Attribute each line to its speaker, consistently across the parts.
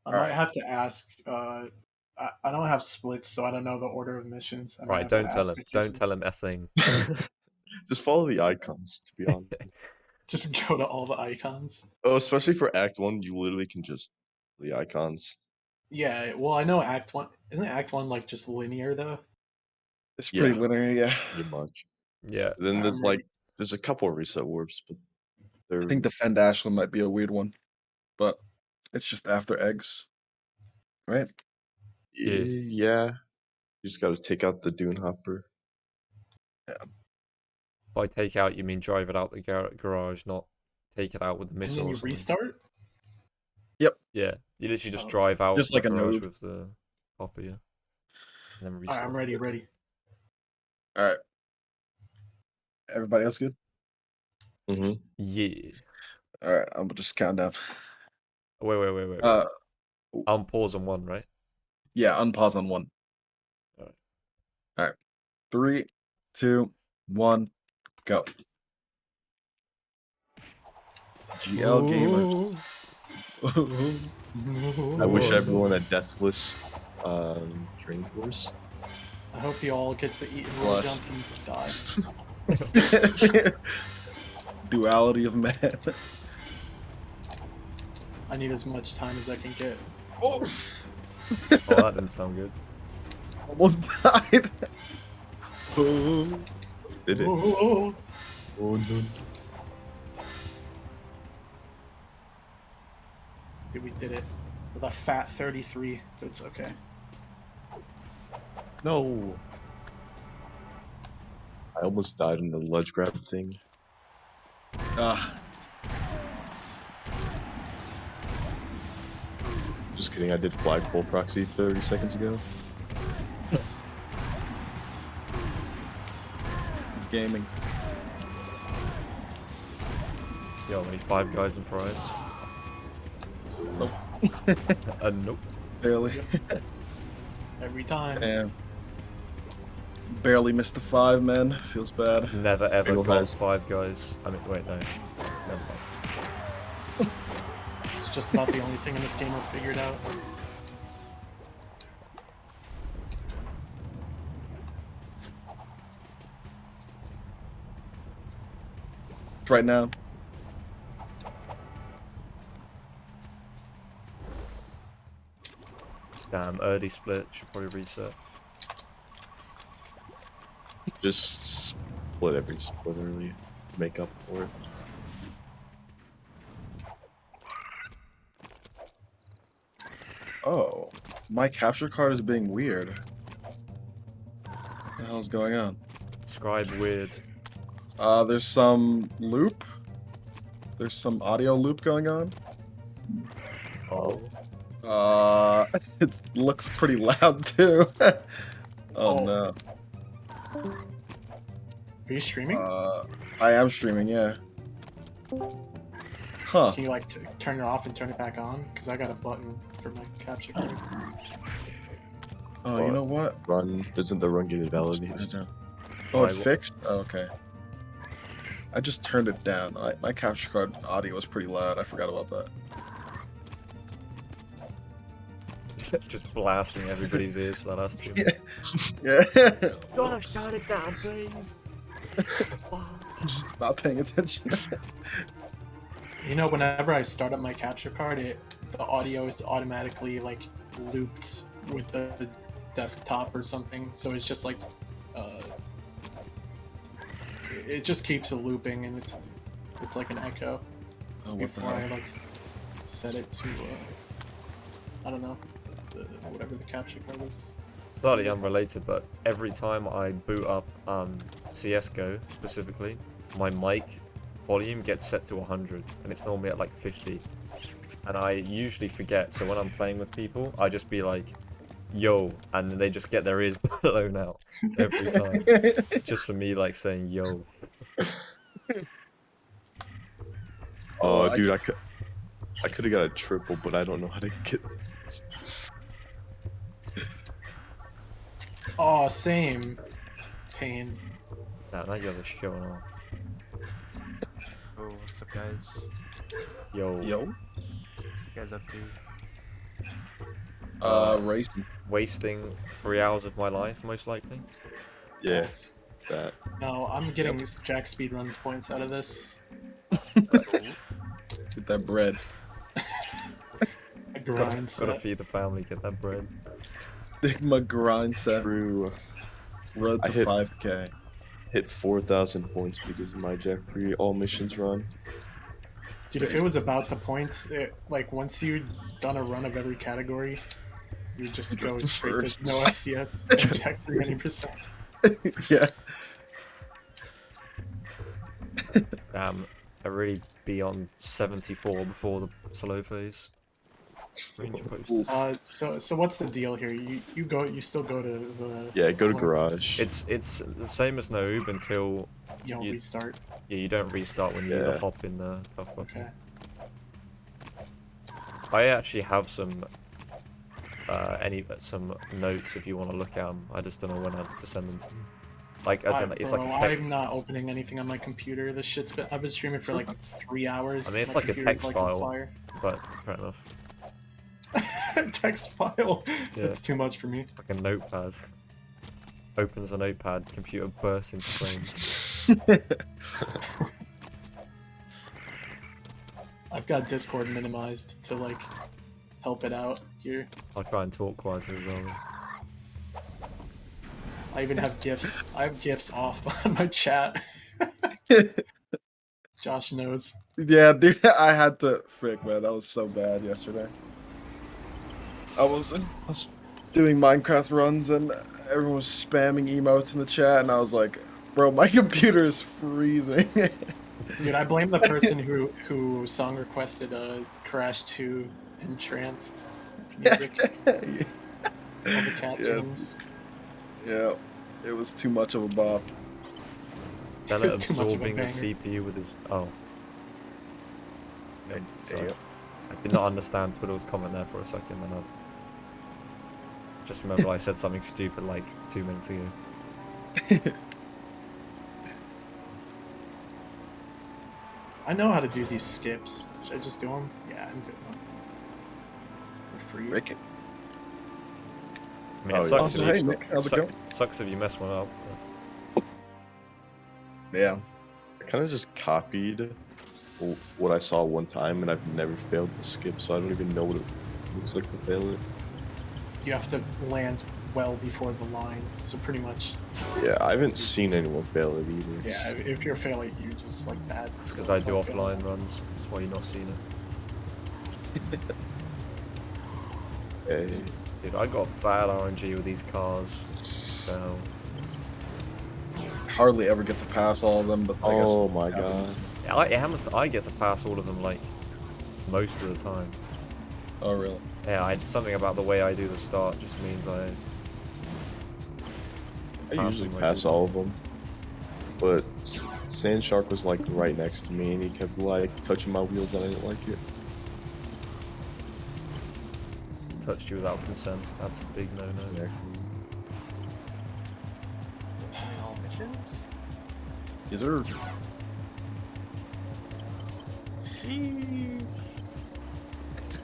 Speaker 1: I
Speaker 2: All
Speaker 1: might
Speaker 2: right.
Speaker 1: have to ask. I don't have splits, so I don't know the order of missions. I might
Speaker 3: Right,
Speaker 1: have to
Speaker 3: don't tell
Speaker 1: ask
Speaker 3: him. Don't
Speaker 1: occasionally.
Speaker 3: tell him a thing.
Speaker 2: Just follow the icons, to be honest.
Speaker 1: Just go to all the icons.
Speaker 2: Oh, especially for Act 1, you literally can just the icons.
Speaker 1: Yeah, well, I know Act 1. Isn't Act 1 like just linear though?
Speaker 4: It's pretty
Speaker 2: Yeah.
Speaker 4: linear, yeah.
Speaker 2: Pretty much.
Speaker 3: Yeah.
Speaker 2: Then there's
Speaker 1: I'm
Speaker 2: like
Speaker 1: ready.
Speaker 2: there's a couple of reset warps, but
Speaker 4: I
Speaker 2: they're
Speaker 4: think Defend Ashland might be a weird one, but it's just after eggs, right?
Speaker 2: yeah. You just gotta take out the Dune Hopper.
Speaker 3: By take out, you mean drive it out the garage, not take it out with the
Speaker 1: And
Speaker 3: missile
Speaker 1: then
Speaker 3: or
Speaker 1: you
Speaker 3: something.
Speaker 1: restart.
Speaker 3: Yeah, you literally just
Speaker 1: Oh,
Speaker 3: drive out
Speaker 4: Just
Speaker 3: the
Speaker 4: like a
Speaker 3: garage
Speaker 4: noob.
Speaker 3: with the hopper, yeah. And then
Speaker 1: all right,
Speaker 3: restart.
Speaker 1: I'm ready.
Speaker 4: All right. Everybody else good?
Speaker 2: Mm-hmm.
Speaker 3: Yeah.
Speaker 4: All right. I'm just count down.
Speaker 3: Wait. I'm pause on 1, right?
Speaker 4: Yeah. Unpause on 1.
Speaker 3: All right.
Speaker 4: All right. 3, 2, 1, go. GL gamers.
Speaker 2: I wish everyone a deathless train course.
Speaker 1: I hope you all get to eat and roll
Speaker 4: Blessed.
Speaker 1: jump and die.
Speaker 4: Duality of man.
Speaker 1: I need as much time as I can get.
Speaker 3: Oh, that didn't sound good.
Speaker 4: Almost died. Oh.
Speaker 2: Did it?
Speaker 1: Oh,
Speaker 2: Oh no.
Speaker 1: dude, we did it with a fat 33. But it's okay.
Speaker 2: No. I almost died in the ledge grab thing. Just kidding, I did flagpole proxy 30 seconds ago.
Speaker 4: It's gaming.
Speaker 3: Yo, we need 5 guys and fries.
Speaker 4: Nope.
Speaker 3: Nope.
Speaker 4: Barely.
Speaker 1: Every time.
Speaker 4: Damn. Barely missed the 5, man. Feels bad.
Speaker 3: I've never ever
Speaker 2: Piggle
Speaker 3: got
Speaker 2: has-
Speaker 3: 5 guys. I mean, wait, no. Never mind.
Speaker 1: It's just about the only thing in this game I've figured out.
Speaker 4: Right now.
Speaker 3: Damn, early split. Should probably reset.
Speaker 2: Just split every split early. Make up for it.
Speaker 4: Oh. My capture card is being weird. What the hell's going on?
Speaker 3: Scribe weird.
Speaker 4: There's some loop. There's some audio loop going on.
Speaker 3: Oh.
Speaker 4: It looks pretty loud too. Oh no.
Speaker 1: Are you streaming?
Speaker 4: I am streaming, yeah. Huh.
Speaker 1: Can you like turn it off and turn it back on? Because I got a button for my capture card.
Speaker 4: Oh, you know what?
Speaker 2: Run. Doesn't the run get invalidated?
Speaker 4: Oh, it
Speaker 3: Why-
Speaker 4: fixed? Oh, okay. I just turned it down. My capture card audio was pretty loud. I forgot about that.
Speaker 3: Just blasting everybody's ears for that last 2
Speaker 4: Yeah.
Speaker 3: minutes.
Speaker 4: Yeah.
Speaker 3: Gosh, turn it down, please.
Speaker 4: Just not paying attention.
Speaker 1: You know, whenever I start up my capture card, the audio is automatically like looped with the desktop or something. So it's just like, it just keeps it looping, and it's like an echo
Speaker 4: Oh, what the
Speaker 1: before I
Speaker 4: hell?
Speaker 1: like set it to, I don't know, whatever the capture card is.
Speaker 3: Slightly unrelated, but every time I boot up CSGO specifically, my mic volume gets set to 100, and it's normally at like 50. And I usually forget, so when I'm playing with people, I just be like, yo, and then they just get their ears blown out every time. Just for me, like, saying yo.
Speaker 2: Oh, dude, I could have got a triple, but I don't know how to get it.
Speaker 1: Oh, same. Pain.
Speaker 3: Nah, now you guys are showing off.
Speaker 5: Oh, what's up, guys?
Speaker 3: Yo.
Speaker 4: Yo.
Speaker 5: What you guys up to?
Speaker 4: Racing.
Speaker 3: Wasting 3 hours of my life, most likely.
Speaker 2: Yeah,
Speaker 1: Thanks.
Speaker 2: that.
Speaker 1: No, I'm getting Jack speedruns points out of this.
Speaker 4: Get that bread.
Speaker 1: A grind
Speaker 3: Gotta
Speaker 1: set.
Speaker 3: feed the family, get that bread.
Speaker 4: My grind set.
Speaker 2: True.
Speaker 4: Road
Speaker 2: I
Speaker 4: to
Speaker 2: hit-
Speaker 4: 5K.
Speaker 2: Hit 4,000 points because of my Jack 3 all missions run.
Speaker 1: Dude, if it was about the points, like once you'd done a run of every category, you just go
Speaker 4: Just
Speaker 1: straight
Speaker 4: first.
Speaker 1: to no FCS and Jack 300%.
Speaker 4: Yeah.
Speaker 3: Damn, I really be on 74 before the slow phase. Range posted.
Speaker 1: So what's the deal here? You still go to the
Speaker 2: Yeah, go to
Speaker 1: one-
Speaker 2: garage.
Speaker 3: It's the same as Noob until
Speaker 1: You don't
Speaker 3: you-
Speaker 1: restart.
Speaker 3: yeah, you don't restart when you
Speaker 2: Yeah.
Speaker 3: either hop in the tough button.
Speaker 1: Okay.
Speaker 3: I actually have some notes if you want to look at them. I just don't know when to send them to you. Like as in, it's
Speaker 1: Bro,
Speaker 3: like a text.
Speaker 1: I'm not opening anything on my computer. This shit's been. I've been streaming for like 3 hours.
Speaker 3: I mean, it's
Speaker 1: My
Speaker 3: like a
Speaker 1: computer's
Speaker 3: text
Speaker 1: on
Speaker 3: file.
Speaker 1: fire.
Speaker 3: But fair enough.
Speaker 1: Text file.
Speaker 3: Yeah.
Speaker 1: That's too much for me.
Speaker 3: Like a notepad. Opens a notepad, computer bursts into flames.
Speaker 1: I've got Discord minimized to like help it out here.
Speaker 3: I'll try and talk quieter as well.
Speaker 1: I even have GIFs. I have GIFs off on my chat. Josh knows.
Speaker 4: Yeah, dude, I had to. Frick, man, that was so bad yesterday. I was doing Minecraft runs and everyone was spamming emotes in the chat, and I was like, bro, my computer is freezing.
Speaker 1: Dude, I blame the person who song requested Crash 2 Entranced music. All the cat
Speaker 4: Yeah.
Speaker 1: games.
Speaker 4: Yeah, it was too much of a bop.
Speaker 3: Bella
Speaker 1: It's too much of a
Speaker 3: absorbing the
Speaker 1: banger.
Speaker 3: CPU with his. Oh.
Speaker 4: Hey,
Speaker 3: Sorry.
Speaker 4: hey,
Speaker 3: I did not understand Twiddle's comment there for a second, and I just remember I said something stupid like 2 minutes ago.
Speaker 1: I know how to do these skips. Should I just do them? Yeah, I'm doing them. They're free.
Speaker 4: Frick it.
Speaker 3: I mean,
Speaker 2: Oh,
Speaker 3: it
Speaker 2: yeah.
Speaker 3: sucks,
Speaker 4: Also,
Speaker 3: if
Speaker 4: hey,
Speaker 3: you,
Speaker 4: Nick, how's it going?
Speaker 3: sucks if you mess one up.
Speaker 4: Yeah.
Speaker 2: I kind of just copied what I saw one time, and I've never failed to skip, so I don't even know what it looks like to fail it.
Speaker 1: You have to land well before the line. So pretty much,
Speaker 2: Yeah, I haven't seen anyone fail it either.
Speaker 1: yeah, if you're failing, you just like bad.
Speaker 3: It's because I do offline runs. That's why you're not seeing it.
Speaker 2: Hey.
Speaker 3: Dude, I got bad RNG with these cars. So,
Speaker 4: Hardly ever get to pass all of them, but I guess.
Speaker 2: Oh my god.
Speaker 3: yeah, I get to pass all of them like most of the time.
Speaker 4: Oh, really?
Speaker 3: Yeah, something about the way I do the start just means I
Speaker 2: I usually
Speaker 3: like
Speaker 2: pass
Speaker 3: this.
Speaker 2: all of them. But Sand Shark was like right next to me, and he kept like touching my wheels, and I didn't like it.
Speaker 3: touched you without consent. That's a big no-no.
Speaker 2: Yeah.
Speaker 5: All missions?
Speaker 4: Is there?
Speaker 5: Sheesh.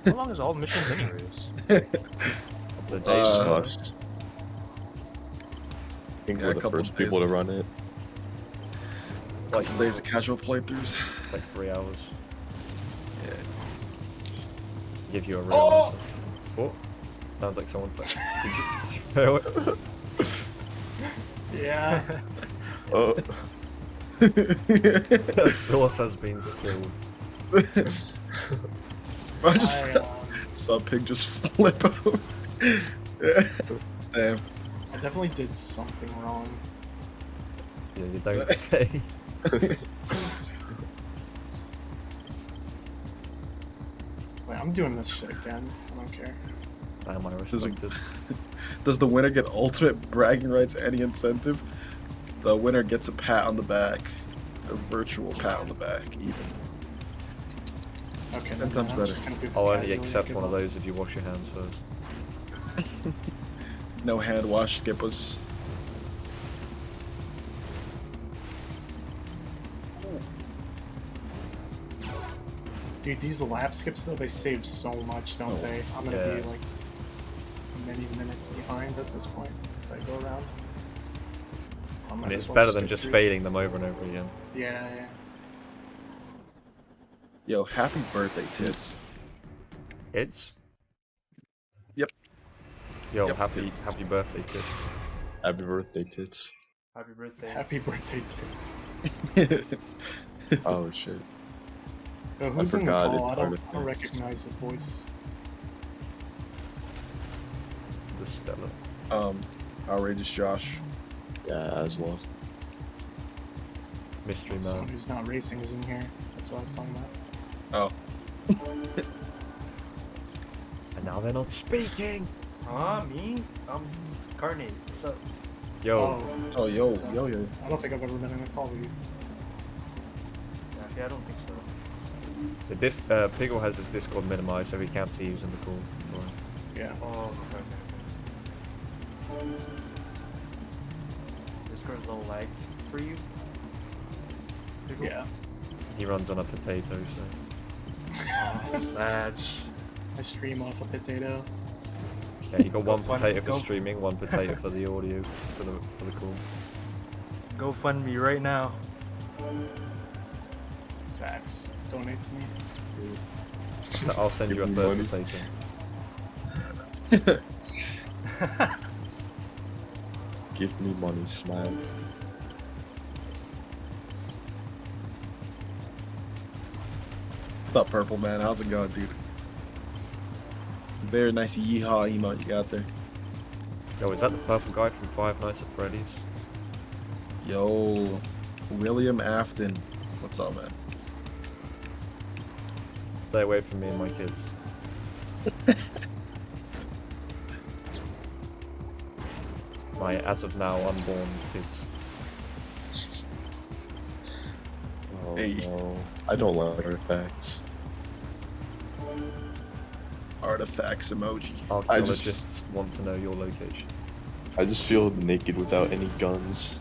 Speaker 5: How long is all missions anyways?
Speaker 3: The days
Speaker 2: Just
Speaker 4: Uh,
Speaker 2: us. I think
Speaker 4: Yeah,
Speaker 2: we're
Speaker 4: a
Speaker 2: the
Speaker 4: couple
Speaker 2: first
Speaker 4: days.
Speaker 2: people to run it.
Speaker 3: like,
Speaker 4: Couple days of casual playthroughs.
Speaker 3: like 3 hours.
Speaker 4: Yeah.
Speaker 3: Give you a real
Speaker 1: Oh!
Speaker 3: answer. Oh, sounds like someone. Did you fail it?
Speaker 1: Yeah.
Speaker 2: Oh,
Speaker 3: Sauce has been spilled.
Speaker 4: I just
Speaker 1: I
Speaker 4: saw a pig just flip over. Yeah. Damn.
Speaker 1: I definitely did something wrong.
Speaker 3: Yeah, you don't say.
Speaker 1: Wait, I'm doing this shit again. I don't care.
Speaker 3: Damn, I
Speaker 4: is-
Speaker 3: respected.
Speaker 4: Does the winner get ultimate bragging rights? Any incentive? The winner gets a pat on the back, a virtual pat on the back, even.
Speaker 1: Okay,
Speaker 4: Ten
Speaker 1: never
Speaker 4: times
Speaker 1: mind, I'm
Speaker 4: better.
Speaker 1: just gonna do this
Speaker 3: I'll only
Speaker 1: casually,
Speaker 3: accept
Speaker 1: give
Speaker 3: one of
Speaker 1: up.
Speaker 3: those if you wash your hands first.
Speaker 4: No hand wash, skip us.
Speaker 1: Dude, these lap skips though, they save so much, don't they? I'm gonna be
Speaker 3: Yeah.
Speaker 1: like many minutes behind at this point if I go around. I might
Speaker 3: And
Speaker 1: as
Speaker 3: it's
Speaker 1: well
Speaker 3: better than
Speaker 1: get
Speaker 3: just
Speaker 1: streaks.
Speaker 3: failing them over and over again.
Speaker 1: Yeah, yeah.
Speaker 4: Yo, happy birthday, tits.
Speaker 3: Tits?
Speaker 4: Yep.
Speaker 3: Yo,
Speaker 4: Yep,
Speaker 3: happy birthday, tits.
Speaker 2: Happy birthday, tits.
Speaker 5: Happy birthday.
Speaker 1: Happy birthday, kids.
Speaker 2: Oh shit.
Speaker 1: Yo, who's in the
Speaker 2: forgot
Speaker 1: call?
Speaker 2: it's
Speaker 1: I don't
Speaker 2: artifacts.
Speaker 1: recognize the voice.
Speaker 3: The Stella.
Speaker 4: Outrageous Josh.
Speaker 2: Yeah, aslov.
Speaker 3: Mystery
Speaker 1: Someone
Speaker 3: man.
Speaker 1: who's not racing is in here. That's what I was talking about.
Speaker 4: Oh.
Speaker 3: And now they're not speaking!
Speaker 5: Me? I'm Carnate. What's up?
Speaker 3: Yo,
Speaker 4: Oh, yo,
Speaker 1: What's up?
Speaker 4: yo, yo.
Speaker 1: I don't think I've ever been in a call with you.
Speaker 5: Actually, I don't think so.
Speaker 3: this Piggle has his Discord minimized so he can't see who's in the call. Sorry.
Speaker 1: Yeah.
Speaker 5: Oh, okay. Discord's a little lag for you?
Speaker 1: Yeah.
Speaker 3: He runs on a potato, so.
Speaker 5: Oh, sad.
Speaker 1: I stream off a potato.
Speaker 3: Yeah, you got one
Speaker 5: fun-
Speaker 3: potato for
Speaker 5: go-
Speaker 3: streaming, one potato for the audio, for the call.
Speaker 5: Go fund me right now.
Speaker 1: Facts. Donate to me.
Speaker 3: I'll send you a
Speaker 2: Give me
Speaker 3: third
Speaker 2: money.
Speaker 3: potato.
Speaker 2: Give me money, smile.
Speaker 4: What's up, Purple Man? How's it going, dude? Very nice yeehaw emote you got there.
Speaker 3: Yo, is that the purple guy from Five Nights at Freddy's?
Speaker 4: Yo, William Afton. What's up, man?
Speaker 3: Stay away from me and my kids. My, as of now, unborn kids.
Speaker 2: Oh
Speaker 4: Hey.
Speaker 2: no. I don't like artifacts.
Speaker 4: Artifacts emoji.
Speaker 3: Archaeologists want to know your location.
Speaker 2: I just feel naked without any guns.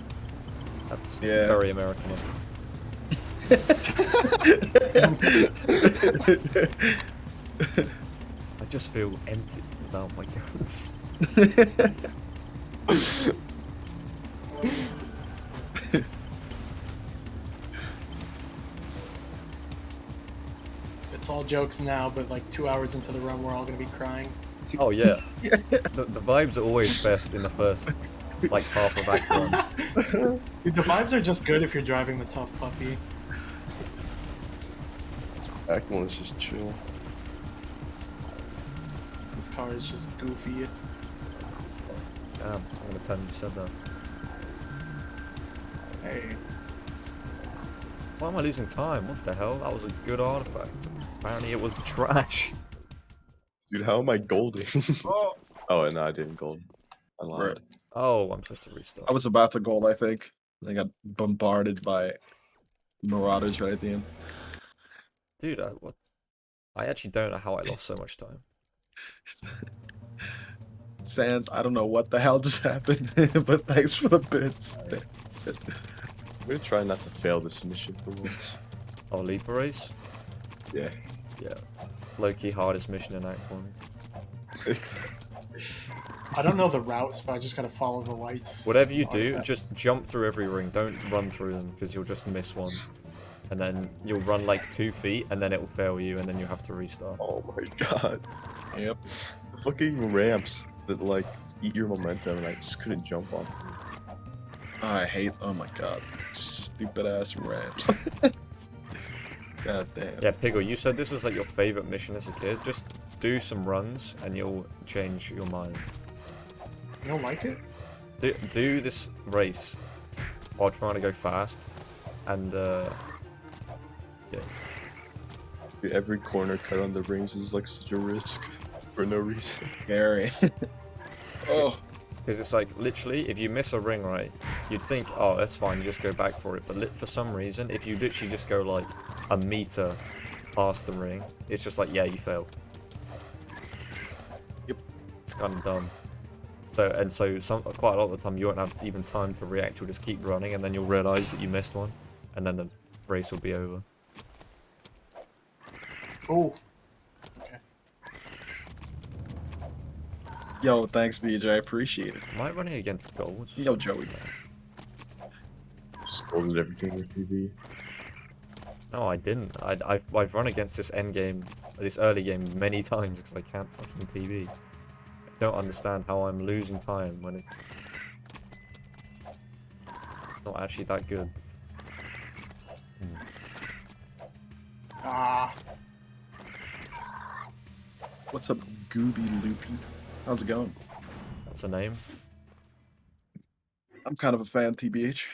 Speaker 3: That's
Speaker 4: Yeah.
Speaker 3: very American. I just feel empty without my guns.
Speaker 1: It's all jokes now, but like 2 hours into the run, we're all gonna be crying.
Speaker 3: Oh yeah. The vibes are always best in the first, like, half of Act 1.
Speaker 1: Dude, the vibes are just good if you're driving the tough puppy.
Speaker 2: Act 1 is just chill.
Speaker 1: This car is just goofy.
Speaker 3: Damn, I'm gonna tell you said that.
Speaker 1: Hey,
Speaker 3: Why am I losing time? What the hell? That was a good artifact. Apparently it was trash.
Speaker 2: Dude, how am I golden?
Speaker 5: Oh,
Speaker 2: Oh, no, I didn't gold. I lied.
Speaker 4: Right.
Speaker 3: Oh, I'm supposed to restart.
Speaker 4: I was about to gold, I think. I got bombarded by marauders right at the end.
Speaker 3: Dude, what? I actually don't know how I lost so much time.
Speaker 4: Sans, I don't know what the hell just happened, but thanks for the bits.
Speaker 2: I'm gonna try not to fail this mission for once.
Speaker 3: Oh, Leaper Race?
Speaker 2: Yeah.
Speaker 3: Yeah. Low-key hardest mission in Act 1.
Speaker 1: I don't know the routes, but I just gotta follow the lights.
Speaker 3: Whatever you do,
Speaker 1: Artifacts.
Speaker 3: just jump through every ring. Don't run through them, because you'll just miss one. And then you'll run like 2 feet, and then it will fail you, and then you'll have to restart.
Speaker 2: Oh my god.
Speaker 4: Yep.
Speaker 2: Fucking ramps that like eat your momentum and I just couldn't jump on.
Speaker 4: I hate, oh my god, stupid ass ramps. God damn.
Speaker 3: Yeah, Piggle, you said this was like your favorite mission as a kid. Just do some runs, and you'll change your mind.
Speaker 1: You don't like it?
Speaker 3: Do this race while trying to go fast, and yeah.
Speaker 2: Dude, every corner cut on the rings is like such a risk for no reason.
Speaker 4: Scary. Oh.
Speaker 3: Because it's like, literally, if you miss a ring, right, you'd think, oh, that's fine, you just go back for it. But for some reason, if you literally just go like a meter past the ring, it's just like, yeah, you failed.
Speaker 4: Yep.
Speaker 3: It's kind of dumb. So quite a lot of the time, you won't have even time to react. You'll just keep running, and then you'll realize that you missed one, and then the race will be over.
Speaker 1: Oh. Okay.
Speaker 4: Yo, thanks, BJ. I appreciate it.
Speaker 3: Am I running against goals?
Speaker 4: Yo, Joey.
Speaker 2: Just scolded everything with PB.
Speaker 3: No, I didn't. I've run against this end game, this early game many times because I can't fucking PB. I don't understand how I'm losing time when it's not actually that good.
Speaker 1: Ah.
Speaker 4: What's up, Gooby Loopy? How's it going?
Speaker 3: That's a name.
Speaker 4: I'm kind of a fan, TBH.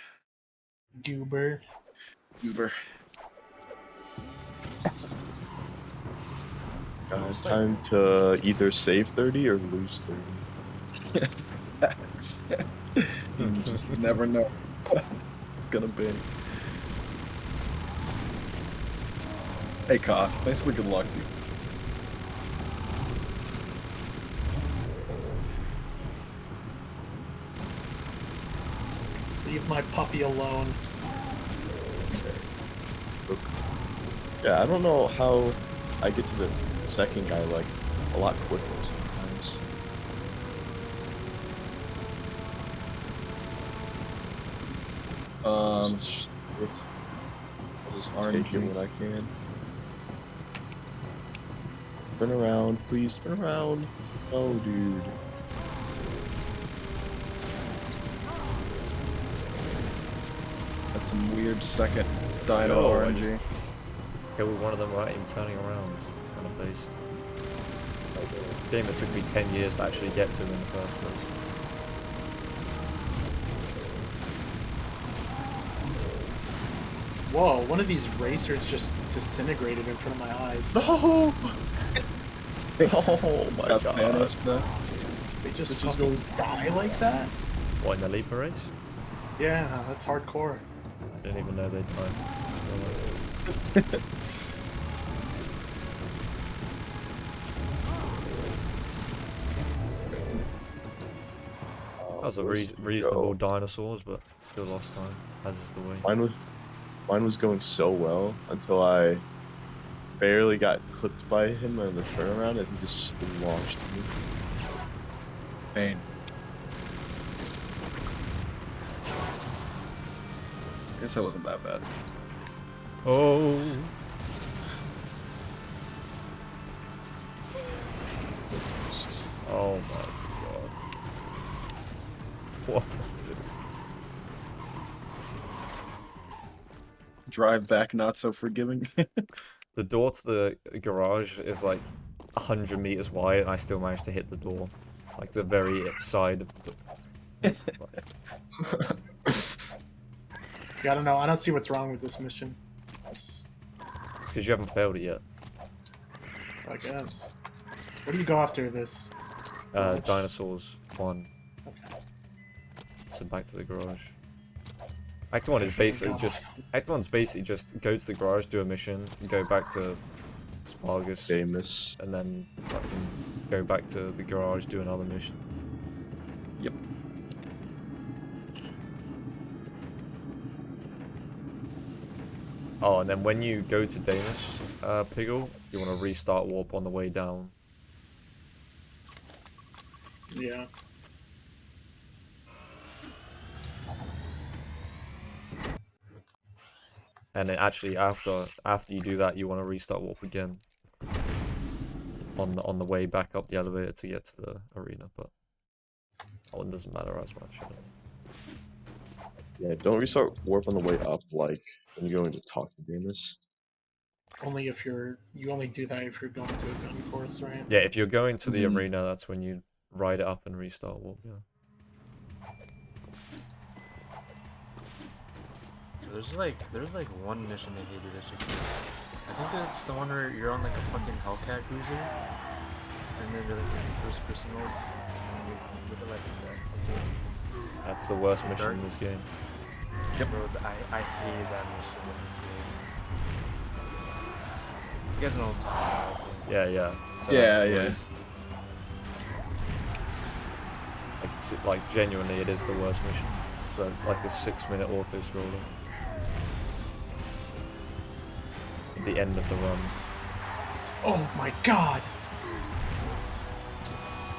Speaker 1: Goober.
Speaker 4: Uber.
Speaker 2: Time to either save 30 or lose 30.
Speaker 4: Facts. You just never know what it's gonna be. Hey, Cos. Thanks for the good luck, dude.
Speaker 1: Leave my puppy alone.
Speaker 2: Look. Yeah, I don't know how I get to the second guy like a lot quicker sometimes. I'll just take it when I can. Turn around, please turn around. Oh, dude.
Speaker 4: That's some weird second dino
Speaker 3: Yo, I
Speaker 4: RNG.
Speaker 3: just killed one of them right in turning around. It's kind of based. Game that took me 10 years to actually get to in the first place.
Speaker 1: Whoa, one of these racers just disintegrated in front of my eyes.
Speaker 2: No! Oh my
Speaker 4: Got
Speaker 2: god.
Speaker 4: Thanos there.
Speaker 1: They just
Speaker 2: This is
Speaker 1: fucking die like that?
Speaker 3: What, in the Leaper race?
Speaker 1: Yeah, that's hardcore.
Speaker 3: I didn't even know they died. That was a reasonable dinosaurs, but still lost time, as is the way.
Speaker 2: Mine was going so well until I barely got clipped by him on the turnaround and he just launched me.
Speaker 4: Pain. Guess that wasn't that bad.
Speaker 3: Oh! Oh my god. What?
Speaker 4: Drive back, not so forgiving.
Speaker 3: The door to the garage is like 100 meters wide, and I still managed to hit the door. Like the very side of the door.
Speaker 1: Yeah, I don't know. I don't see what's wrong with this mission. It's,
Speaker 3: It's because you haven't failed it yet.
Speaker 1: I guess. What do you go after this? Which?
Speaker 3: Dinosaurs 1.
Speaker 1: Okay.
Speaker 3: So back to the garage. Act 1 is basically just... Act 1's basically just go to the garage, do a mission, go back to Spargus,
Speaker 2: Famous.
Speaker 3: and then fucking go back to the garage, do another mission.
Speaker 4: Yep.
Speaker 3: Oh, and then when you go to Damus, Piggle, you want to restart warp on the way down.
Speaker 1: Yeah.
Speaker 3: And then actually after you do that, you want to restart warp again on the way back up the elevator to get to the arena, but that one doesn't matter as much.
Speaker 2: Yeah, don't restart warp on the way up like when you're going to talk to Damus.
Speaker 1: Only if you only do that if you're going to a gun course, right?
Speaker 3: Yeah, if you're going to the arena, that's when you ride it up and restart warp, yeah.
Speaker 5: There's like one mission I hated as a kid. I think it's the one where you're on like a fucking Hellcat cruiser, and then you're like in first person mode, and you look at like that fucking
Speaker 3: That's the worst mission in this game.
Speaker 5: Yep. Bro, I hated that mission as a kid. You guys know what I'm talking about.
Speaker 3: Yeah, yeah. So
Speaker 4: Yeah,
Speaker 3: that's
Speaker 4: yeah.
Speaker 3: Like genuinely, it is the worst mission. So like a 6-minute auto scroller. At the end of the run.
Speaker 1: Oh my god!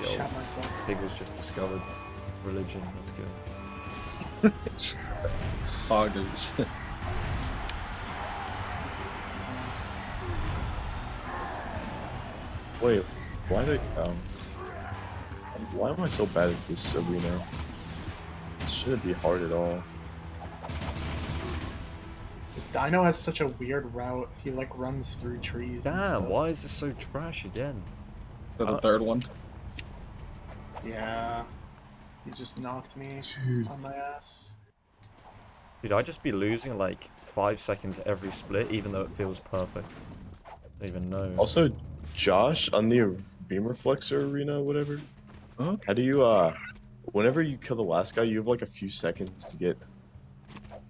Speaker 3: Yo,
Speaker 1: Shot myself.
Speaker 3: Piggle's just discovered religion. Let's go.
Speaker 4: Poggers.
Speaker 2: Wait, why did why am I so bad at this arena? It shouldn't be hard at all.
Speaker 1: This dino has such a weird route. He like runs through trees. and
Speaker 3: Damn,
Speaker 1: stuff.
Speaker 3: why is this so trash again?
Speaker 4: The third one.
Speaker 1: Yeah. He just knocked me
Speaker 2: Dude.
Speaker 1: on my ass.
Speaker 3: Dude, I'd just be losing like 5 seconds every split, even though it feels perfect. I don't even know.
Speaker 2: Also, Josh, on the beam reflexor arena, whatever.
Speaker 4: Huh?
Speaker 2: How do you whenever you kill the last guy, you have like a few seconds to get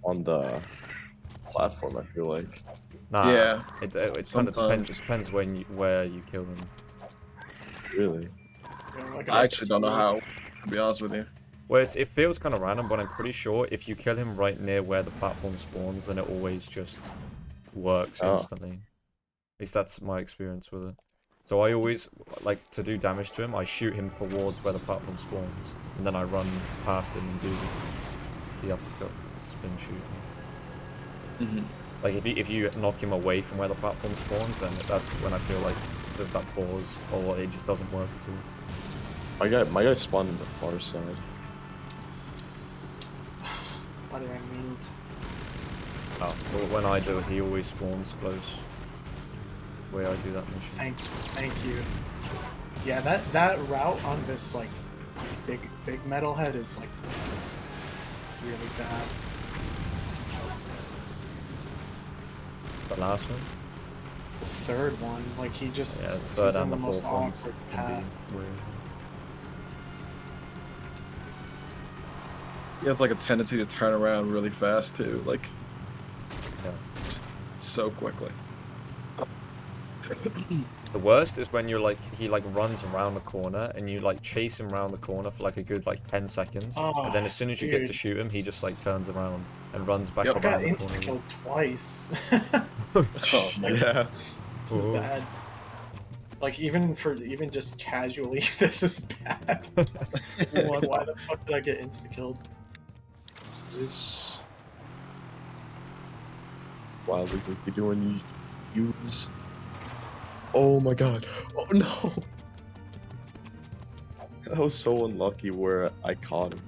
Speaker 2: on the platform. I feel like.
Speaker 3: Nah,
Speaker 4: Yeah,
Speaker 3: it kind of depends.
Speaker 4: sometimes.
Speaker 3: It depends where you kill them.
Speaker 2: Really.
Speaker 1: You know, like,
Speaker 4: I actually don't know
Speaker 1: speed.
Speaker 4: how, to be honest with you.
Speaker 3: Well, it feels kind of random, but I'm pretty sure if you kill him right near where the platform spawns, then it always just works
Speaker 2: Oh.
Speaker 3: instantly. At least that's my experience with it. So I always, like, to do damage to him, I shoot him towards where the platform spawns, and then I run past him and do the uppercut spin shoot.
Speaker 4: Mm-hmm.
Speaker 3: Like, if you knock him away from where the platform spawns, then that's when I feel like there's that pause, or it just doesn't work at all.
Speaker 2: My guy spawned on the far side.
Speaker 1: Why did I move?
Speaker 3: Oh, but when I do it, he always spawns close. The way I do that mission.
Speaker 1: Thank you. Yeah, that route on this like big metalhead is like really bad.
Speaker 3: The last one?
Speaker 1: The third one, like he just
Speaker 3: Yeah, the
Speaker 1: he's
Speaker 3: third
Speaker 1: on
Speaker 3: and
Speaker 1: the
Speaker 3: the
Speaker 1: most
Speaker 3: fourth ones
Speaker 1: awkward
Speaker 3: can
Speaker 1: path.
Speaker 3: be weird.
Speaker 4: He has like a tendency to turn around really fast too, like
Speaker 3: Yeah.
Speaker 4: just so quickly.
Speaker 3: The worst is when you're like, he like runs around the corner and you like chase him around the corner for like a good like 10 seconds. And then as soon as you get to
Speaker 1: dude.
Speaker 3: shoot him, he just like turns around and runs back
Speaker 4: Yep.
Speaker 1: I got
Speaker 3: around the
Speaker 1: insta
Speaker 3: corner.
Speaker 1: killed twice.
Speaker 4: Oh man.
Speaker 2: Yeah.
Speaker 1: This is
Speaker 3: Oh.
Speaker 1: bad. Like even just casually, this is bad. Why the fuck did I get insta killed?
Speaker 2: This. Wow, we could be doing use. Oh my god. Oh no. That was so unlucky where I caught him.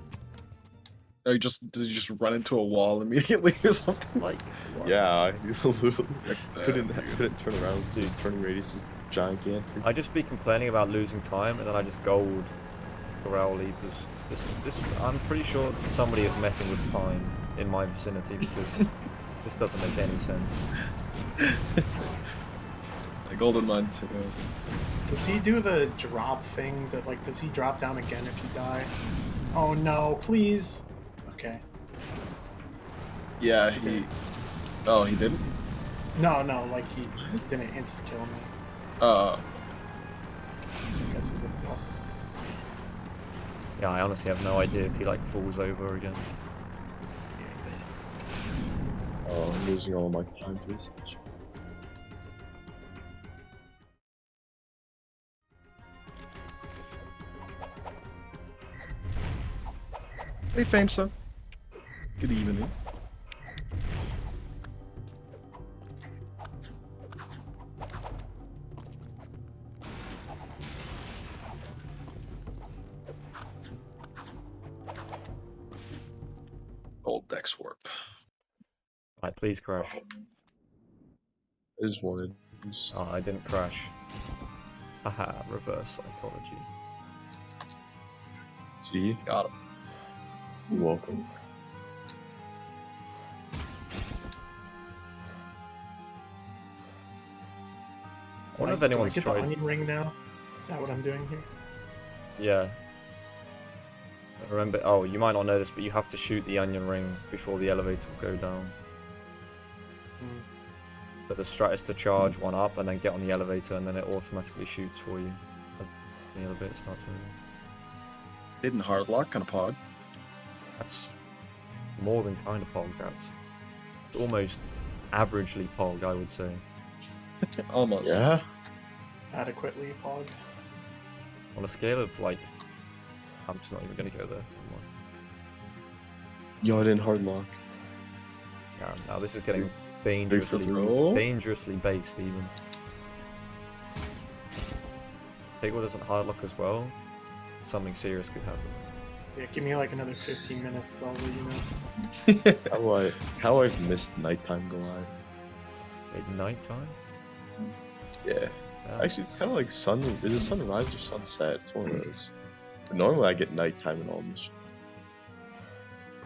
Speaker 4: Or did you just run into a wall immediately or something?
Speaker 3: Like, what?
Speaker 2: Yeah, I literally
Speaker 4: Like
Speaker 2: couldn't turn around because his turning radius is gigantic.
Speaker 3: I just be complaining about losing time and then I just gold corral leapers. This I'm pretty sure somebody is messing with time in my vicinity because this doesn't make any sense.
Speaker 4: A golden mine too.
Speaker 1: Does he do the drop thing that like does he drop down again if you die? Oh no, please. Okay.
Speaker 4: Yeah, he. Oh, he didn't.
Speaker 1: No, like he didn't insta kill me.
Speaker 4: Uh,
Speaker 1: I guess is a plus.
Speaker 3: Yeah, I honestly have no idea if he like falls over again.
Speaker 1: Yeah, he did.
Speaker 2: Oh, I'm losing all my time to this.
Speaker 4: hey, Famesa. Good evening. Old Dex warp.
Speaker 3: Alright, please crash.
Speaker 2: I just wanted.
Speaker 3: Oh, I didn't crash. Haha, reverse psychology.
Speaker 2: See?
Speaker 4: Got him.
Speaker 2: You're welcome.
Speaker 3: I wonder if
Speaker 1: Do I
Speaker 3: anyone's
Speaker 1: get the
Speaker 3: tried.
Speaker 1: onion ring now? Is that what I'm doing here?
Speaker 3: Yeah. Remember, oh, you might not know this, but you have to shoot the onion ring before the elevator will go down.
Speaker 1: Hmm.
Speaker 3: So the strat is to charge one up and then get on the elevator and then it automatically shoots for you. as The elevator starts moving.
Speaker 4: Hidden hard lock on a pod.
Speaker 3: That's more than kind of pog, it's almost averagely pog, I would say.
Speaker 4: Almost.
Speaker 2: Yeah?
Speaker 1: adequately, Pog.
Speaker 3: On a scale of like, I'm just not even gonna go there. I'm not.
Speaker 2: Yo, I didn't hard lock.
Speaker 3: Now this is getting
Speaker 4: Roll.
Speaker 3: dangerously based even. Piggle doesn't hard lock as well. Something serious could happen.
Speaker 1: Yeah, give me like another 15 minutes, I'll let you know.
Speaker 2: How I've missed nighttime glide.
Speaker 3: Wait, nighttime?
Speaker 2: Yeah.
Speaker 3: Damn.
Speaker 2: Actually, it's kind of like is it sunrise or sunset? It's one of those. But normally I get nighttime in all missions.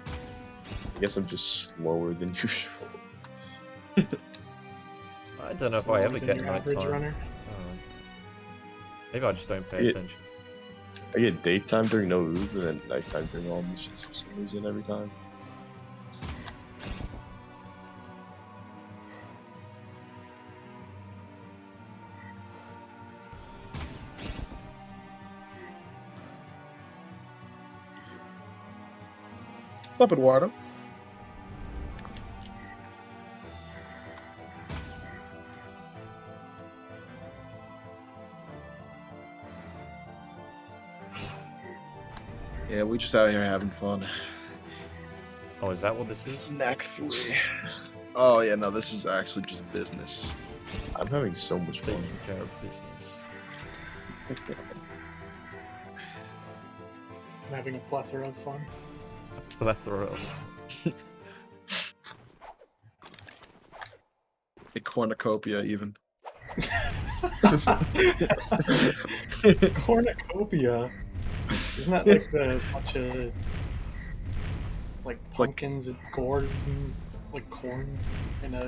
Speaker 2: I guess I'm just slower than usual.
Speaker 3: I don't know if I
Speaker 1: Slower
Speaker 3: ever
Speaker 1: than
Speaker 3: get
Speaker 1: your average
Speaker 3: nighttime.
Speaker 1: runner.
Speaker 3: Maybe I just don't pay
Speaker 2: Yeah.
Speaker 3: attention.
Speaker 2: I get daytime during no Uber and then nighttime during all missions for some reason every time.
Speaker 4: Stop it, Wardo. Yeah, we just out here having fun.
Speaker 3: Oh, is that what this is?
Speaker 4: Neck 3. Oh yeah, no, this is actually just business.
Speaker 2: I'm having so much fun.
Speaker 3: Taking care of business.
Speaker 1: I'm having a plethora of fun.
Speaker 3: Plethora of.
Speaker 4: A cornucopia, even.
Speaker 1: Cornucopia. Isn't that like the bunch of like pumpkins and gourds and like corn in a?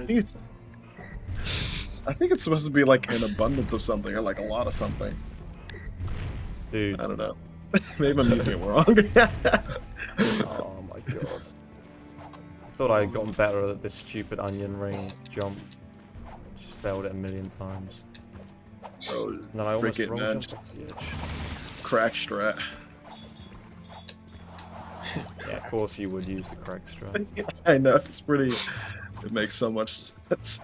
Speaker 4: I think it's supposed to be like an abundance of something or like a lot of something.
Speaker 3: Dude.
Speaker 4: I don't know. Maybe I'm using it wrong.
Speaker 3: Oh my god. I thought I had gotten better at this stupid onion ring jump. Just failed it a million times.
Speaker 4: Bro,
Speaker 3: And then I almost
Speaker 4: freaking
Speaker 3: roll
Speaker 4: man,
Speaker 3: jumped off the edge.
Speaker 4: crack strat.
Speaker 3: Yeah, of course you would use the crack strat.
Speaker 4: I know, it's pretty. It makes so much sense.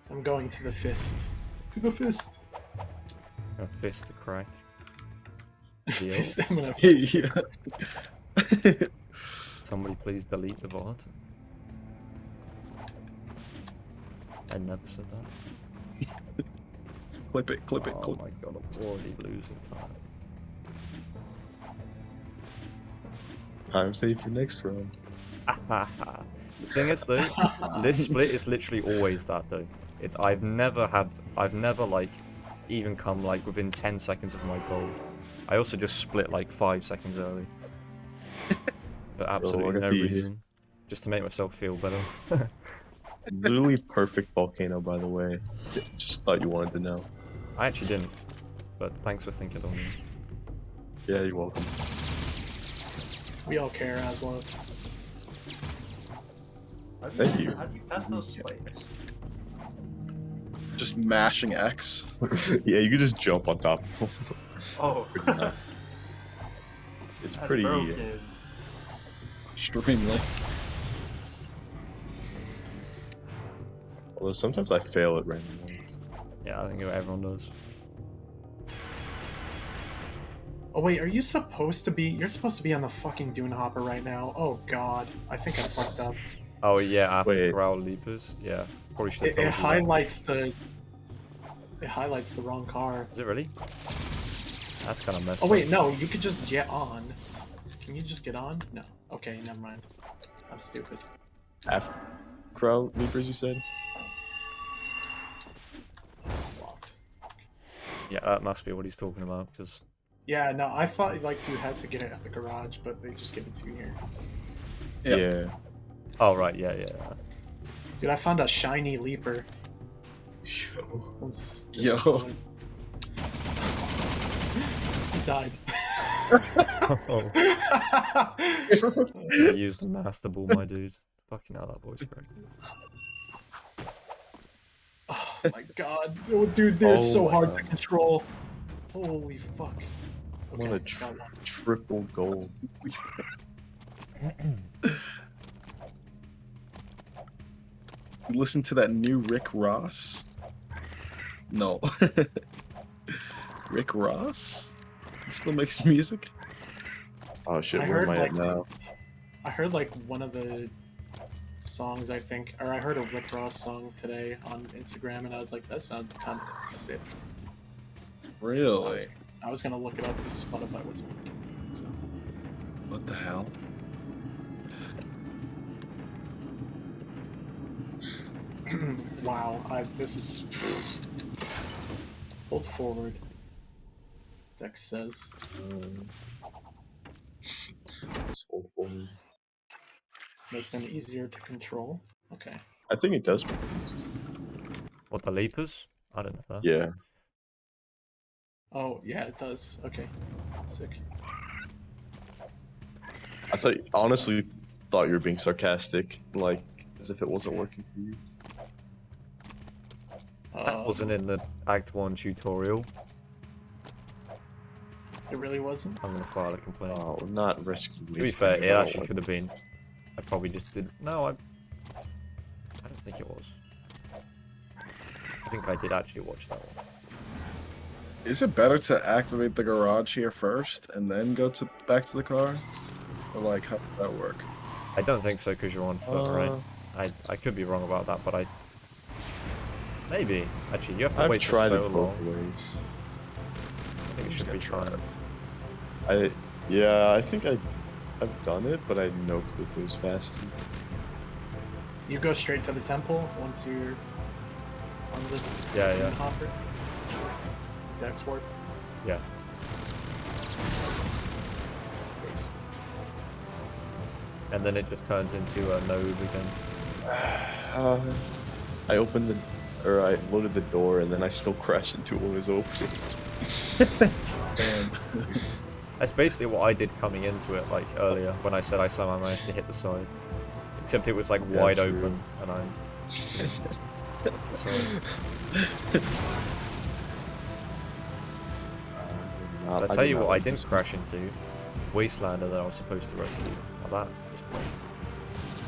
Speaker 1: I'm going to the fist. To the fist.
Speaker 3: Gonna fist the crack. Deal.
Speaker 1: Fist. I'm gonna fist.
Speaker 4: Yeah.
Speaker 3: Somebody please delete the VOD. I never said that.
Speaker 4: Clip it, clip it,
Speaker 3: Oh
Speaker 4: clip
Speaker 3: my god, I'm already losing time.
Speaker 2: Time save for next round.
Speaker 3: The thing is though, this split is literally always that though. I've never like even come like within 10 seconds of my goal. I also just split like 5 seconds early. For absolutely
Speaker 2: look
Speaker 3: no
Speaker 2: at these.
Speaker 3: reason. Just to make myself feel better.
Speaker 2: Literally perfect volcano, by the way. Just thought you wanted to know.
Speaker 3: I actually didn't. But thanks for thinking of me.
Speaker 2: Yeah, you're welcome.
Speaker 1: We all care, Aslov.
Speaker 2: Thank you.
Speaker 5: How do you pass those spikes?
Speaker 4: Just mashing X.
Speaker 2: Yeah, you could just jump on top of them.
Speaker 5: Oh,
Speaker 2: It's
Speaker 5: that's
Speaker 2: pretty.
Speaker 5: broken.
Speaker 4: Extremely.
Speaker 2: Although sometimes I fail at random ones.
Speaker 3: Yeah, I think everyone does.
Speaker 1: Oh wait, are you supposed to be? You're supposed to be on the fucking Dune Hopper right now. Oh god, I think I fucked up.
Speaker 3: Oh yeah, after
Speaker 2: Wait.
Speaker 3: Corral Leapers. Yeah, probably should have
Speaker 1: It
Speaker 3: told you that.
Speaker 1: highlights the. It highlights the wrong car.
Speaker 3: Is it really? That's kind of messed
Speaker 1: Oh
Speaker 3: up.
Speaker 1: wait, no, you could just get on. Can you just get on? No. Okay, never mind. I'm stupid.
Speaker 2: Half crowd leapers, you said?
Speaker 1: It's locked.
Speaker 3: Yeah, that must be what he's talking about, because...
Speaker 1: Yeah, no, I thought like you had to get it at the garage, but they just give it to you here.
Speaker 4: Yep.
Speaker 2: Yeah.
Speaker 3: Oh, right, yeah.
Speaker 1: Dude, I found a shiny leaper.
Speaker 2: Yo.
Speaker 4: Yo.
Speaker 1: He died.
Speaker 3: Oh. I used the master ball, my dude. Fucking hell, that voice crack.
Speaker 1: Oh my god. Oh, dude, they're
Speaker 3: Oh
Speaker 1: so
Speaker 3: my
Speaker 1: hard to
Speaker 3: God.
Speaker 1: control. Holy fuck.
Speaker 2: I want a
Speaker 1: got one.
Speaker 2: triple gold.
Speaker 4: You listen to that new Rick Ross? No. Rick Ross? He still makes music?
Speaker 2: Oh shit,
Speaker 1: I
Speaker 2: where am
Speaker 1: heard,
Speaker 2: I at
Speaker 1: like-
Speaker 2: now?
Speaker 1: I heard like one of the songs, I think, or I heard a Rick Ross song today on Instagram, and I was like, that sounds kind of sick.
Speaker 4: Really?
Speaker 1: I was gonna look it up because Spotify wasn't working. So
Speaker 4: What the hell?
Speaker 1: wow, this is hold forward. Dex says
Speaker 2: Soul forward.
Speaker 1: make them easier to control. Okay.
Speaker 2: I think it does make sense.
Speaker 3: What, the leapers? I don't know that.
Speaker 2: Yeah.
Speaker 1: Oh yeah, it does. Okay, sick.
Speaker 2: I honestly thought you were being sarcastic, like as if it wasn't working for you.
Speaker 3: That wasn't in the Act 1 tutorial.
Speaker 1: It really wasn't.
Speaker 3: I'm gonna file a complaint.
Speaker 2: Oh, not risking.
Speaker 3: To be fair, it actually could have been. I probably just didn't. No, I don't think it was. I think I did actually watch that one.
Speaker 4: Is it better to activate the garage here first and then go back to the car? Or like, how does that work?
Speaker 3: I don't think so because you're on foot, right? I could be wrong about that, but maybe. Actually, you have to
Speaker 2: I've
Speaker 3: wait for
Speaker 2: tried
Speaker 3: so
Speaker 2: it
Speaker 3: long.
Speaker 2: both ways.
Speaker 3: I think it should be
Speaker 4: try it.
Speaker 3: timed.
Speaker 2: Yeah, I think I've done it, but I had no clue if it was fast.
Speaker 1: You go straight to the temple once you're on this
Speaker 3: Yeah.
Speaker 1: hopper. Dex warp.
Speaker 3: Yeah.
Speaker 1: Paste.
Speaker 3: And then it just turns into a node again.
Speaker 2: I I loaded the door, and then I still crashed into it when it was open.
Speaker 4: Damn.
Speaker 3: That's basically what I did coming into it, like earlier, when I said I somehow managed to hit the side. Except it was like
Speaker 2: Yeah,
Speaker 3: wide
Speaker 2: true.
Speaker 3: open, and I'm... Sorry. I'll tell you what I didn't crash into. Wastelander that I was supposed to rescue. Now that is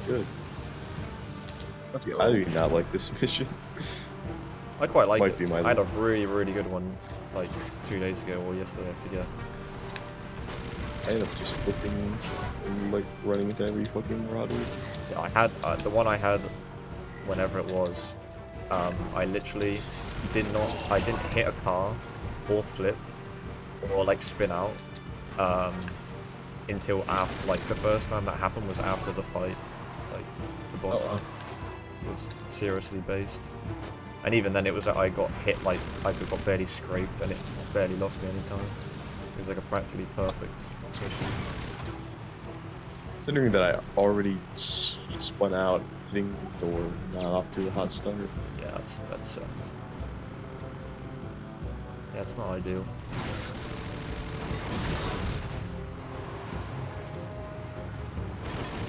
Speaker 2: Good.
Speaker 4: Let's go.
Speaker 2: I do not like this mission.
Speaker 3: I quite like
Speaker 2: Might
Speaker 3: it.
Speaker 2: be my
Speaker 3: I had a really, really good one, like 2 days ago or yesterday, I forget.
Speaker 2: I end up just flipping and like running into every fucking marauder.
Speaker 3: Yeah, I had the one I had, whenever it was. I literally I didn't hit a car or flip or like spin out until after, like the first time that happened was after the fight, like the boss fight was seriously based. And even then it was that I got hit, like I got barely scraped and it barely lost me any time. It was like a practically perfect mission.
Speaker 2: Considering that I already spun out, hitting the door, not off to a hot start.
Speaker 3: Yeah, that's yeah, it's not ideal.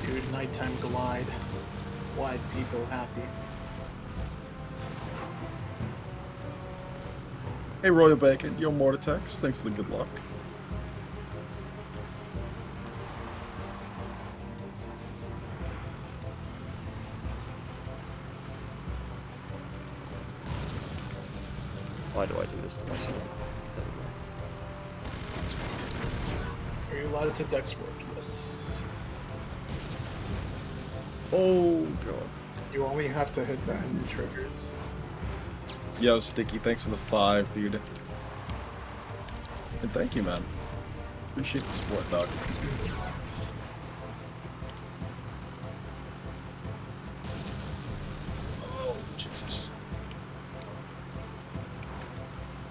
Speaker 1: Dude, nighttime glide. Why people happy?
Speaker 4: Hey, Royal Bacon, you're Mortitex. Thanks for the good luck.
Speaker 3: Why do I do this to myself? There we go.
Speaker 1: Are you allowed to Dex warp? Yes.
Speaker 3: Oh god.
Speaker 1: You only have to hit the end triggers.
Speaker 4: Yo, Sticky, thanks for the 5, dude. And thank you, man. Appreciate the support, dog. Oh, Jesus.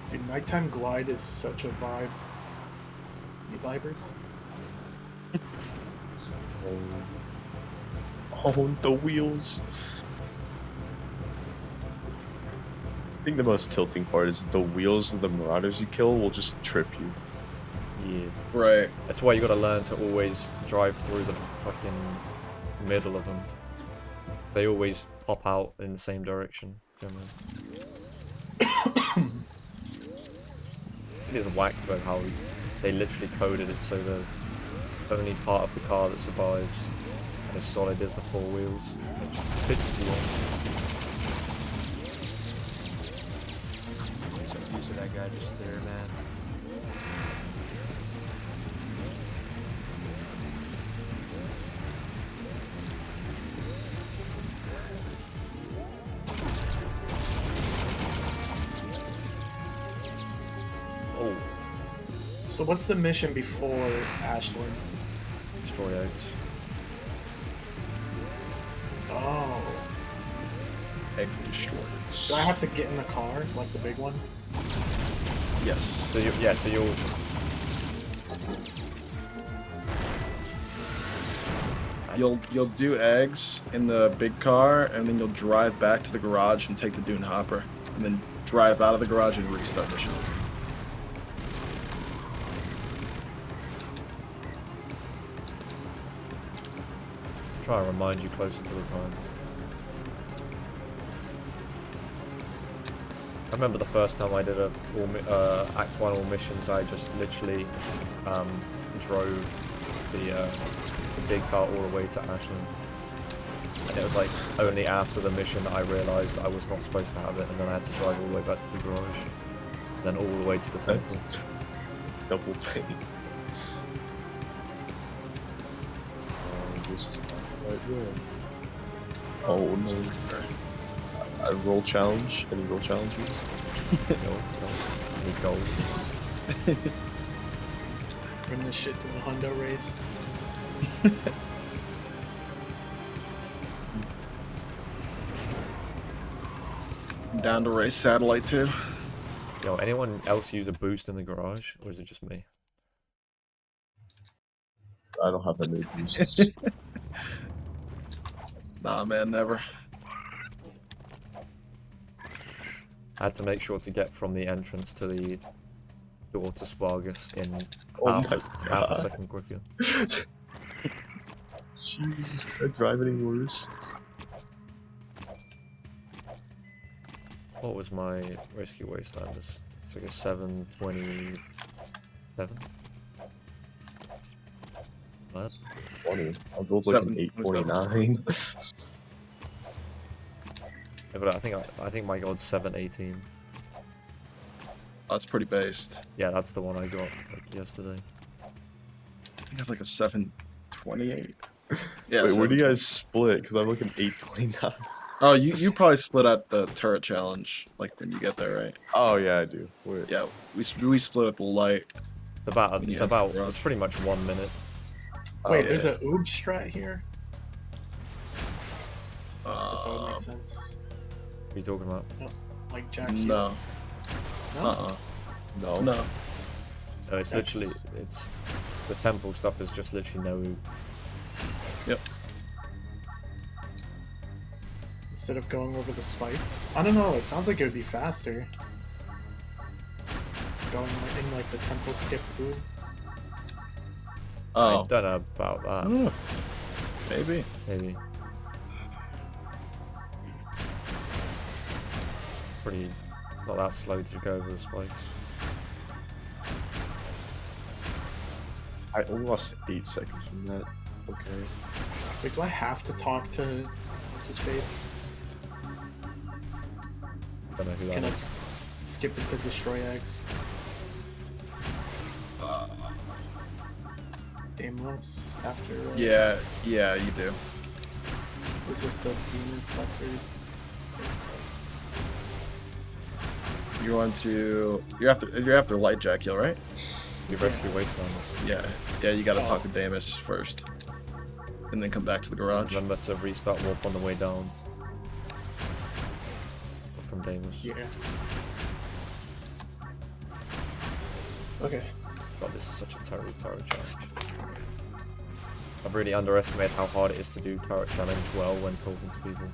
Speaker 1: Dude, nighttime glide is such a vibe. You vibers?
Speaker 2: Oh, the wheels. I think the most tilting part is the wheels of the marauders you kill will just trip you.
Speaker 3: Yeah.
Speaker 4: Right.
Speaker 3: That's why you gotta learn to always drive through the fucking middle of them. They always pop out in the same direction. Generally. It is whack though how they literally coded it so the only part of the car that survives and is solid is the 4 wheels. It just pisses you off.
Speaker 5: used to that guy just there, man.
Speaker 3: Oh,
Speaker 1: So what's the mission before Ashland?
Speaker 3: destroy eggs.
Speaker 1: Oh.
Speaker 4: Egg destroyers.
Speaker 1: Do I have to get in the car, like the big one?
Speaker 4: Yes.
Speaker 3: So you, yeah, so you'll.
Speaker 4: You'll do eggs in the big car, and then you'll drive back to the garage and take the dune hopper, and then drive out of the garage and restart the mission.
Speaker 3: Try and remind you closer to the time. I remember the first time I did a Act 1 all missions, I just literally drove the big car all the way to Ashland. And it was like only after the mission that I realised I was not supposed to have it, and then I had to drive all the way back to the garage. And then all the way to the temple.
Speaker 2: It's double pain. This is not right way. Oh no. I roll challenge. Any roll challenges?
Speaker 3: No. Any goals?
Speaker 1: Bring this shit to a hundo race.
Speaker 4: I'm down to race satellite too.
Speaker 3: Yo, anyone else use a boost in the garage, or is it just me?
Speaker 2: I don't have that many boosts.
Speaker 4: Nah, man, never.
Speaker 3: I had to make sure to get from the entrance to the door to Spargus in
Speaker 2: Oh
Speaker 3: half
Speaker 2: my
Speaker 3: a
Speaker 2: God.
Speaker 3: second quicker.
Speaker 2: Jesus, can I drive any worse?
Speaker 3: What was my Rescue Wasteland? It's like a 727? What?
Speaker 2: 20. I rolled like an 849.
Speaker 3: Yeah, but I think my god's 718.
Speaker 4: That's pretty based.
Speaker 3: Yeah, that's the one I got like yesterday.
Speaker 4: I think I have like a 728. Yeah.
Speaker 2: Wait, where do you
Speaker 4: 720.
Speaker 2: guys split? Because I'm like an 829.
Speaker 4: Oh, you probably split at the turret challenge, like when you get there, right?
Speaker 2: Oh yeah, I do. Wait.
Speaker 4: Yeah, we split at the light.
Speaker 3: It's pretty much 1 minute.
Speaker 1: Wait,
Speaker 2: Oh,
Speaker 1: there's
Speaker 2: yeah.
Speaker 1: a oob strat here? This would make sense.
Speaker 3: What are you talking about?
Speaker 1: Like Jack.
Speaker 4: No.
Speaker 1: No?
Speaker 2: No.
Speaker 4: No.
Speaker 3: No, it's
Speaker 1: That's-
Speaker 3: literally, it's, the temple stuff is just literally no oob.
Speaker 4: Yep.
Speaker 1: Instead of going over the spikes? I don't know, it sounds like it would be faster. Going in like the temple skip oob.
Speaker 4: Oh.
Speaker 3: I don't know about that.
Speaker 4: Maybe.
Speaker 3: Maybe. It's not that slow to go over the spikes.
Speaker 2: I only lost 8 seconds from that. Okay.
Speaker 1: Wait, do I have to talk to what's his face?
Speaker 3: Don't know who that
Speaker 1: Can I
Speaker 3: is.
Speaker 1: skip it to destroy eggs? Daimlos after.
Speaker 4: Yeah, you do.
Speaker 1: Was this the demon flexor?
Speaker 4: You're after light jack kill, right?
Speaker 3: You Rescue Wastelanders.
Speaker 4: Yeah, you gotta
Speaker 1: Oh.
Speaker 4: talk to Damus first. And then come back to the garage.
Speaker 3: Remember to restart warp on the way down. From Damus.
Speaker 1: Yeah. Okay.
Speaker 3: God, this is such a terrible turret challenge. I've really underestimated how hard it is to do turret challenge well when talking to people.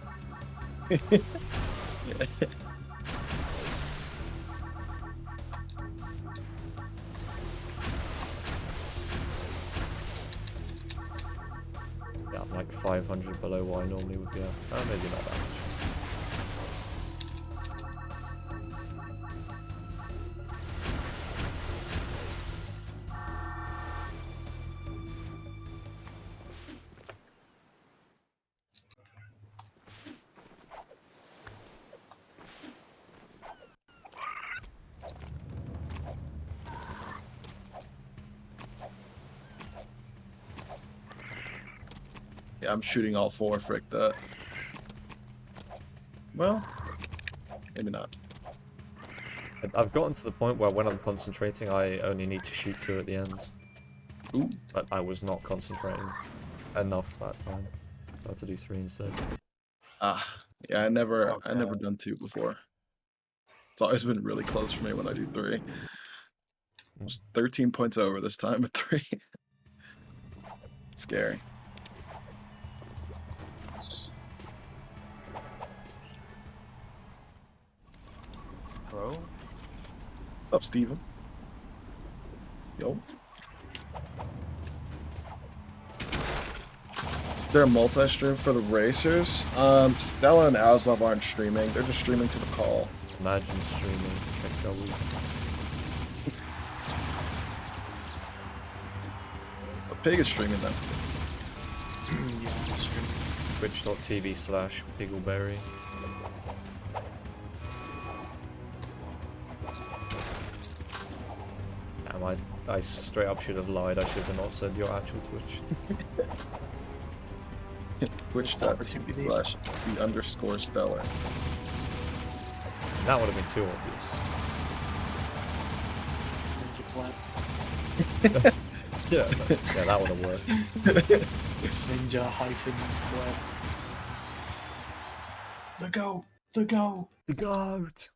Speaker 3: Yeah, I'm like 500 below what I normally would be at. Maybe not that much.
Speaker 4: Yeah, I'm shooting all 4. Frick that. Well, maybe not.
Speaker 3: I've gotten to the point where when I'm concentrating, I only need to shoot 2 at the end.
Speaker 4: Ooh.
Speaker 3: But I was not concentrating enough that time. I had to do 3 instead.
Speaker 4: Yeah, I never
Speaker 5: Okay.
Speaker 4: done 2 before. It's always been really close for me when I do 3. I was 13 points over this time at 3. Scary.
Speaker 5: Bro?
Speaker 4: What's up, Steven? Yo. Is there a multi-stream for the racers? Stella and Aslov aren't streaming. They're just streaming to the call.
Speaker 3: Imagine streaming Piggle.
Speaker 4: A pig is streaming them.
Speaker 1: Yeah, that's true.
Speaker 3: Twitch.tv/Piggleberry. Damn, I straight up should have lied. I should have not said your actual Twitch.
Speaker 4: Twitch.tv/the_Stellar.
Speaker 3: That would have been too obvious.
Speaker 1: Ninja Blab.
Speaker 3: Yeah, yeah, that would have worked.
Speaker 1: Ninja-Blab. The goat! The goat!
Speaker 3: The goat!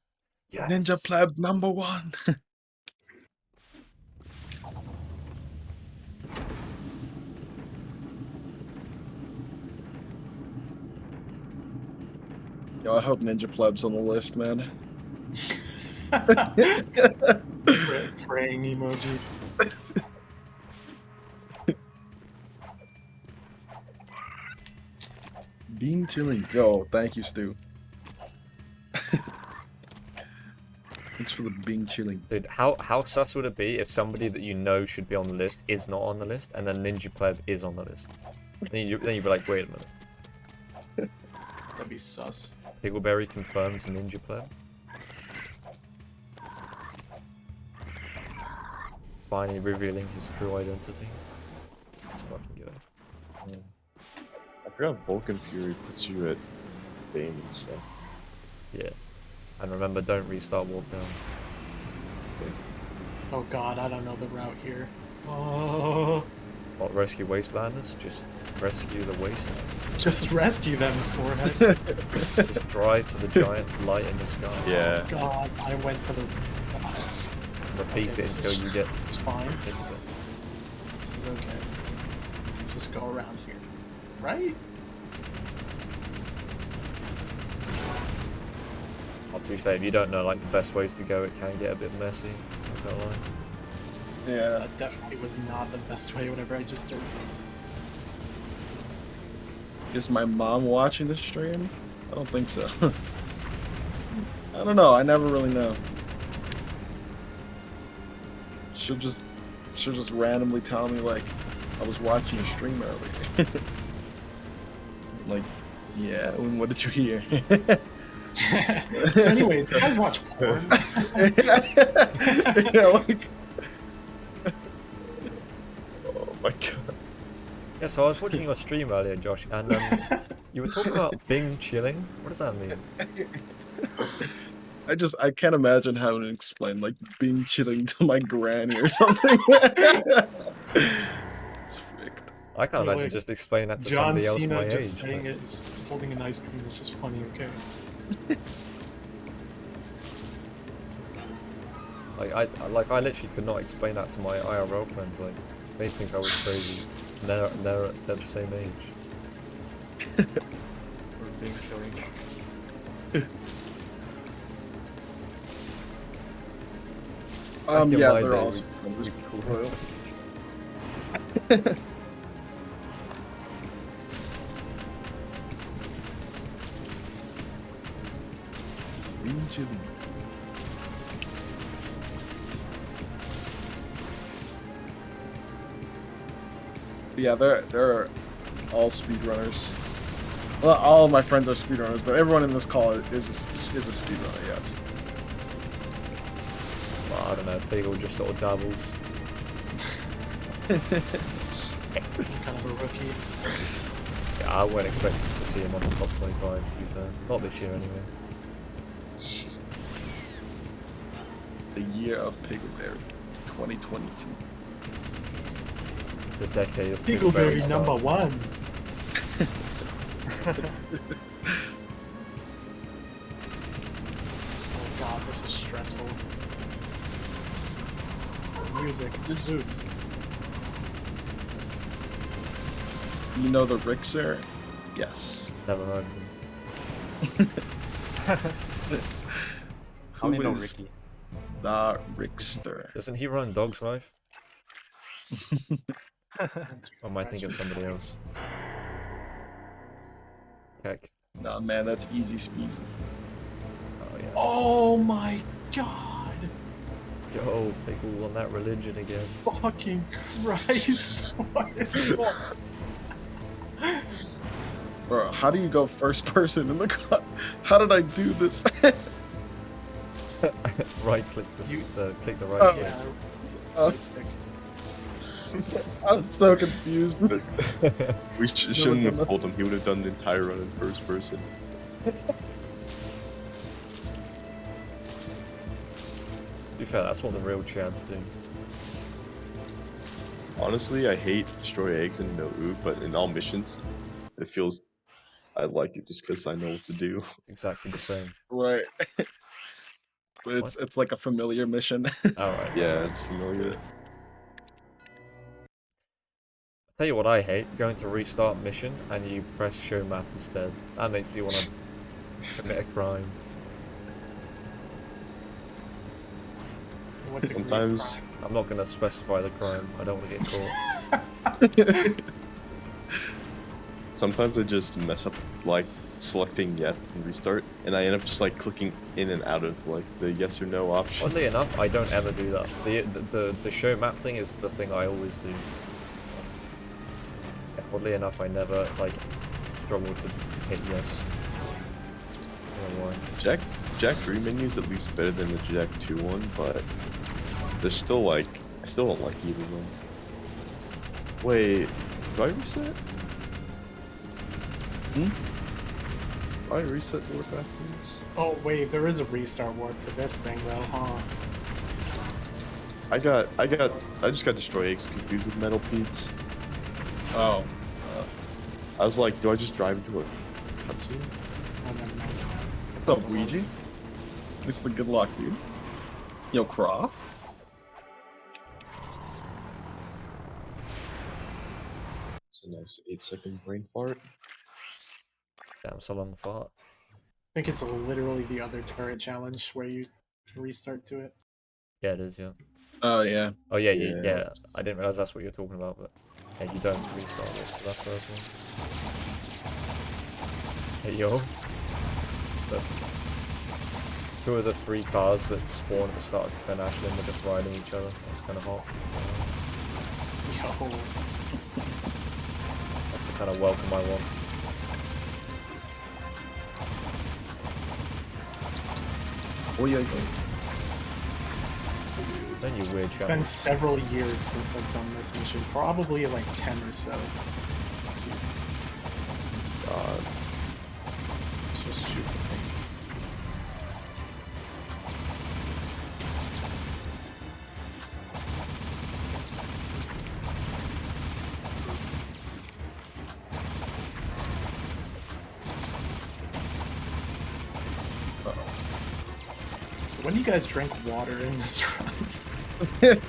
Speaker 3: Yes.
Speaker 4: Ninja Pleb #1. Yo, I hope Ninja Pleb's on the list, man.
Speaker 1: Praying emoji.
Speaker 4: Bean chilling. Yo, thank you, Stu. Thanks for the Bing chilling.
Speaker 3: Dude, how sus would it be if somebody that you know should be on the list is not on the list, and then Ninja Pleb is on the list? Then you'd be like, wait a minute.
Speaker 1: That'd be sus.
Speaker 3: Piggleberry confirms Ninja Pleb. Finally revealing his true identity. Let's fucking go. Yeah.
Speaker 2: I forgot Vulcan Fury puts you at Bane and stuff.
Speaker 3: Yeah. And remember, don't restart walk down.
Speaker 1: Oh god, I don't know the route here. Oh,
Speaker 3: What, rescue Wastelanders? Just rescue the Wastelanders.
Speaker 1: just rescue them, forehead.
Speaker 3: Just drive to the giant light in the sky.
Speaker 2: Yeah.
Speaker 1: God, I went to the.
Speaker 3: Repeat
Speaker 1: Okay,
Speaker 3: it
Speaker 1: this
Speaker 3: until
Speaker 1: is-
Speaker 3: you get
Speaker 1: It's fine.
Speaker 3: hit with it.
Speaker 1: This is okay. Just go around here, right?
Speaker 3: Oh, to be fair, if you don't know like the best ways to go, it can get a bit messy. Not gonna lie.
Speaker 4: Yeah.
Speaker 1: That definitely was not the best way. Whenever I just did.
Speaker 4: Is my mom watching the stream? I don't think so. I don't know. I never really know. She'll just randomly tell me like I was watching a stream earlier. Like, yeah. And what did you hear?
Speaker 1: So, anyways, you guys watch porn?
Speaker 4: Yeah, like,
Speaker 2: Oh my god.
Speaker 3: Yeah, so I was watching your stream earlier, Josh, and you were talking about Bing chilling. What does that mean?
Speaker 4: I can't imagine having to explain like being chilling to my granny or something. It's fricked.
Speaker 3: I can't
Speaker 1: Wait,
Speaker 3: imagine
Speaker 1: wait.
Speaker 3: just explaining that to
Speaker 1: John
Speaker 3: somebody else
Speaker 1: Cena
Speaker 3: my
Speaker 1: just
Speaker 3: age.
Speaker 1: saying
Speaker 3: but-
Speaker 1: it is holding an ice cream. It's just funny, okay?
Speaker 3: Like I literally could not explain that to my IRL friends. Like they think I was crazy. And they're the same age.
Speaker 5: Or being showing.
Speaker 3: Back in
Speaker 4: Yeah,
Speaker 3: my
Speaker 4: they're
Speaker 3: day,
Speaker 4: all
Speaker 3: we called
Speaker 4: royal. Being chilling. Yeah, they're all speedrunners. Well, all of my friends are speedrunners, but everyone in this call is a speedrunner, yes.
Speaker 3: Well, I don't know. Piggle just sort of dabbles.
Speaker 1: I'm kind of a rookie.
Speaker 3: Yeah, I weren't expecting to see him on the top 25, to be fair. Not this year, anyway.
Speaker 4: The year of Piggleberry, 2022.
Speaker 3: The decade of
Speaker 1: Piggleberry
Speaker 3: Piggleberry
Speaker 1: number
Speaker 3: starts.
Speaker 1: 1. Oh god, this is stressful. Music. Boost.
Speaker 4: You know the Rixer? Yes.
Speaker 3: Never heard of him.
Speaker 5: I only know
Speaker 4: is
Speaker 5: Ricky.
Speaker 4: the Rixter?
Speaker 3: Doesn't he run Dog's Life? Or am I thinking of somebody else? Heck.
Speaker 4: Nah, man, that's easy speezy.
Speaker 3: Oh, yeah.
Speaker 1: Oh my god!
Speaker 3: Yo, Piggle on that religion again.
Speaker 1: Fucking Christ! What is going on?
Speaker 4: Bro, how do you go first person in the car? How did I do this?
Speaker 3: Right click click the right
Speaker 4: Oh.
Speaker 3: stick.
Speaker 1: Yeah,
Speaker 4: Oh.
Speaker 1: joystick.
Speaker 4: I'm so confused.
Speaker 2: We shouldn't have told him. He would have done the entire run in first person.
Speaker 3: To be fair, that's what the real Chads do.
Speaker 2: Honestly, I hate destroy eggs and no oop, but in all missions, it feels I like it just because I know what to do.
Speaker 3: It's exactly the same.
Speaker 4: Right. But it's like a familiar mission.
Speaker 3: Alright.
Speaker 2: Yeah, it's familiar.
Speaker 3: Tell you what I hate, going to restart mission and you press show map instead. That makes me want to commit a crime.
Speaker 1: What's a great
Speaker 2: Sometimes-
Speaker 1: crime?
Speaker 3: I'm not going to specify the crime, I don't want to get caught.
Speaker 2: Sometimes I just mess up like selecting yet and restart, and I end up just like clicking in and out of like the yes or no option.
Speaker 3: Oddly enough, I don't ever do that. The show map thing is the thing I always do. Yeah, oddly enough, I never like struggle to hit yes. I don't know why.
Speaker 2: Jack 3 menu is at least better than the Jack 2 one, but there's still like I still don't like either one. Wait, do I reset?
Speaker 4: Hmm?
Speaker 2: Do I reset the warp after this?
Speaker 1: Oh wait, there is a restart warp to this thing though, huh?
Speaker 2: I just got destroy eggs confused with metal peats.
Speaker 4: Oh.
Speaker 2: I was like, do I just drive into a cutscene?
Speaker 1: Oh, never mind.
Speaker 4: What's up, Ouija? This is the good luck, dude. Yo, Croft?
Speaker 2: It's a nice 8-second brain fart.
Speaker 3: Damn, so long fart.
Speaker 1: I think it's literally the other turret challenge where you can restart to it.
Speaker 3: Yeah, it is, yeah.
Speaker 4: Oh, yeah.
Speaker 3: Oh yeah,
Speaker 2: Yeah.
Speaker 3: yeah. I didn't realize that's what you're talking about, but yeah, you don't restart it for that first one. Hey yo. But 2 of the 3 cars that spawn at the start of Defend Ashland were just riding each other. That's kind of hot.
Speaker 1: Yo.
Speaker 3: That's the kind of welcome I want.
Speaker 4: Oh, yeah, yeah.
Speaker 3: Then you weird
Speaker 1: It's
Speaker 3: chat.
Speaker 1: been several years since I've done this mission. Probably like 10 or so. Let's see.
Speaker 2: God.
Speaker 1: Let's just shoot the things. So when do you guys drink water in this run?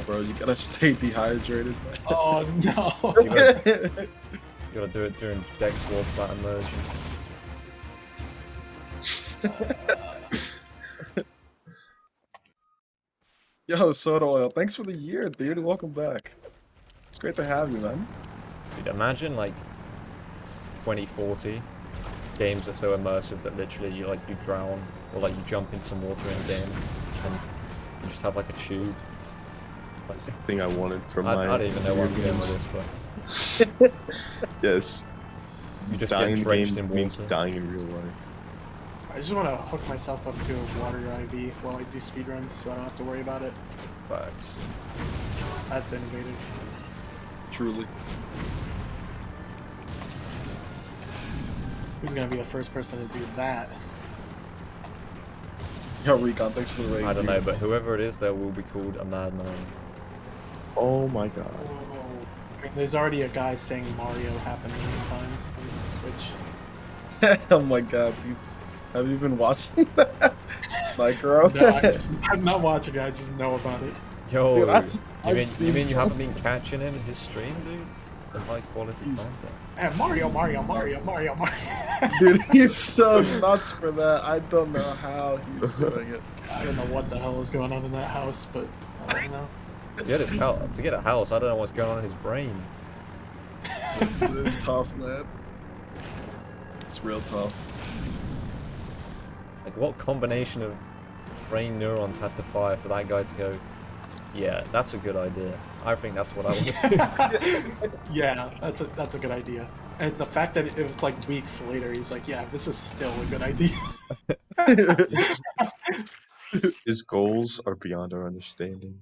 Speaker 4: Bro, you gotta stay dehydrated.
Speaker 1: Oh no!
Speaker 3: You gotta do it during Dex War Flat Immersion.
Speaker 4: Yo, Soda Oil, thanks for the year, dude. Welcome back. It's great to have you, man.
Speaker 3: Dude, imagine like 2040 games that are so immersive that literally you drown or like you jump in some water in a game and you just have like a tube.
Speaker 2: That's the thing I wanted from
Speaker 3: I
Speaker 2: my
Speaker 3: don't even know where I'm
Speaker 2: video
Speaker 3: going with
Speaker 2: games.
Speaker 3: this, but
Speaker 2: Yes.
Speaker 3: you just
Speaker 2: Dying
Speaker 3: get
Speaker 2: in the
Speaker 3: drenched
Speaker 2: game
Speaker 3: in
Speaker 2: means
Speaker 3: water.
Speaker 2: dying in real life.
Speaker 1: I just want to hook myself up to a water IV while I do speedruns so I don't have to worry about it.
Speaker 3: Facts.
Speaker 1: That's innovative.
Speaker 4: Truly.
Speaker 1: Who's gonna be the first person to do that?
Speaker 4: Yo, Recon, thanks for the raid.
Speaker 3: I don't
Speaker 4: dude.
Speaker 3: know, but whoever it is, there will be called a madman.
Speaker 2: Oh my god.
Speaker 1: I mean, there's already a guy saying Mario 500,000 times on Twitch.
Speaker 4: Oh my god, dude. Have you been watching that? Micro?
Speaker 1: No, I'm not watching it, I just know about it.
Speaker 3: Yo,
Speaker 4: Dude, I've
Speaker 3: you mean you
Speaker 4: seen
Speaker 3: haven't been catching him in his stream, dude? The high quality
Speaker 4: He's-
Speaker 3: content.
Speaker 1: Hey, Mario.
Speaker 4: Dude, he's so nuts for that. I don't know how he's doing it.
Speaker 1: I don't know what the hell is going on in that house, but I don't know.
Speaker 3: Forget his house. Forget a house. I don't know what's going on in his brain.
Speaker 4: It is tough, man. It's real tough.
Speaker 3: Like, what combination of brain neurons had to fire for that guy to go, yeah, that's a good idea. I think that's what I want to do.
Speaker 1: Yeah, that's a good idea. And the fact that it was like weeks later, he's like, yeah, this is still a good idea.
Speaker 2: His goals are beyond our understanding.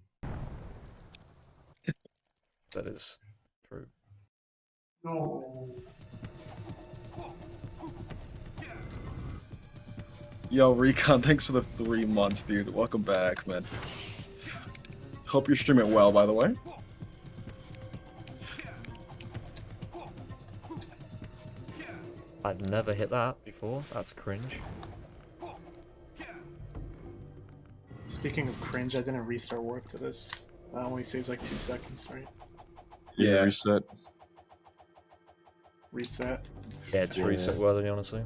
Speaker 3: That is true.
Speaker 1: No.
Speaker 4: Yo, Recon, thanks for the 3 months, dude. Welcome back, man. Hope you're streaming well, by the way.
Speaker 3: I've never hit that before. That's cringe.
Speaker 1: Speaking of cringe, I didn't restart work to this. That only saves like 2 seconds, right?
Speaker 2: Yeah,
Speaker 4: Yeah.
Speaker 2: reset.
Speaker 1: Reset.
Speaker 3: Yeah, it's
Speaker 2: Yeah.
Speaker 3: reset worthy, honestly.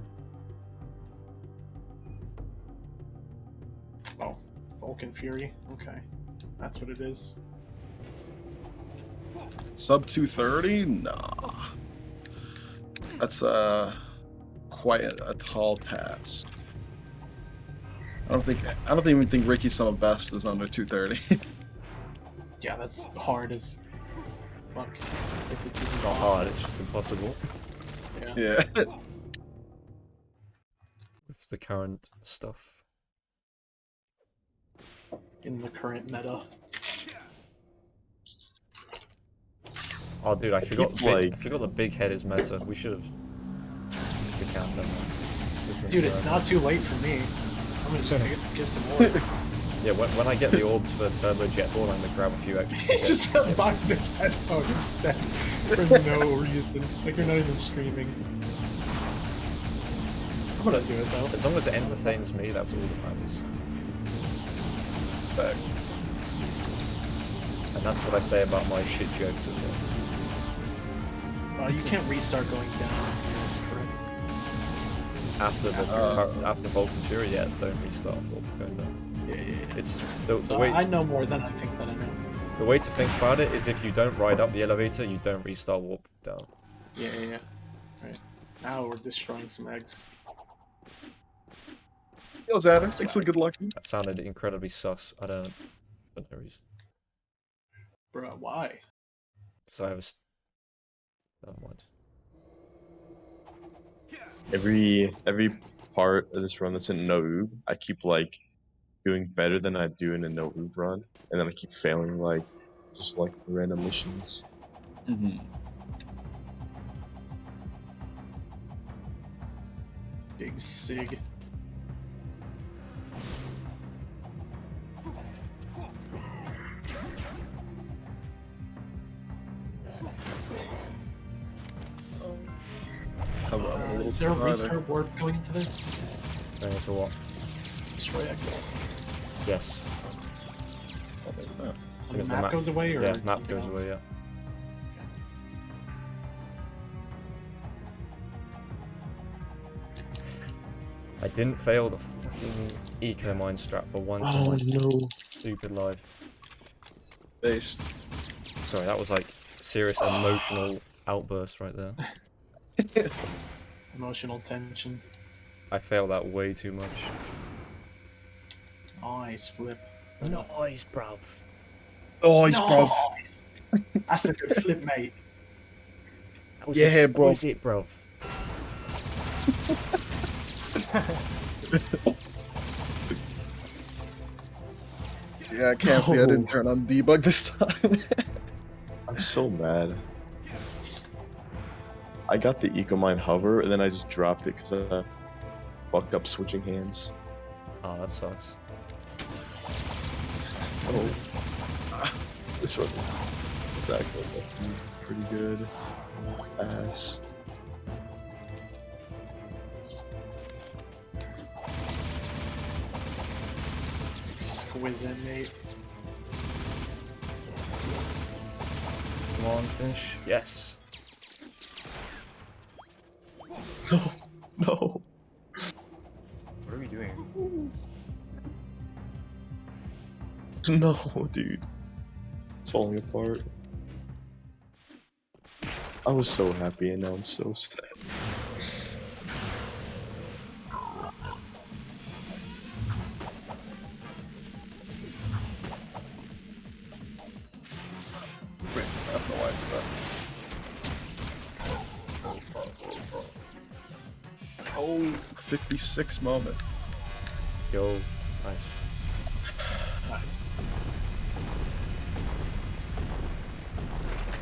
Speaker 1: Oh, Vulcan Fury. Okay, that's what it is.
Speaker 4: Sub 230? Nah. That's quite a tall task. I don't even think Ricky's Summer Best is under 230.
Speaker 1: Yeah, that's hard as fuck. If it's even
Speaker 3: Not
Speaker 1: possible.
Speaker 3: hard, it's just impossible
Speaker 1: Yeah.
Speaker 4: Yeah.
Speaker 3: with the current stuff.
Speaker 1: In the current meta.
Speaker 3: Oh, dude, I forgot.
Speaker 2: keep, like-
Speaker 3: I forgot the big head is meta. We should have. The countdown.
Speaker 1: Dude, it's not too late for me. I'm gonna just get some orbs.
Speaker 3: Yeah, when I get the orbs for Turbo Jetball, I'm gonna grab a few extra.
Speaker 1: It's just a buy the headphone instead for no reason. Like you're not even streaming. I'm gonna do it though.
Speaker 3: As long as it entertains me, that's all that matters.
Speaker 4: Back.
Speaker 3: And that's what I say about my shit jokes as well.
Speaker 1: You can't restart going down if yours is correct.
Speaker 3: After Vulcan Fury, yeah, don't restart Warp going down.
Speaker 1: Yeah.
Speaker 3: It's the
Speaker 1: So
Speaker 3: way
Speaker 1: I know more than I think that I know.
Speaker 3: the way to think about it is if you don't ride up the elevator, you don't restart Warp down.
Speaker 1: Yeah. Right. Now we're destroying some eggs.
Speaker 4: Yo, Xander, thanks for good luck.
Speaker 3: That sounded incredibly sus. I don't, for no reason.
Speaker 1: Bruh, why?
Speaker 3: So I was. Never mind.
Speaker 2: Every part of this run that's in no oob, I keep like doing better than I do in a no oob run, and then I keep failing like just like random missions.
Speaker 4: Mm-hmm.
Speaker 1: Big Sig. Is there a restart warp going into this?
Speaker 3: Going into what?
Speaker 1: Destroy X.
Speaker 3: Yes.
Speaker 1: When the
Speaker 3: Because the
Speaker 1: map
Speaker 3: map-
Speaker 1: goes away, or
Speaker 3: Yeah,
Speaker 1: it's
Speaker 3: map
Speaker 1: something
Speaker 3: goes
Speaker 1: else?
Speaker 3: away, yeah. I didn't fail the fucking eco mine strat for once in my stupid life.
Speaker 4: Based.
Speaker 3: Sorry, that was like serious emotional outburst right there.
Speaker 1: Emotional tension.
Speaker 3: I failed that way too much.
Speaker 1: Nice flip.
Speaker 3: Nice, bruv.
Speaker 4: Oh, he's bro.
Speaker 1: Nice. That's a good flip, mate.
Speaker 3: That was
Speaker 4: Yeah, bro.
Speaker 3: exquisite, bruv.
Speaker 4: Yeah, I can't see I didn't turn on debug this time.
Speaker 2: I'm so mad. I got the Ecomine hover, and then I just dropped it because I fucked up switching hands.
Speaker 3: Oh, that sucks.
Speaker 2: Oh. This was exactly pretty good. Ass.
Speaker 1: Exquisite, mate.
Speaker 3: Come on, finish. Yes.
Speaker 2: No, no.
Speaker 5: What are we doing?
Speaker 2: No, dude. It's falling apart. I was so happy and now I'm so sad.
Speaker 4: Wait, I have no idea. Oh, 56 moment.
Speaker 3: Yo, nice.
Speaker 1: Nice.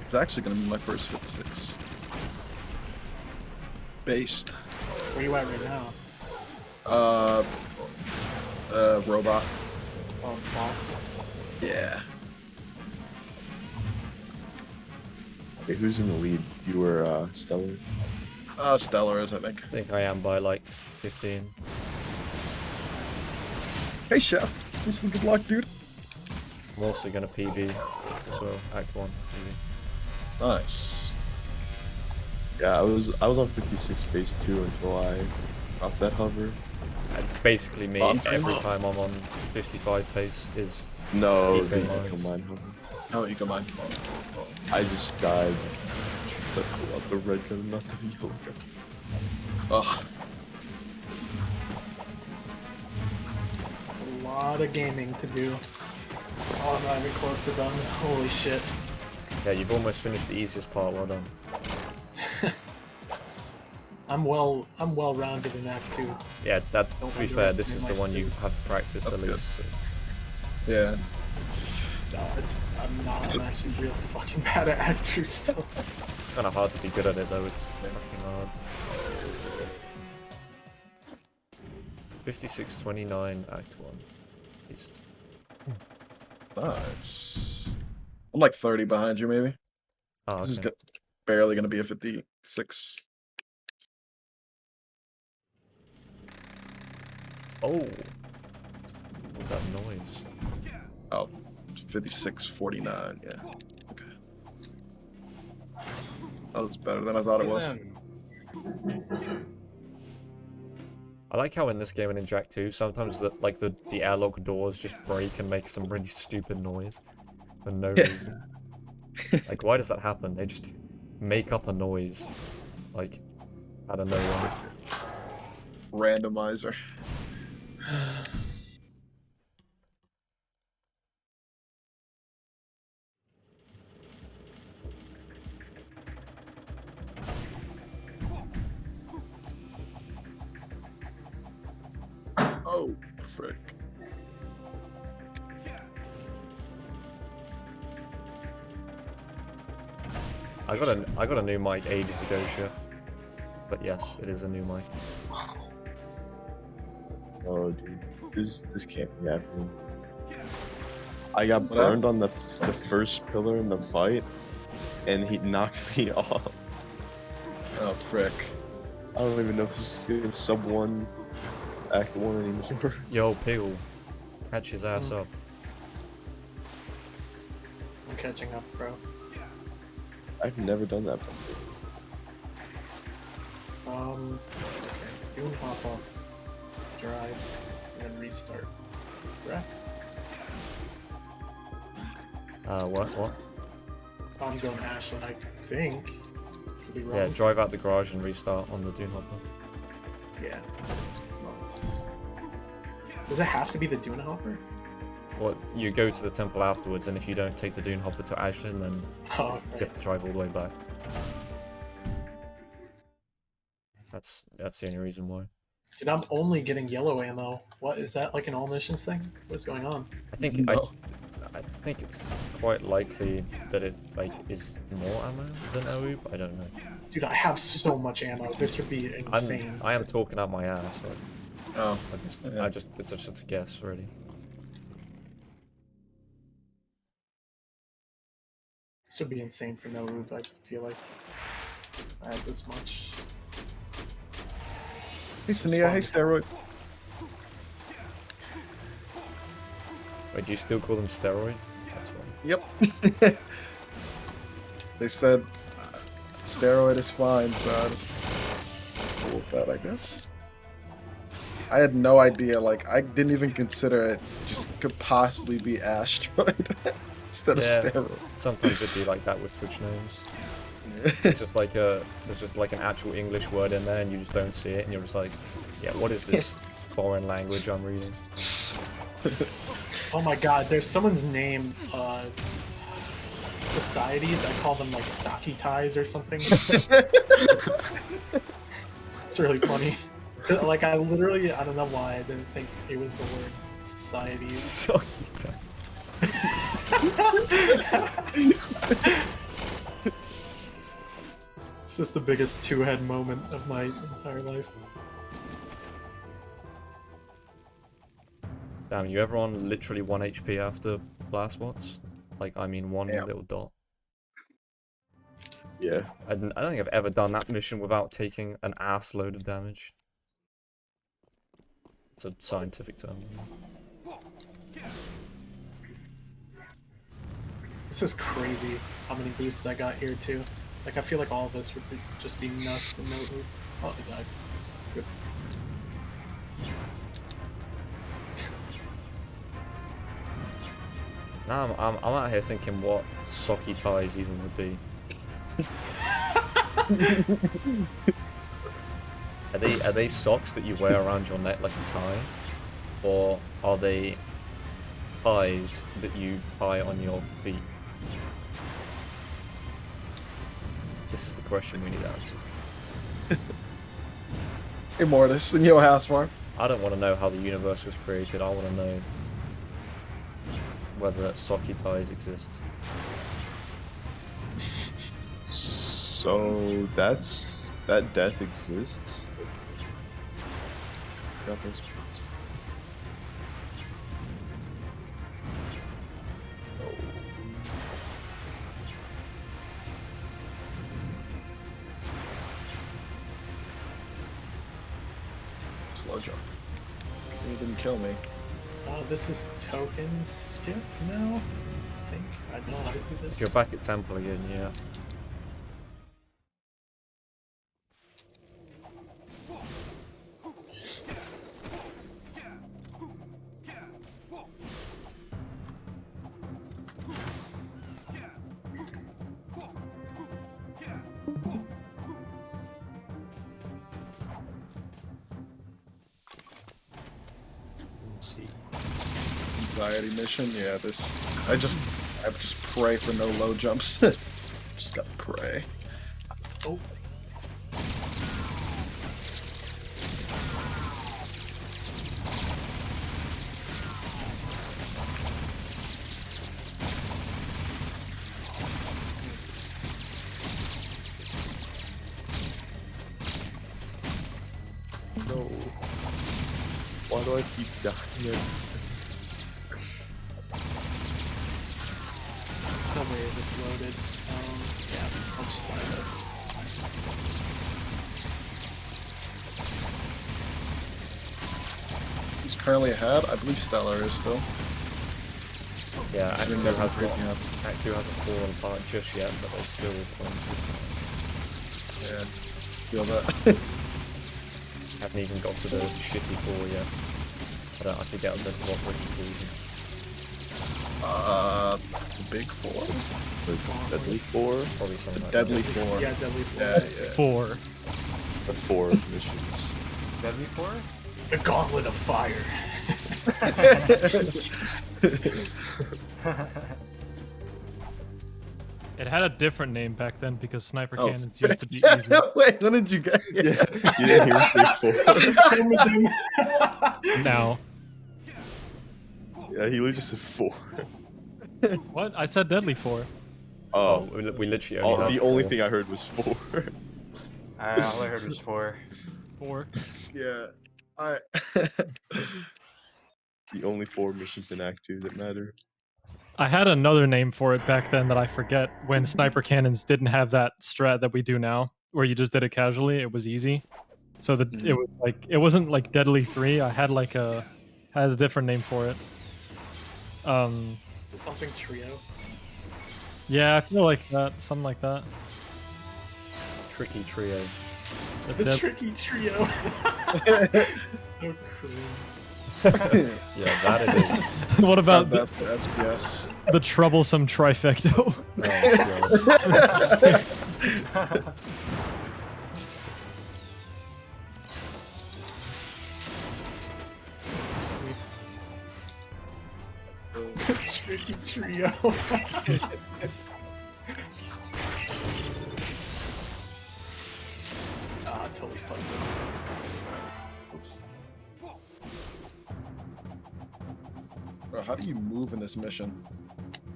Speaker 4: It's actually gonna be my first 56. Based.
Speaker 1: Where you at right now?
Speaker 4: Robot.
Speaker 1: Oh, boss.
Speaker 4: Yeah.
Speaker 2: Okay, who's in the lead? You were Stellar.
Speaker 4: Stellar is, I think.
Speaker 3: I think I am by like 15.
Speaker 4: Hey, Chef. Listen, good luck, dude.
Speaker 3: I'm also gonna PB as well. Act 1 PB.
Speaker 4: Nice.
Speaker 2: Yeah, I was on 56 base 2 until I dropped that hover.
Speaker 3: It's basically me
Speaker 4: Bomb
Speaker 3: every
Speaker 4: time?
Speaker 3: time I'm on 55 pace is
Speaker 2: No, the
Speaker 3: Ecomines.
Speaker 2: Ecomine hover.
Speaker 4: Oh, you go mine.
Speaker 2: I just died because I pulled out the red gun, not the yellow gun.
Speaker 4: Ugh.
Speaker 1: A lot of gaming to do. Oh, I'm not even close to done. Holy shit.
Speaker 3: yeah. You've almost finished the easiest part. Well done.
Speaker 1: I'm well rounded in Act 2.
Speaker 3: Yeah, that's
Speaker 1: Don't
Speaker 3: to be fair. This is
Speaker 1: underestimate
Speaker 3: the
Speaker 1: my
Speaker 3: one you
Speaker 1: skills.
Speaker 3: have practiced at
Speaker 4: That's
Speaker 3: least. So.
Speaker 4: Yeah.
Speaker 1: No, I'm not. I'm actually real fucking bad at Act 2 still.
Speaker 3: It's kind of hard to be good at it though. It's fucking hard. 56:29 Act 1. East.
Speaker 4: Nice. I'm like 30 behind you, maybe.
Speaker 3: Oh,
Speaker 4: This is
Speaker 3: okay.
Speaker 4: barely gonna be a 56.
Speaker 3: Oh, what's that noise?
Speaker 4: Oh, 56:49. Yeah. Okay. That was better than I thought it was.
Speaker 3: I like how in this game and in Jack 2, sometimes the airlock doors just break and make some really stupid noise for no reason. Like, why does that happen? They just make up a noise, like, out of nowhere.
Speaker 4: Randomizer. Oh, frick.
Speaker 3: I got a new mic ages ago, Chef. But yes, it is a new mic.
Speaker 2: Oh, dude, this can't be happening. I got
Speaker 4: What
Speaker 2: burned on the first pillar in the fight, and he knocked me off.
Speaker 4: Oh, frick.
Speaker 2: I don't even know if this is game sub 1, act 1 anymore.
Speaker 3: Yo, Piggle, catch his ass up.
Speaker 1: I'm catching up, bro.
Speaker 2: I've never done that before.
Speaker 1: Doing hop up, drive, and then restart. Correct?
Speaker 3: What?
Speaker 1: I'm going Ashland, I think. Could be wrong.
Speaker 3: Yeah, drive out the garage and restart on the Dune Hopper.
Speaker 1: Yeah. Nice. Does it have to be the Dune Hopper?
Speaker 3: Well, you go to the temple afterwards, and if you don't take the Dune Hopper to Ashland, then
Speaker 1: Oh,
Speaker 3: you have to drive all the way back. That's the only reason why.
Speaker 1: Dude, I'm only getting yellow ammo. What is that, like an all missions thing? What's going on?
Speaker 3: I think
Speaker 4: No.
Speaker 3: I think it's quite likely that it is more ammo than OOB. I don't know.
Speaker 1: Dude, I have so much ammo. This would be insane.
Speaker 3: I am talking out my ass. Like,
Speaker 4: Oh,
Speaker 3: it's just a guess, really.
Speaker 1: This would be insane for no Rube. I feel like I had this much.
Speaker 4: hey, Sania, hey, Steroid.
Speaker 3: Wait, do you still call them steroid? That's funny.
Speaker 4: Yep. They said steroid is fine, so I'm cool with that, I guess. I had no idea, like, I didn't even consider it just could possibly be asteroid instead of steroid.
Speaker 3: Sometimes it'd be like that with Twitch names. It's just like there's just like an actual English word in there and you just don't see it and you're just like, yeah, what is this foreign language I'm reading?
Speaker 1: Oh my god, there's someone's name, societies, I call them like sake ties or something. It's really funny. Like, I don't know why I didn't think it was the word societies.
Speaker 3: Sake
Speaker 1: It's just the biggest two-head moment of my entire life.
Speaker 3: Damn, you ever on literally 1 HP after blast bots? Like, I mean, one little dot.
Speaker 2: Yeah.
Speaker 3: I don't think I've ever done that mission without taking an ass load of damage. It's a scientific term.
Speaker 1: This is crazy how many boosts I got here too. Like, I feel like all of this would just be nuts and no. Oh, he died. Good.
Speaker 3: Now I'm out here thinking what socky ties even would be. Are they socks that you wear around your neck like a tie, or are they ties that you tie on your feet? This is the question we need to answer.
Speaker 4: Hey, Mortis, in your house farm.
Speaker 3: I don't want to know how the universe was created. I want to know whether socky ties exist.
Speaker 2: So that death exists. Got those points.
Speaker 4: Slow jump. You didn't kill me.
Speaker 1: This is token skip now? I think. I don't know how to do this.
Speaker 3: You're back at temple again, yeah.
Speaker 4: Anxiety mission, yeah. I just pray for no low jumps. Just gotta pray.
Speaker 1: Oh.
Speaker 2: No. Why do I keep dying?
Speaker 1: Don't worry, this loaded. Yeah, I'll just slide it.
Speaker 4: Who's currently ahead? I believe Stellar is still.
Speaker 3: Yeah, Act 2
Speaker 4: Swing
Speaker 3: has
Speaker 4: crazy
Speaker 3: not,
Speaker 4: up.
Speaker 3: Act 2 hasn't fallen apart just yet, but there's still plenty of time.
Speaker 4: Yeah, feel that.
Speaker 3: Haven't even got to the shitty 4 yet. I forget what we're conclusion.
Speaker 4: The big 4?
Speaker 2: The Deadly 4?
Speaker 3: Probably something like
Speaker 4: Deadly
Speaker 3: that.
Speaker 4: 4.
Speaker 1: Yeah, Deadly 4.
Speaker 4: Yeah, yeah.
Speaker 5: 4.
Speaker 2: The 4 missions.
Speaker 5: Deadly 4?
Speaker 1: The Gauntlet of Fire.
Speaker 6: It had a different name back then because sniper
Speaker 4: Oh.
Speaker 6: cannons used to be
Speaker 4: Yeah,
Speaker 6: easy.
Speaker 4: no, wait, when did you get
Speaker 2: Yeah, you didn't hear me say 4.
Speaker 1: Same with him.
Speaker 6: Now,
Speaker 2: Yeah, he literally just said 4.
Speaker 6: what? I said deadly 4.
Speaker 2: Oh,
Speaker 3: We literally only have
Speaker 2: the only
Speaker 3: 4.
Speaker 2: thing I heard was 4.
Speaker 5: All I heard was 4.
Speaker 6: 4.
Speaker 4: Yeah. I.
Speaker 2: The only 4 missions in Act 2 that matter.
Speaker 6: I had another name for it back then that I forget when sniper cannons didn't have that strat that we do now, where you just did it casually. It was easy. So it was like it wasn't like Deadly 3. I had like a different name for it.
Speaker 1: Is it something trio?
Speaker 6: Yeah, I feel like that, something like that.
Speaker 3: Tricky trio.
Speaker 1: The
Speaker 6: Dead-
Speaker 1: tricky trio. So cringe.
Speaker 3: Yeah, that it is.
Speaker 6: What about
Speaker 4: that for FPS?
Speaker 6: the troublesome trifecto?
Speaker 3: Oh, God.
Speaker 1: Tricky trio. Ah, totally fucked this. Oops.
Speaker 4: Bro, how do you move in this mission?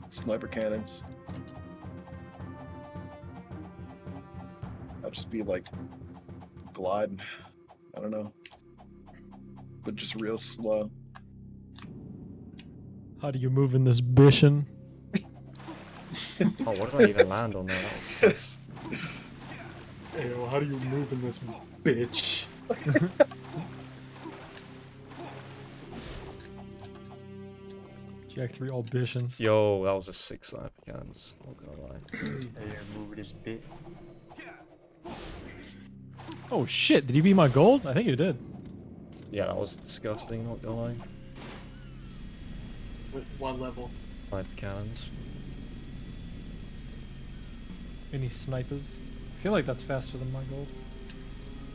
Speaker 4: Sniper cannons. I'll just be like gliding. I don't know. But just real slow.
Speaker 6: How do you move in this bishin?
Speaker 3: Oh, what did I even land on there? That was 6.
Speaker 1: Hey, well, how do you move in this bitch?
Speaker 6: Jack 3 all bishins.
Speaker 3: Yo, that was a 6 sniper cannons. Not gonna lie.
Speaker 5: Hey, move this bit.
Speaker 6: Oh shit, did you beat my gold? I think you did.
Speaker 3: Yeah, that was disgusting, not gonna lie.
Speaker 1: What level?
Speaker 3: Sniper cannons.
Speaker 6: Any snipers? I feel like that's faster than my gold.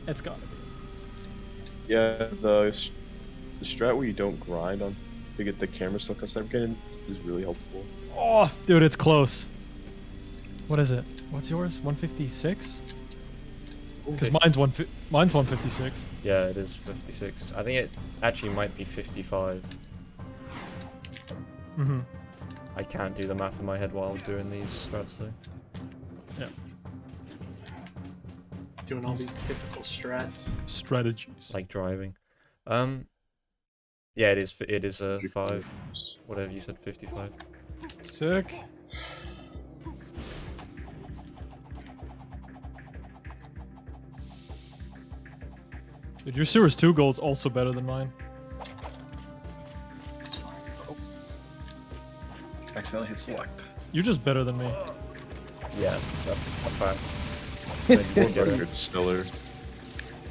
Speaker 6: It's gotta be.
Speaker 2: Yeah, the strat where you don't grind on to get the camera stuck on sniper cannon is really helpful.
Speaker 6: Oh, dude, it's close. What is it? What's yours? 156? Because mine's 156.
Speaker 3: Yeah, it is 56. I think it actually might be 55.
Speaker 6: Mm-hmm.
Speaker 3: I can't do the math in my head while doing these strats though.
Speaker 6: Yeah.
Speaker 1: Doing all these difficult strats.
Speaker 6: Strategies.
Speaker 3: Like driving. Yeah, it is a 5. Whatever you said, 55.
Speaker 6: Sick. Dude, your Sewers 2 gold's also better than mine.
Speaker 1: It's fine. It's-
Speaker 4: Accidentally hit select.
Speaker 6: You're just better than me.
Speaker 3: Yeah, that's a fact. Then you will get it.
Speaker 2: Record stellar.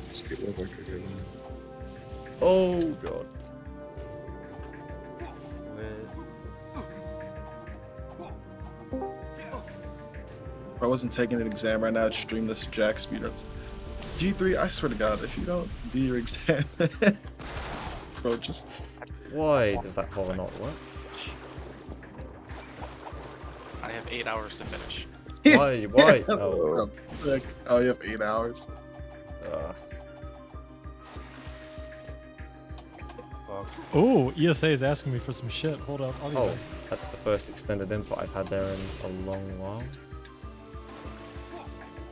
Speaker 2: Let's get one record here.
Speaker 3: Oh god.
Speaker 4: If I wasn't taking an exam right now, I'd stream this Jack speedruns. G3, I swear to God, if you don't do your exam, bro, just
Speaker 3: Why does that color not work?
Speaker 7: I have 8 hours to finish.
Speaker 3: Why? Why? Oh.
Speaker 4: Oh, you have 8 hours.
Speaker 3: Ugh.
Speaker 6: Oh, ESA is asking me for some shit. Hold up. I'll be
Speaker 3: Oh,
Speaker 6: back.
Speaker 3: that's the first extended input I've had there in a long while.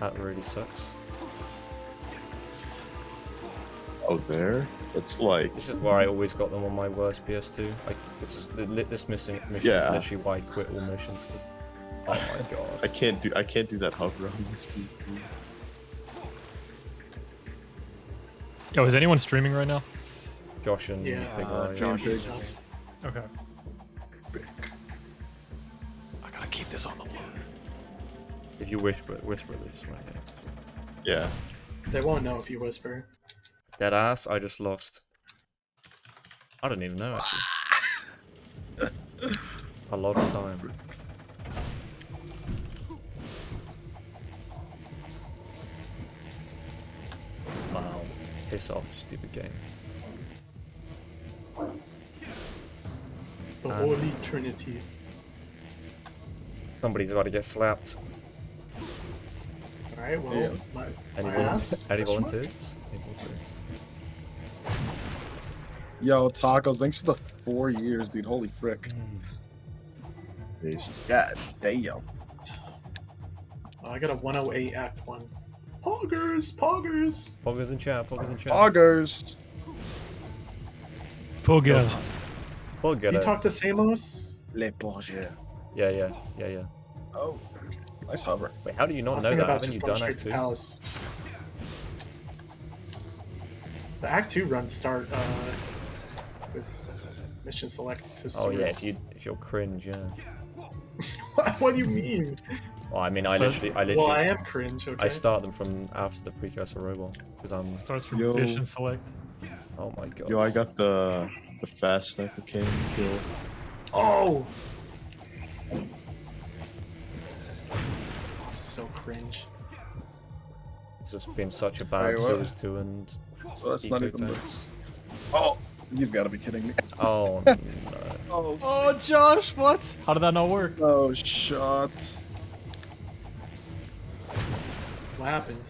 Speaker 3: That really sucks.
Speaker 2: Oh, there? That's like.
Speaker 3: This is where I always got them on my worst PS2. Like this mission is
Speaker 2: Yeah.
Speaker 3: literally why I quit all missions. 'Cause, oh my god.
Speaker 2: I can't do that hover on this piece, dude.
Speaker 6: Yo, is anyone streaming right now?
Speaker 3: Josh and
Speaker 1: Yeah,
Speaker 3: Piggle,
Speaker 4: Josh. Big.
Speaker 6: Okay. I gotta keep this on the low.
Speaker 3: If you whisper they just won't hear.
Speaker 2: Yeah.
Speaker 1: They won't know if you whisper.
Speaker 3: Dead ass, I just lost. I don't even know actually. A lot of time. Wow. Piss off, stupid game.
Speaker 1: The Holy Trinity.
Speaker 3: Somebody's about to get slapped.
Speaker 1: Alright, well,
Speaker 4: Yeah.
Speaker 1: my
Speaker 3: Any,
Speaker 1: ass.
Speaker 3: any
Speaker 1: Question mark?
Speaker 3: volunteers? Any volunteers?
Speaker 4: Yo, Tacos, thanks for the 4 years, dude. Holy frick.
Speaker 2: Based.
Speaker 4: God damn.
Speaker 1: Oh, I got a 108 Act 1 Poggers, poggers.
Speaker 3: Poggers in chat, poggers in chat.
Speaker 4: Augers.
Speaker 6: Puggle.
Speaker 3: Pogger.
Speaker 1: You talk to Samos?
Speaker 4: Les Bourges.
Speaker 3: Yeah.
Speaker 4: Oh, nice hover.
Speaker 3: Wait, how do you
Speaker 1: I
Speaker 3: not
Speaker 1: was
Speaker 3: know
Speaker 1: thinking
Speaker 3: that?
Speaker 1: about
Speaker 3: Haven't you
Speaker 1: just going
Speaker 3: done
Speaker 1: straight
Speaker 3: Act 2?
Speaker 1: to Palace. The Act 2 runs start with mission select to
Speaker 3: Oh yeah,
Speaker 1: Sewers.
Speaker 3: if you're cringe, yeah.
Speaker 1: What do you mean?
Speaker 3: Well, I mean, I literally,
Speaker 1: Well, I am cringe, okay?
Speaker 3: I start them from after the precursor robot because I'm.
Speaker 6: Starts from
Speaker 2: Yo.
Speaker 6: mission select.
Speaker 3: Oh my god.
Speaker 2: Yo, I got the fast sniper cannon kill.
Speaker 1: Oh! I'm so cringe.
Speaker 3: It's just been such a bad
Speaker 4: Wait, what?
Speaker 3: Sewers 2 and
Speaker 4: Well, that's not
Speaker 3: eco
Speaker 4: even the...
Speaker 3: tanks.
Speaker 4: Oh, you've got to be kidding me.
Speaker 3: Oh no.
Speaker 4: Oh,
Speaker 6: Oh, Josh, what? How did that not work?
Speaker 4: no shot.
Speaker 1: What happened?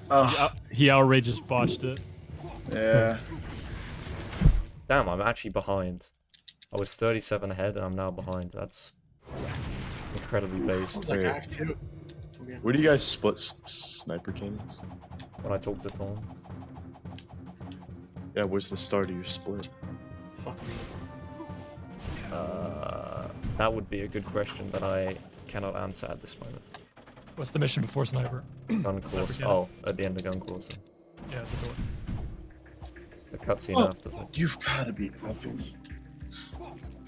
Speaker 4: Oh,
Speaker 6: He outrageous botched it.
Speaker 4: yeah.
Speaker 3: Damn, I'm actually behind. I was 37 ahead and I'm now behind. That's incredibly based.
Speaker 1: Sounds like
Speaker 2: Wait.
Speaker 1: Act 2. Okay.
Speaker 2: Where do you guys split sniper cannons?
Speaker 3: When I talked to Tom.
Speaker 2: Yeah, where's the start of your split?
Speaker 1: Fuck me.
Speaker 3: That would be a good question that I cannot answer at this moment.
Speaker 6: What's the mission before sniper?
Speaker 3: Gun course.
Speaker 6: Sniper
Speaker 3: Oh, at the end of gun course.
Speaker 6: Yeah, the door.
Speaker 3: The cutscene
Speaker 4: Oh.
Speaker 3: after the.
Speaker 4: You've got to be effing.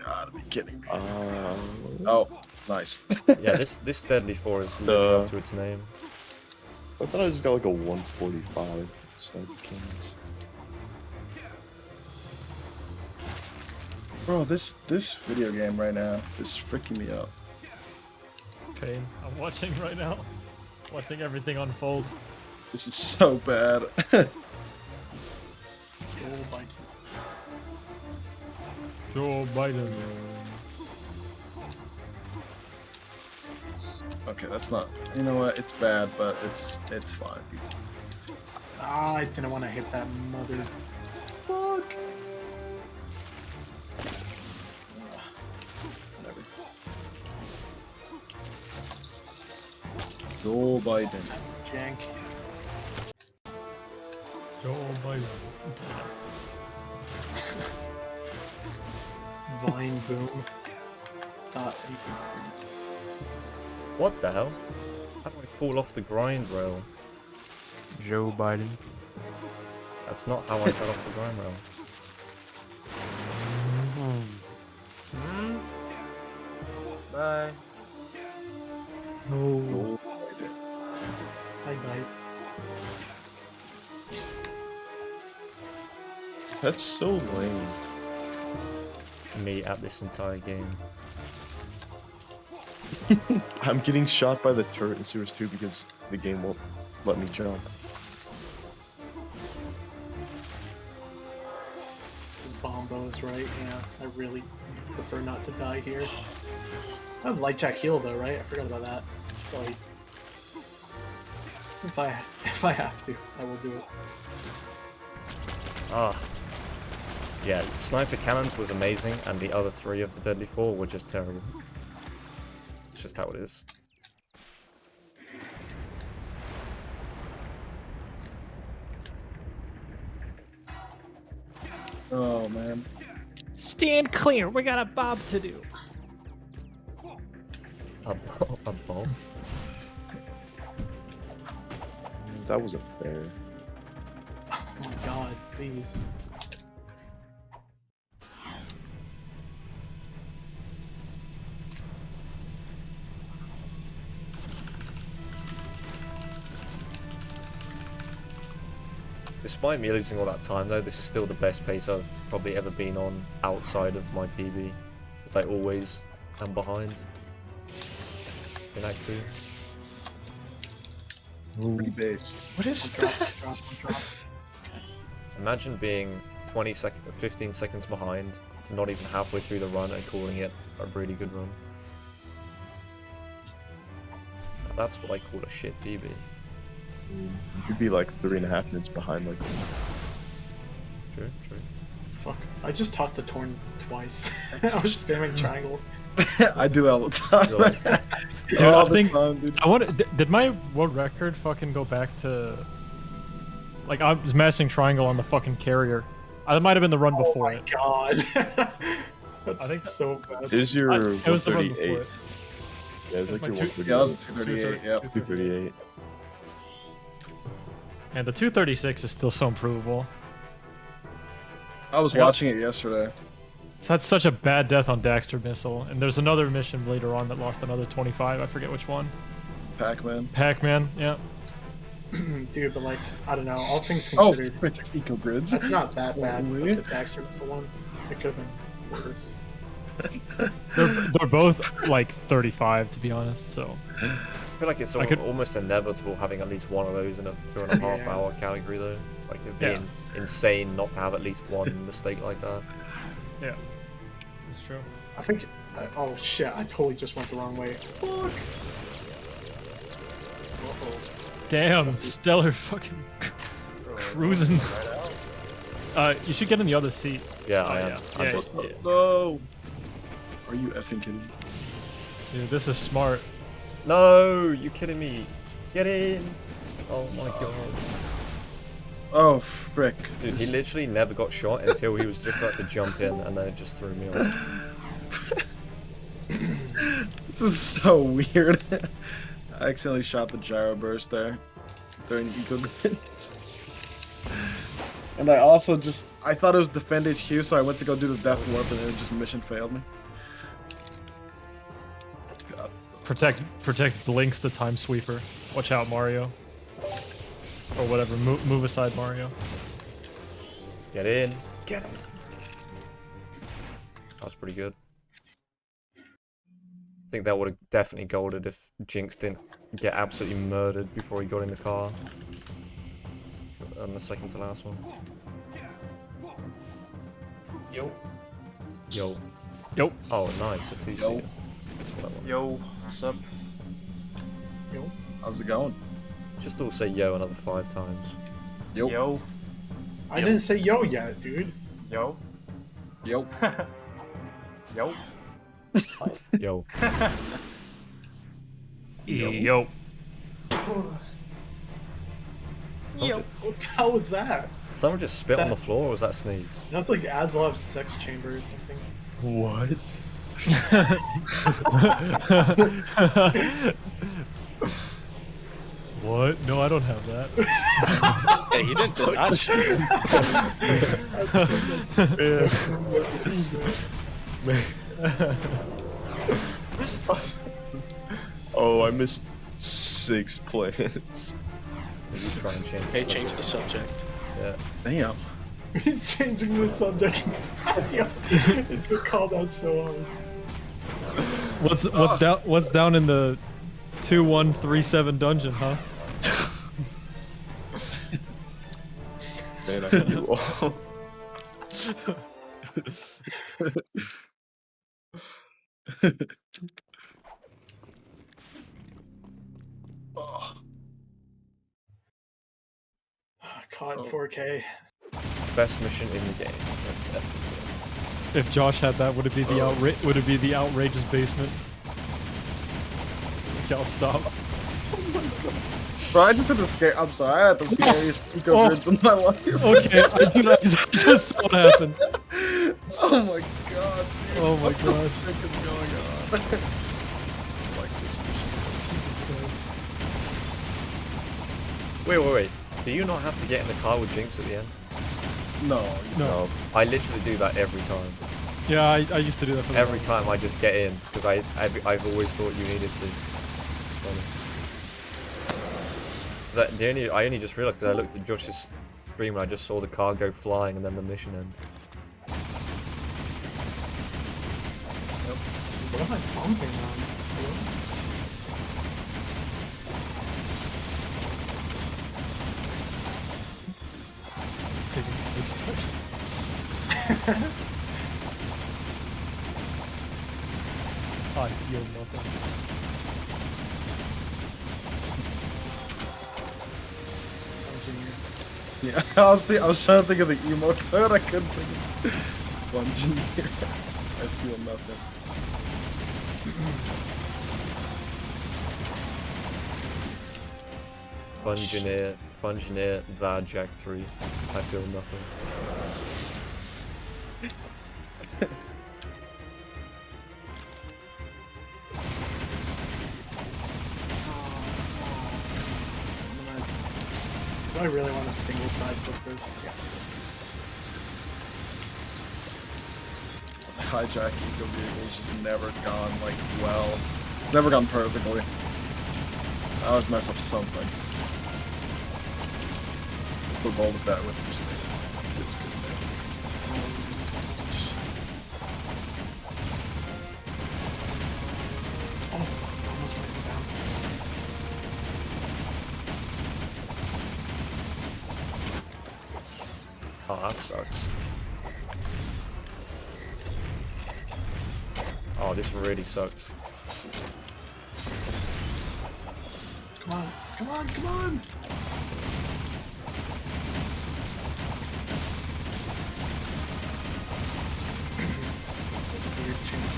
Speaker 4: Gotta be kidding me.
Speaker 2: Uh,
Speaker 4: Oh, nice.
Speaker 3: Yeah, this Deadly 4 is
Speaker 2: The-
Speaker 3: living up to its name.
Speaker 2: I thought I just got like a 145 sniper cannons.
Speaker 4: Bro, this video game right now is freaking me out.
Speaker 6: Pain. I'm watching right now. Watching everything unfold.
Speaker 4: This is so bad.
Speaker 1: Joe Biden.
Speaker 6: Joe Biden.
Speaker 4: Okay, that's not. You know what? It's bad, but it's fine.
Speaker 1: Ah, I didn't want to hit that mother. Fuck. Ugh. Whatever.
Speaker 4: Joe Biden.
Speaker 1: Jank.
Speaker 6: Joe Biden.
Speaker 1: Vine boom.
Speaker 3: What the hell? How do I fall off the grind rail?
Speaker 5: Joe Biden.
Speaker 3: That's not how I fell off the grind rail.
Speaker 5: Bye.
Speaker 6: No.
Speaker 4: Joe Biden.
Speaker 1: Hi, night.
Speaker 2: That's so lame.
Speaker 3: Me at this entire game.
Speaker 2: I'm getting shot by the turret in Sewers 2 because the game won't let me jump.
Speaker 1: This is Bombos, right? Yeah, I really prefer not to die here. I have Light Jack heal though, right? I forgot about that. Like, if I have to, I will do it.
Speaker 3: Ah. Yeah, sniper cannons was amazing, and the other 3 of the Deadly 4 were just terrible. It's just how it is.
Speaker 4: Oh man.
Speaker 6: Stand clear. We got a bob to do.
Speaker 3: A bomb?
Speaker 2: That wasn't fair.
Speaker 1: Oh my god, please.
Speaker 3: Despite me losing all that time though, this is still the best pace I've probably ever been on outside of my PB. Because I always am behind in Act 2.
Speaker 4: Pretty based.
Speaker 2: What is
Speaker 1: Drop,
Speaker 2: that?
Speaker 1: drop, drop.
Speaker 3: Imagine being 15 seconds behind, not even halfway through the run and calling it a really good run. That's what I call a shit PB.
Speaker 2: You'd be like 3.5 minutes behind, like.
Speaker 3: True.
Speaker 1: Fuck. I just talked to Torn twice. I was spamming triangle.
Speaker 4: I do that all the time.
Speaker 3: You're like,
Speaker 6: Dude,
Speaker 4: All
Speaker 6: I
Speaker 4: the
Speaker 6: think
Speaker 4: time, dude.
Speaker 6: I want. Did my world record fucking go back to? Like I was mashing triangle on the fucking carrier. That might have been the run before
Speaker 1: Oh my
Speaker 6: it.
Speaker 1: god. That's
Speaker 6: I think
Speaker 1: so bad.
Speaker 2: Is your
Speaker 6: It was the run before
Speaker 2: 138?
Speaker 6: it.
Speaker 2: Yeah, it's like
Speaker 6: my
Speaker 2: your
Speaker 6: two-
Speaker 2: 138.
Speaker 4: Yeah, that was a 238. Yep.
Speaker 2: 238.
Speaker 6: And the 236 is still so improvable.
Speaker 4: I was
Speaker 6: I got-
Speaker 4: watching it yesterday.
Speaker 6: So that's such a bad death on Daxter missile. And there's another mission later on that lost another 25. I forget which one.
Speaker 4: Pac-Man.
Speaker 6: Pac-Man. Yeah.
Speaker 1: Dude, but like, I don't know. All things
Speaker 4: Oh,
Speaker 1: considered,
Speaker 4: frick, it's Eco Grids.
Speaker 1: that's not that bad. But
Speaker 4: Really?
Speaker 1: the Daxter missile one, it could have been worse.
Speaker 6: They're both like 35 to be honest. So
Speaker 3: I feel like it's almost inevitable having at least one of those in a 2.5
Speaker 1: Yeah.
Speaker 3: hour category though. Like it'd be
Speaker 6: Yeah.
Speaker 3: insane not to have at least one mistake like that.
Speaker 6: yeah, that's true.
Speaker 1: I think. Oh shit! I totally just went the wrong way. Fuck. Uh-oh.
Speaker 6: Damn,
Speaker 1: So-
Speaker 6: Stellar fucking cruising. You should get in the other seat.
Speaker 3: Yeah,
Speaker 6: Oh,
Speaker 3: I am.
Speaker 6: yeah.
Speaker 3: I'm
Speaker 6: Yeah,
Speaker 3: just-
Speaker 6: yeah.
Speaker 4: No. Are you effing kidding me?
Speaker 6: Dude, this is smart.
Speaker 3: No, you kidding me? Get in! Oh my god.
Speaker 4: Oh, frick.
Speaker 3: Dude, he literally never got shot until he was just about to jump in, and then it just threw me off.
Speaker 4: This is so weird. I accidentally shot the gyro burst there during Eco Grids. And I also I thought it was Defend HQ, so I went to go do the Death Warp, and it just mission failed me. God.
Speaker 6: Protect Blinks the time sweeper. Watch out, Mario. Or whatever. Move aside, Mario.
Speaker 3: Get in! Get in! That was pretty good. I think that would have definitely golded if Jinx didn't get absolutely murdered before he got in the car. On the second to last one.
Speaker 1: Yo.
Speaker 3: Yo.
Speaker 6: Yo.
Speaker 3: Oh, nice. A two-seater. That's what I want.
Speaker 5: Yo, what's up?
Speaker 1: Yo.
Speaker 4: How's it going?
Speaker 3: Just all say yo another 5 times.
Speaker 4: Yo.
Speaker 5: Yo,
Speaker 1: I didn't say yo yet, dude.
Speaker 5: yo,
Speaker 4: Yo.
Speaker 5: yo.
Speaker 3: Yo.
Speaker 6: Yo.
Speaker 3: Yo.
Speaker 1: What the hell was that?
Speaker 3: Did someone just spit on
Speaker 1: That-
Speaker 3: the floor, or was that sneeze?
Speaker 1: That's like Aslov's sex chamber or something.
Speaker 2: What?
Speaker 6: What? No, I don't have that.
Speaker 7: Hey, he didn't do that shit.
Speaker 2: Oh, I missed 6 plants.
Speaker 3: You try and change the
Speaker 7: Hey,
Speaker 3: subject.
Speaker 7: change the subject.
Speaker 3: Yeah.
Speaker 4: Damn.
Speaker 1: He's changing the subject. Yo, you called out so hard.
Speaker 6: What's down in the 2137 dungeon, huh?
Speaker 2: Man, I hate you all.
Speaker 4: Oh.
Speaker 1: Caught in
Speaker 4: Oh.
Speaker 1: 4K.
Speaker 3: Best mission in the game. That's F.
Speaker 6: If Josh had that, would it be the outrageous basement? Okay, I'll stop.
Speaker 4: Bro, I just had the scare. I'm sorry, I had the scariest Eco
Speaker 6: Oh.
Speaker 4: Grids in my life.
Speaker 6: Okay, I do not. I just saw what happened.
Speaker 4: Oh my god. Dude.
Speaker 6: Oh my
Speaker 4: What the
Speaker 6: gosh.
Speaker 4: frick is going on? Like this mission.
Speaker 3: Wait. Do you not have to get in the car with Jinx at the end?
Speaker 4: No.
Speaker 6: No.
Speaker 3: I literally do that every time.
Speaker 6: Yeah, I used to do that for the
Speaker 3: Every time I just get in, because I've always thought you needed to. It's funny. I only just realised because I looked at Josh's stream and I just saw the car go flying and then the mission end.
Speaker 1: What am I bumping on?
Speaker 6: I feel nothing.
Speaker 4: Yeah, I was trying to think of the emo code. I couldn't think of Bungeneer. I feel nothing.
Speaker 3: Fungineer, the Jack 3. I feel nothing.
Speaker 1: Do I really want to single side flip this?
Speaker 4: Hijacking the vehicle's just never gone like well. It's never gone perfectly. I always mess up something. What's the goal with that with mistake?
Speaker 1: Oh, almost went down.
Speaker 3: Oh, that sucks. Oh, this really sucks.
Speaker 1: Come on, come on, come on! There's a weird change.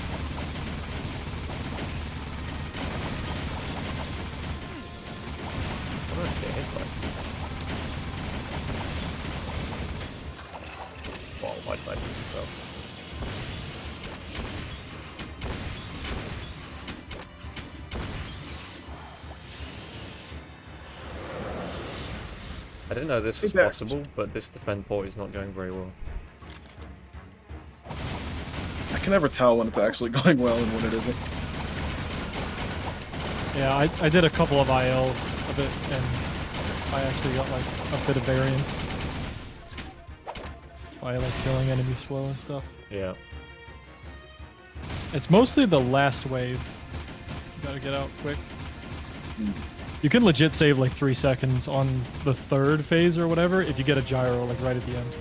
Speaker 3: I'm gonna stay hit by. Wow, why did I do myself? I didn't know this was possible, but this defend port is not going very well.
Speaker 4: I can never tell when it's actually going well and when it isn't.
Speaker 6: Yeah, I did a couple of ILs of it, and I actually got like a bit of variance by like killing enemies slow and stuff.
Speaker 3: Yeah.
Speaker 6: It's mostly the last wave. You gotta get out quick. You can legit save like 3 seconds on the third phase or whatever if you get a gyro like right at the end.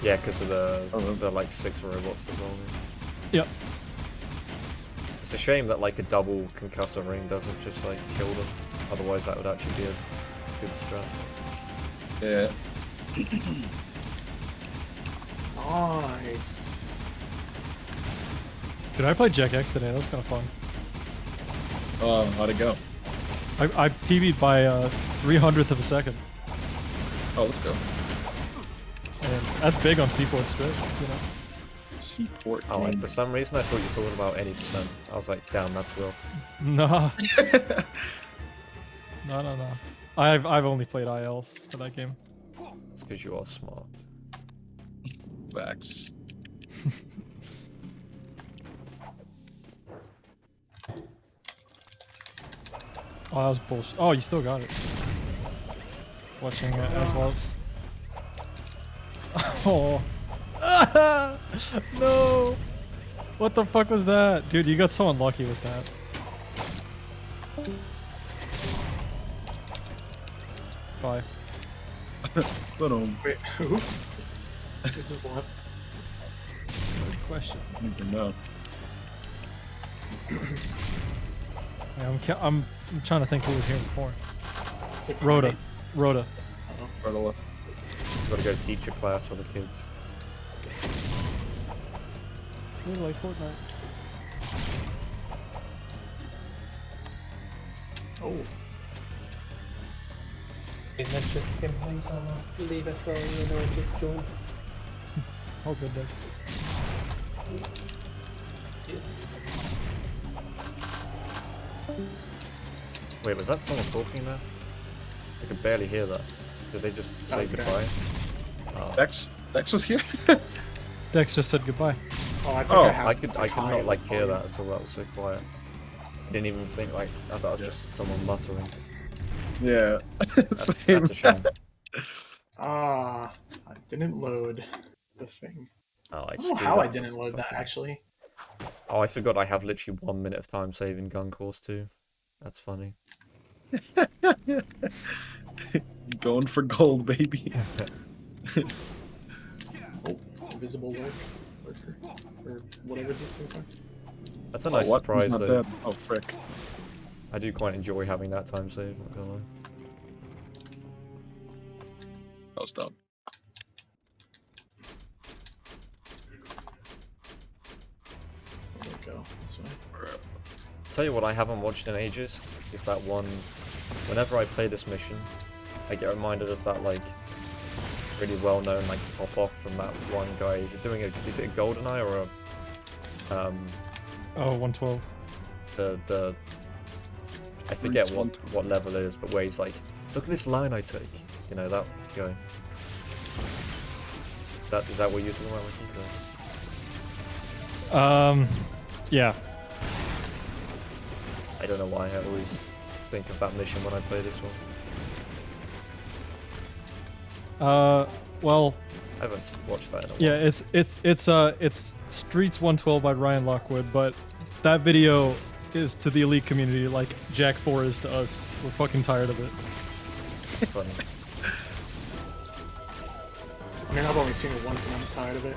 Speaker 3: Yeah, because of the like 6 robots that roll in.
Speaker 6: Yep.
Speaker 3: It's a shame that like a double concussor ring doesn't just like kill them. Otherwise that would actually be a good strat.
Speaker 4: Yeah.
Speaker 1: Nice.
Speaker 6: Dude, I played Jack X today. That was kind of fun.
Speaker 4: How'd it go?
Speaker 6: I PB'd by 300th of a second.
Speaker 4: Oh, let's go.
Speaker 6: And that's big on Seaport Strip, you know.
Speaker 4: Seaport.
Speaker 3: Oh,
Speaker 4: game.
Speaker 3: for some reason I thought you were talking about any percent. I was like, damn, that's rough.
Speaker 6: Nah. No. I've only played ILs for that game.
Speaker 3: It's because you are smart.
Speaker 4: Facts.
Speaker 6: Oh, that was bullshit. Oh, you still got it. Watching Aslov's. Oh. No. What the fuck was that? Dude, you got so unlucky with that. Bye.
Speaker 4: But
Speaker 1: Wait, who? It just left.
Speaker 6: Good question.
Speaker 4: you can know.
Speaker 6: Yeah, I'm trying to think who was here before.
Speaker 1: It's like
Speaker 6: Rhoda. Rhoda.
Speaker 4: Right away.
Speaker 3: Just gotta go teach a class for the kids.
Speaker 6: Really like Fortnite.
Speaker 1: Oh.
Speaker 8: Just gameplays on leave as well, you know, just join.
Speaker 6: Oh, good day.
Speaker 3: Wait, was that someone talking there? I could barely hear that. Did they just say
Speaker 1: was
Speaker 3: goodbye?
Speaker 1: Dex.
Speaker 3: Oh.
Speaker 4: Dex was here?
Speaker 6: Dex just said goodbye.
Speaker 1: Oh, I think
Speaker 4: Oh,
Speaker 1: I have
Speaker 3: I could
Speaker 1: high
Speaker 3: not like hear
Speaker 1: volume.
Speaker 3: that at all. That was so quiet. Didn't even think like I thought it was just someone muttering.
Speaker 4: Yeah.
Speaker 3: That's a shame.
Speaker 1: Ah, I didn't load the thing.
Speaker 3: Oh, I
Speaker 1: I don't know
Speaker 3: screwed
Speaker 1: how I
Speaker 3: up
Speaker 1: didn't load that actually.
Speaker 3: Oh, I forgot I have literally 1 minute of time saving gun course too. That's funny.
Speaker 4: Going for gold, baby.
Speaker 1: Oh, invisible lurker, or whatever these things are.
Speaker 3: That's a nice
Speaker 4: what? Who's
Speaker 3: surprise
Speaker 4: not
Speaker 3: though.
Speaker 4: dead? Oh, frick.
Speaker 3: I do quite enjoy having that time save, not gonna lie.
Speaker 4: That was dumb.
Speaker 1: There we go. This way.
Speaker 3: Tell you what I haven't watched in ages is that one. Whenever I play this mission, I get reminded of that like really well-known like pop off from that one guy. Is it a GoldenEye or a
Speaker 6: Oh, 112.
Speaker 3: the I forget what level it is, but where he's like, look at this line I take. You know that guy. Is that what you're talking about, Ricky?
Speaker 6: Yeah.
Speaker 3: I don't know why I always think of that mission when I play this one.
Speaker 6: Well,
Speaker 3: I haven't watched that in a while.
Speaker 6: yeah, it's Streets 112 by Ryan Lockwood, but that video is to the elite community like Jack 4 is to us. We're fucking tired of it.
Speaker 3: It's funny.
Speaker 1: I mean, I've only seen it once and I'm tired of it.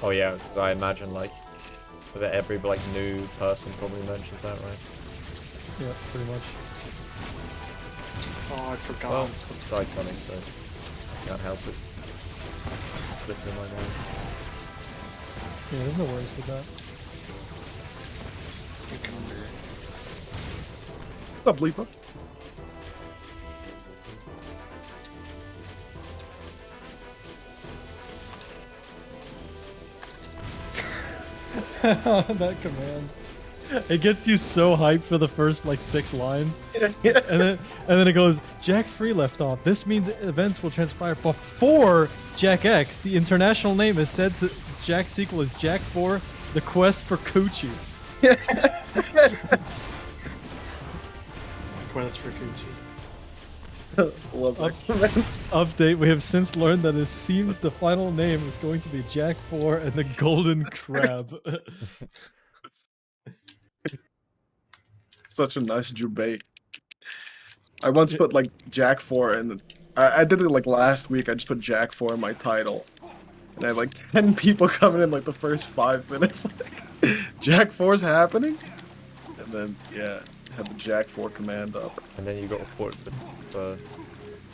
Speaker 3: Oh yeah, because I imagine like that every like new person probably mentions that, right?
Speaker 6: Yeah, pretty much.
Speaker 1: Oh, I forgot.
Speaker 3: Well,
Speaker 1: I'm supposed
Speaker 3: it's
Speaker 1: to
Speaker 3: iconic, so I can't help it. Slipping in my mind.
Speaker 6: Yeah, there's no worries with that.
Speaker 1: think I'm missing this.
Speaker 4: What's up, Bleeper?
Speaker 6: That command. It gets you so hyped for the first like 6 lines. And then it goes, Jack 3 left off. This means events will transpire before Jack X. The international name is said to Jack's sequel is Jack 4, The Quest for Coochie.
Speaker 1: Quest for Coochie.
Speaker 4: Love that.
Speaker 6: Update, we have since learned that it seems the final name is going to be Jack 4 and the Golden Crab.
Speaker 4: Such a nice debate. I once put like Jack 4 in I did it like last week. I just put Jack 4 in my title. And I had like 10 people coming in like the first 5 minutes. Like, Jack 4's happening? And then, yeah, had the Jack 4 command up.
Speaker 3: And then you got report for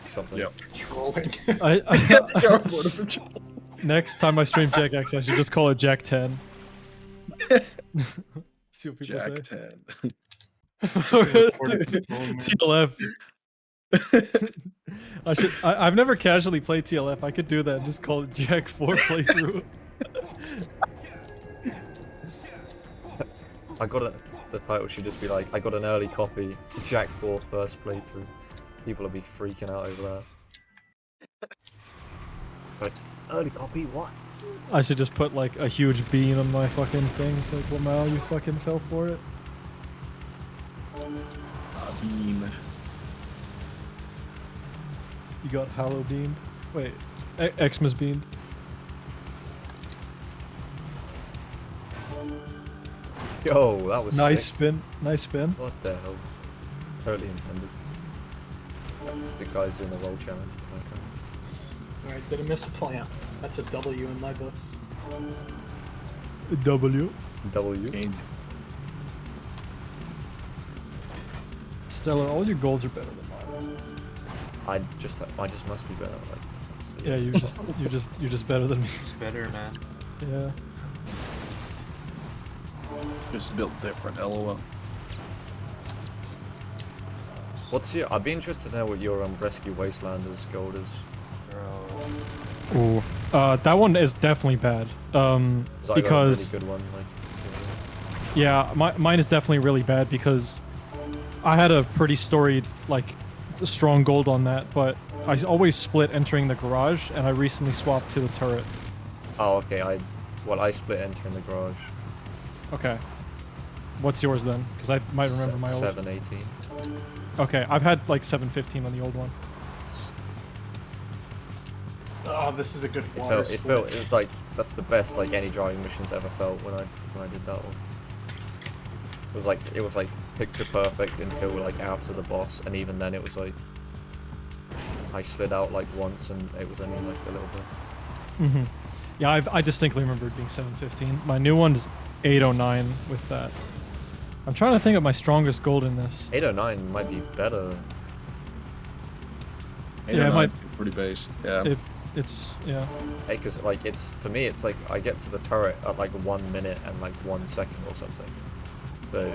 Speaker 3: something.
Speaker 4: Yep.
Speaker 1: Trolling.
Speaker 4: Yeah, reported for troll.
Speaker 6: Next time I stream Jack X, I should just call it Jack 10. See what people
Speaker 4: Jack
Speaker 6: say.
Speaker 4: 10.
Speaker 6: TLF. I've never casually played TLF. I could do that and just call it Jack 4 playthrough.
Speaker 3: The title should just be like, I got an early copy, Jack 4 first playthrough. People will be freaking out over that. Like, early copy? What?
Speaker 6: I should just put like a huge bean on my fucking things. Like, wow, you fucking fell for it.
Speaker 4: Bean.
Speaker 6: You got Hallow beamed. Wait, Xmas beamed.
Speaker 3: Yo, that was
Speaker 6: Nice
Speaker 3: sick.
Speaker 6: spin. Nice spin.
Speaker 3: What the hell? Totally intended. The guy's doing the roll challenge. Okay.
Speaker 1: Alright, didn't miss a plant. That's a W in my books.
Speaker 6: W.
Speaker 3: W.
Speaker 4: Game.
Speaker 6: Stellar, all your goals are better than mine.
Speaker 3: I just must be better. Like, that's the-
Speaker 6: Yeah, you're just better than me.
Speaker 5: It's better, man.
Speaker 6: Yeah.
Speaker 4: Just built different, lol.
Speaker 3: What's your? I'd be interested to know what your Rescue Wastelanders gold is.
Speaker 5: Bro.
Speaker 6: Ooh. That one is definitely bad.
Speaker 3: 'Cause I got a
Speaker 6: Because
Speaker 3: really good one. Like,
Speaker 6: yeah, mine is definitely really bad because I had a pretty storied, like, strong gold on that, but I always split entering the garage, and I recently swapped to the turret.
Speaker 3: oh, okay. I split entering the garage.
Speaker 6: Okay. What's yours then? Because I might remember my old.
Speaker 3: 718.
Speaker 6: Okay, I've had like 715 on the old one.
Speaker 1: Oh, this is a good
Speaker 3: It
Speaker 1: water
Speaker 3: felt. It was like that's the best like any driving missions ever felt when I did that one. It was like picture perfect until like after the boss, and even then it was like I slid out like once and it was only like a little bit.
Speaker 6: Mm-hmm. Yeah, I distinctly remember it being 715. My new one's 809 with that. I'm trying to think of my strongest gold in this.
Speaker 3: 809 might be better.
Speaker 6: Yeah, it might-
Speaker 4: Pretty based. Yeah.
Speaker 6: It's yeah.
Speaker 3: Because like it's for me, it's like I get to the turret at like 1 minute and like 1 second or something. So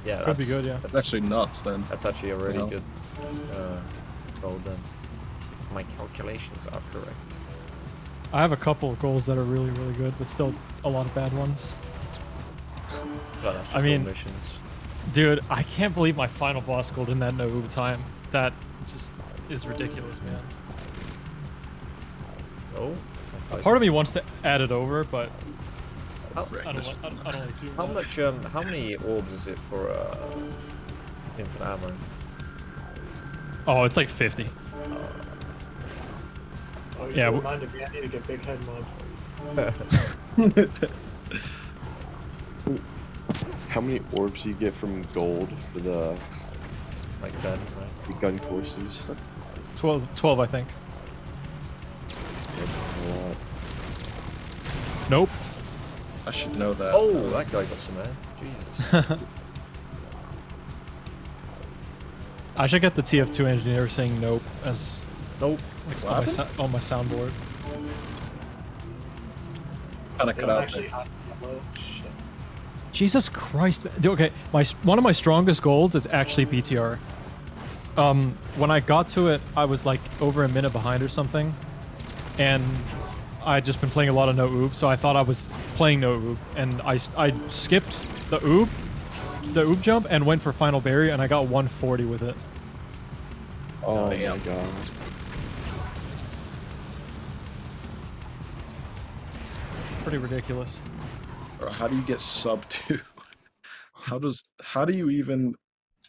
Speaker 3: yeah,
Speaker 6: Could be good, yeah.
Speaker 4: That's actually nuts then.
Speaker 3: That's actually a really
Speaker 4: Well.
Speaker 3: good goal then, if my calculations are correct.
Speaker 6: I have a couple of goals that are really, really good, but still a lot of bad ones.
Speaker 3: But that's
Speaker 6: I
Speaker 3: just
Speaker 6: mean-
Speaker 3: all missions.
Speaker 6: Dude, I can't believe my final boss goal in that no time. That just is ridiculous, man.
Speaker 3: Oh.
Speaker 6: Part of me wants to add it over, but
Speaker 3: How,
Speaker 4: Frick,
Speaker 6: I don't,
Speaker 4: this-
Speaker 6: I don't like doing
Speaker 3: how
Speaker 6: that.
Speaker 3: much how many orbs is it for infinite ammo?
Speaker 6: Oh, it's like 50.
Speaker 1: Oh, you
Speaker 6: Yeah,
Speaker 1: reminded me I need to get big head mod.
Speaker 2: How many orbs do you get from gold for the
Speaker 3: Like 10, right?
Speaker 2: gun courses?
Speaker 6: 12, I think.
Speaker 2: That's a lot.
Speaker 6: Nope.
Speaker 4: I should know that.
Speaker 3: Oh, that guy got some air. Jesus.
Speaker 6: I should get the TF2 engineer saying nope as
Speaker 3: Nope.
Speaker 6: like,
Speaker 4: What
Speaker 6: on my soundboard.
Speaker 4: Kind of cut
Speaker 1: I'm
Speaker 4: out
Speaker 1: actually
Speaker 4: there.
Speaker 1: on yellow. Shit.
Speaker 6: Jesus Christ. Dude, okay, one of my strongest golds is actually BTR. When I got to it, I was like over a minute behind or something. And I'd just been playing a lot of no oob, so I thought I was playing no oob. And I skipped the oob jump and went for final barrier, and I got 140 with it.
Speaker 2: Oh my
Speaker 4: damn.
Speaker 2: god.
Speaker 6: Pretty ridiculous.
Speaker 4: Bro, how do you get sub 2? How do you even,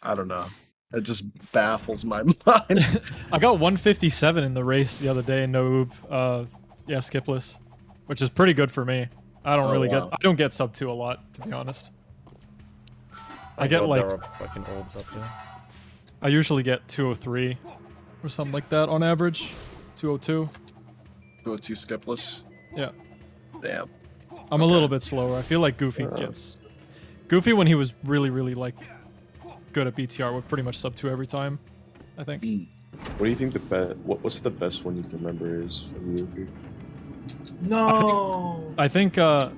Speaker 4: I don't know. It just baffles my mind.
Speaker 6: I got 157 in the race the other day in no oob. Yeah, skipless, which is pretty good for me. I don't
Speaker 4: Oh,
Speaker 6: really
Speaker 4: wow.
Speaker 6: I don't get sub 2 a lot, to be honest. I
Speaker 3: Thank
Speaker 6: get
Speaker 3: God
Speaker 6: like
Speaker 3: there are fucking orbs up here.
Speaker 6: I usually get 203 or something like that on average. 202.
Speaker 4: Go to skipless.
Speaker 6: Yeah.
Speaker 4: Damn.
Speaker 6: I'm a little bit slower. I feel like Goofy gets Goofy when he was really like good at BTR would pretty much sub 2 every time, I think.
Speaker 2: What do you think the best? What's the best one you can remember is from you?
Speaker 1: No.
Speaker 6: I think on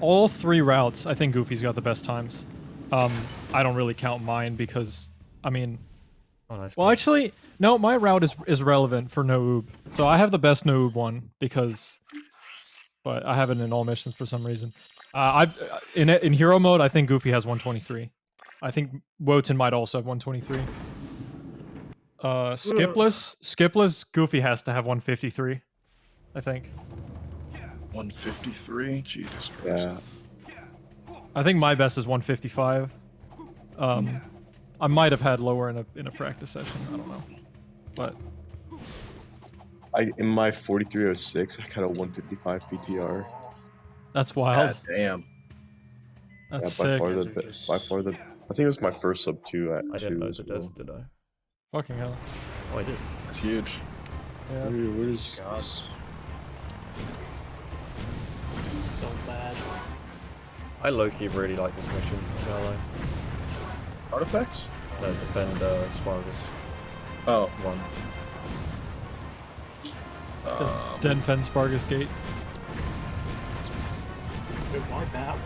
Speaker 6: all 3 routes, I think Goofy's got the best times. I don't really count mine because I mean,
Speaker 3: Oh, nice.
Speaker 6: well,
Speaker 3: guy.
Speaker 6: actually, no, my route is relevant for no oob. So I have the best no oob one because, but I have it in all missions for some reason. In hero mode, I think Goofy has 123. I think Wotan might also have 123. Skipless, Goofy has to have 153. I think.
Speaker 4: 153? Jesus Christ.
Speaker 2: Yeah.
Speaker 6: I think my best is 155. I might have had lower in a practice session. I don't know, but
Speaker 2: In my 4306, I got a 155 PTR.
Speaker 6: that's wild.
Speaker 4: God damn.
Speaker 6: That's
Speaker 2: Yeah, by
Speaker 6: sick.
Speaker 2: far the
Speaker 5: Those are
Speaker 2: be-
Speaker 5: just-
Speaker 2: by far the. I think it was my first sub 2 at
Speaker 3: I
Speaker 2: 2
Speaker 3: didn't know
Speaker 2: as
Speaker 3: the
Speaker 2: well.
Speaker 3: desert, did I?
Speaker 6: Fucking hell.
Speaker 3: Oh, I did.
Speaker 4: It's huge.
Speaker 6: Yeah.
Speaker 2: Where's
Speaker 5: God.
Speaker 2: this?
Speaker 1: This is so bad.
Speaker 3: I low-key really like this mission. I'm not gonna lie.
Speaker 4: Artifacts?
Speaker 3: No, defend Spargus.
Speaker 4: Oh.
Speaker 3: 1.
Speaker 6: Denfen Spargus Gate.
Speaker 1: Wait, why that one?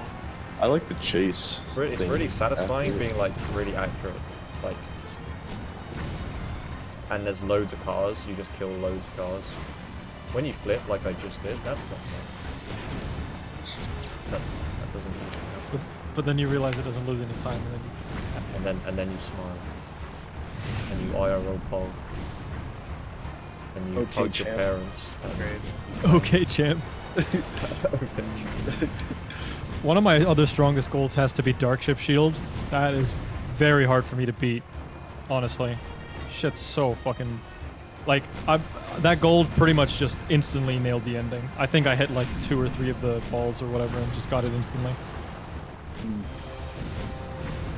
Speaker 2: I like the chase.
Speaker 3: It's
Speaker 2: thing
Speaker 3: really satisfying
Speaker 2: after.
Speaker 3: being like really accurate. Like just... And there's loads of cars, you just kill loads of cars. When you flip like I just did, that's not fun. That doesn't really happen.
Speaker 6: But then you realize it doesn't lose any time, and then
Speaker 3: And then you smile. And you IRL pog. And you
Speaker 4: Okay,
Speaker 3: hug your
Speaker 4: champ.
Speaker 3: parents. And
Speaker 5: Great.
Speaker 3: you
Speaker 6: you...
Speaker 3: say-
Speaker 6: Okay, champ. One of my other strongest goals has to be Dark Ship Shield. That is very hard for me to beat, honestly. Shit's so fucking... Like, that gold pretty much just instantly nailed the ending. I think I hit like 2 or 3 of the balls or whatever and just got it instantly.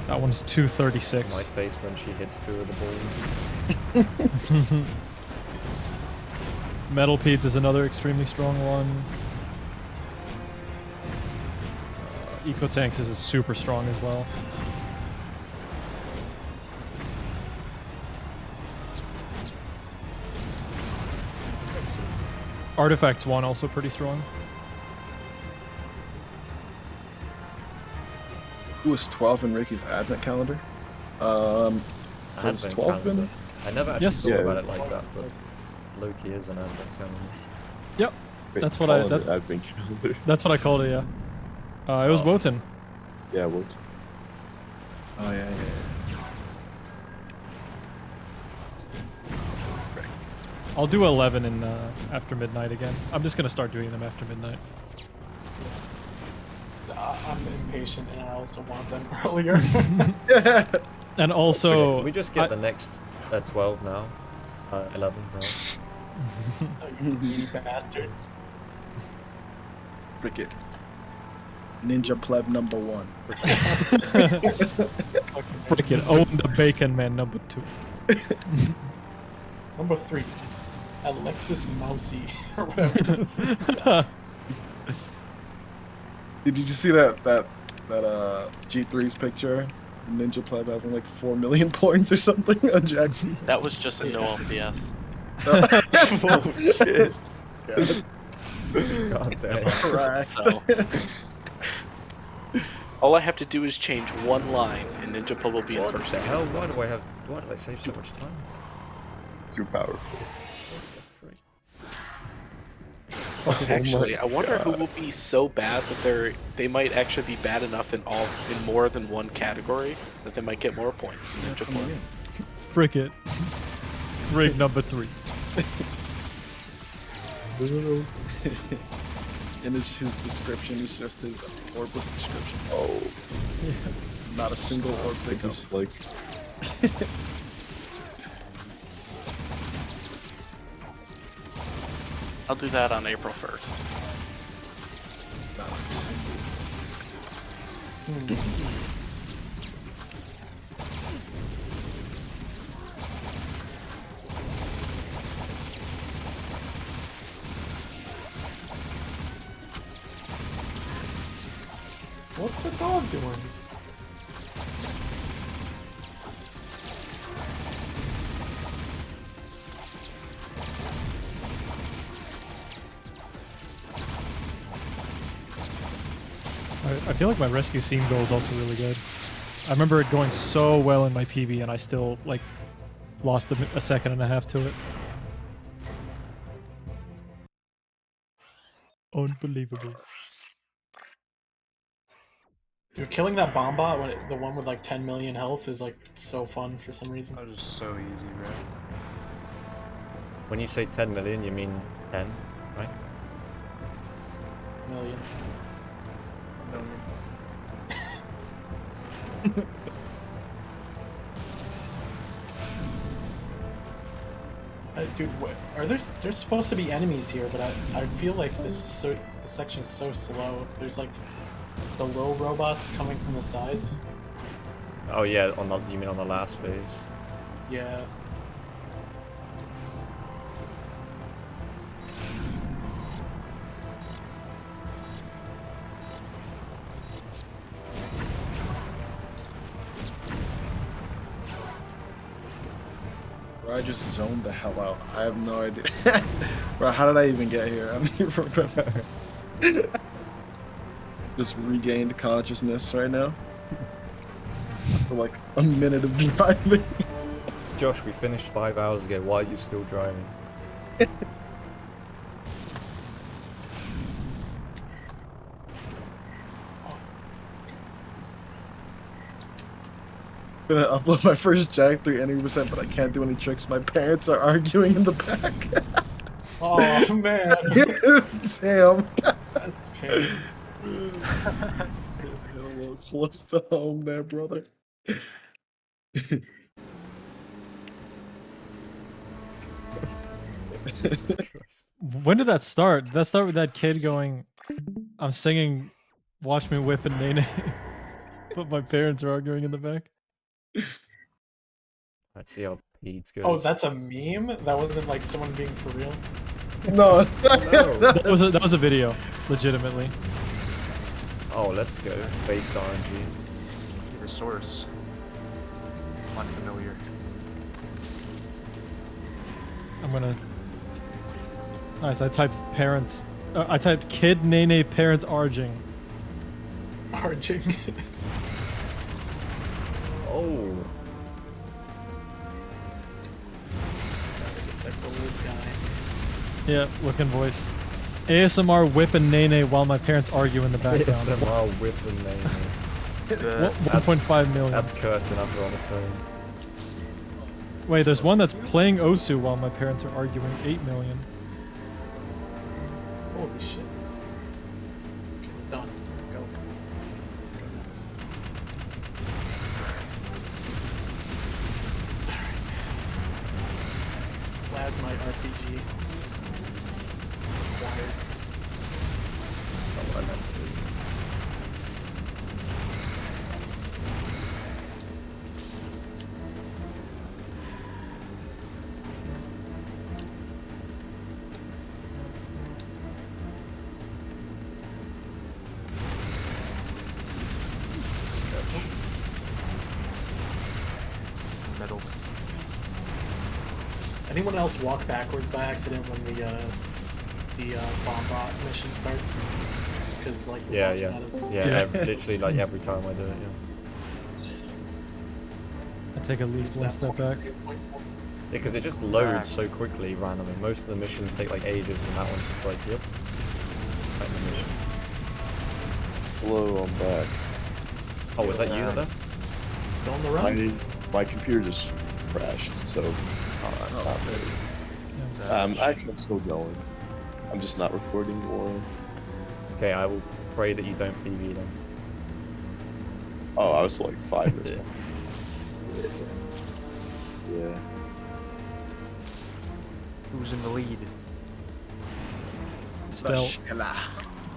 Speaker 6: That one's 236.
Speaker 3: My face when she hits 2 of the balls.
Speaker 6: Metal Peds is another extremely strong one. Eco Tanks is super strong as well. Artifacts 1 also pretty strong.
Speaker 4: Who was 12 in Ricky's advent calendar? Has
Speaker 3: Advent
Speaker 4: 12 been?
Speaker 3: calendar. I never actually
Speaker 6: Yes.
Speaker 3: thought
Speaker 2: Yeah.
Speaker 3: about it like that, but Loki is an advent calendar.
Speaker 6: Yep,
Speaker 2: Wait,
Speaker 6: That's what I-
Speaker 2: calendar,
Speaker 6: that-
Speaker 2: Advent calendar.
Speaker 6: that's what I called it. Yeah. It was
Speaker 3: Oh.
Speaker 6: Wotan.
Speaker 2: Yeah, what?
Speaker 4: Oh yeah.
Speaker 6: I'll do 11 in after midnight again. I'm just gonna start doing them after midnight.
Speaker 1: So I'm impatient and I also want them earlier.
Speaker 6: And
Speaker 3: Okay,
Speaker 6: also,
Speaker 3: can we just get
Speaker 6: I-
Speaker 3: the next 12 now? 11 now.
Speaker 1: Oh, you greedy bastard.
Speaker 4: Cricket. Ninja pleb number 1.
Speaker 6: freaking own the bacon man number 2.
Speaker 1: Number 3, Alexis Mousy or whatever.
Speaker 4: Did you just see that G3's picture? Ninja pleb having like 4 million points or something on Jack's.
Speaker 7: That was just a no LTS.
Speaker 2: Oh shit.
Speaker 3: God damn.
Speaker 4: Correct.
Speaker 7: So all I have to do is change one line, and Ninja Pleb will be in
Speaker 3: What
Speaker 7: first
Speaker 3: the
Speaker 7: again.
Speaker 3: hell? Why do I save so much time?
Speaker 2: Too powerful.
Speaker 3: What the frick?
Speaker 7: Actually, I wonder who will be so bad that they might actually be bad enough in more than one category that they might get more points. Ninja Pleb.
Speaker 6: Frick it. Rig number 3.
Speaker 4: And his description is just his orbless description.
Speaker 2: Oh,
Speaker 4: Not a single orb pickup.
Speaker 2: it's like
Speaker 7: I'll do that on April 1st.
Speaker 4: Not a single.
Speaker 1: What's the dog doing?
Speaker 6: I feel like my rescue scene goal is also really good. I remember it going so well in my PB, and I still like lost a second and a half to it. Unbelievable.
Speaker 1: Dude, killing that bomb bot, the one with like 10 million health, is like so fun for some reason.
Speaker 5: That was so easy, bro.
Speaker 3: When you say 10 million, you mean 10, right?
Speaker 1: Million. Dude, there's supposed to be enemies here, but I feel like this section is so slow. There's like the little robots coming from the sides.
Speaker 3: Oh yeah, you mean on the last phase?
Speaker 1: Yeah.
Speaker 4: Bro, I just zoned the hell out. I have no idea. Bro, how did I even get here? I don't even remember. Just regained consciousness right now. For like a minute of driving.
Speaker 3: Josh, we finished 5 hours ago. Why are you still driving?
Speaker 4: I'm gonna upload my first Jack 3 any percent, but I can't do any tricks. My parents are arguing in the back.
Speaker 1: Oh man,
Speaker 4: Damn.
Speaker 1: that's pain.
Speaker 4: A little close to home there, brother.
Speaker 3: Jesus Christ.
Speaker 6: When did that start? Did that start with that kid going, I'm singing Watch Me Whip and Nene, but my parents are arguing in the back?
Speaker 3: Let's see how Peds goes.
Speaker 1: Oh, that's a meme? That wasn't like someone being for real?
Speaker 4: No.
Speaker 6: That was a video, legitimately.
Speaker 3: Oh, let's go. Based RNG.
Speaker 5: Your source. Unfamiliar.
Speaker 6: I'm gonna Nice. I typed parents. I typed kid nene parents arging.
Speaker 1: Arching.
Speaker 3: Oh.
Speaker 1: That gold guy.
Speaker 6: Yeah, looking voice. ASMR whipping nene while my parents argue in the background.
Speaker 3: ASMR whipping name.
Speaker 6: What- 1.5 million.
Speaker 3: That's cursed enough on its own.
Speaker 6: Wait, there's one that's playing Osu while my parents are arguing. 8 million.
Speaker 1: Holy shit. Okay, done. Go. Go next. Alright. Plasma RPG. Acquired.
Speaker 3: That's not what I meant to do.
Speaker 5: Metal.
Speaker 1: Anyone else walk backwards by accident when the bomb bot mission starts? Because like we're
Speaker 3: Yeah,
Speaker 1: walking
Speaker 3: yeah.
Speaker 1: out of-
Speaker 3: Yeah, literally like every time I do it, yeah.
Speaker 6: I take at least
Speaker 1: Is
Speaker 6: one
Speaker 1: that
Speaker 6: step back.
Speaker 1: 0.3?
Speaker 3: Yeah, because it just loads so quickly randomly. Most of the missions take like ages, and that one's just like, yep. Like the mission.
Speaker 2: Hello, I'm back.
Speaker 3: Oh, was that you that left?
Speaker 1: Still on the run?
Speaker 2: My computer just crashed, so
Speaker 3: Oh, that sucks.
Speaker 2: actually I'm still going. I'm just not recording more.
Speaker 3: Okay, I will pray that you don't PV them.
Speaker 2: Oh, I was like 5 minutes.
Speaker 3: Yeah. Just kidding.
Speaker 2: Yeah.
Speaker 5: Who's in the lead?
Speaker 6: Still.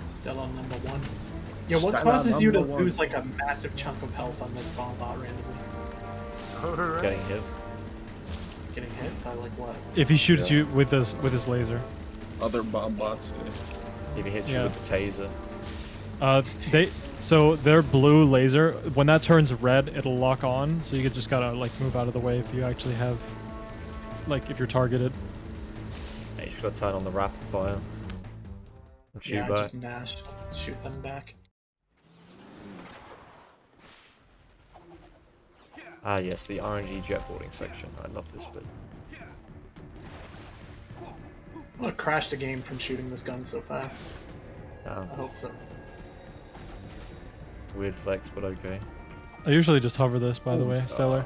Speaker 1: Still on number 1. Yeah, what
Speaker 4: Stella
Speaker 1: causes you to
Speaker 4: number one.
Speaker 1: lose like a massive chunk of health on this bomb bot randomly?
Speaker 5: Alright.
Speaker 3: Getting hit.
Speaker 1: Getting hit by like what?
Speaker 6: If he shoots you with his laser.
Speaker 4: Other bomb bots.
Speaker 3: If he hits you
Speaker 6: Yeah.
Speaker 3: with the taser.
Speaker 6: So their blue laser, when that turns red, it'll lock on. So you just gotta like move out of the way if you actually have, like, if you're targeted.
Speaker 3: Yeah, you just gotta turn on the rapid fire. And shoot
Speaker 1: Yeah,
Speaker 3: back.
Speaker 1: just mash. Shoot them back.
Speaker 3: Ah yes, the RNG jetboarding section. I love this bit.
Speaker 1: I'm gonna crash the game from shooting this gun so fast.
Speaker 3: Damn.
Speaker 1: I hope so.
Speaker 3: Weird flex, but okay.
Speaker 6: I usually just hover this, by the way, Stellar.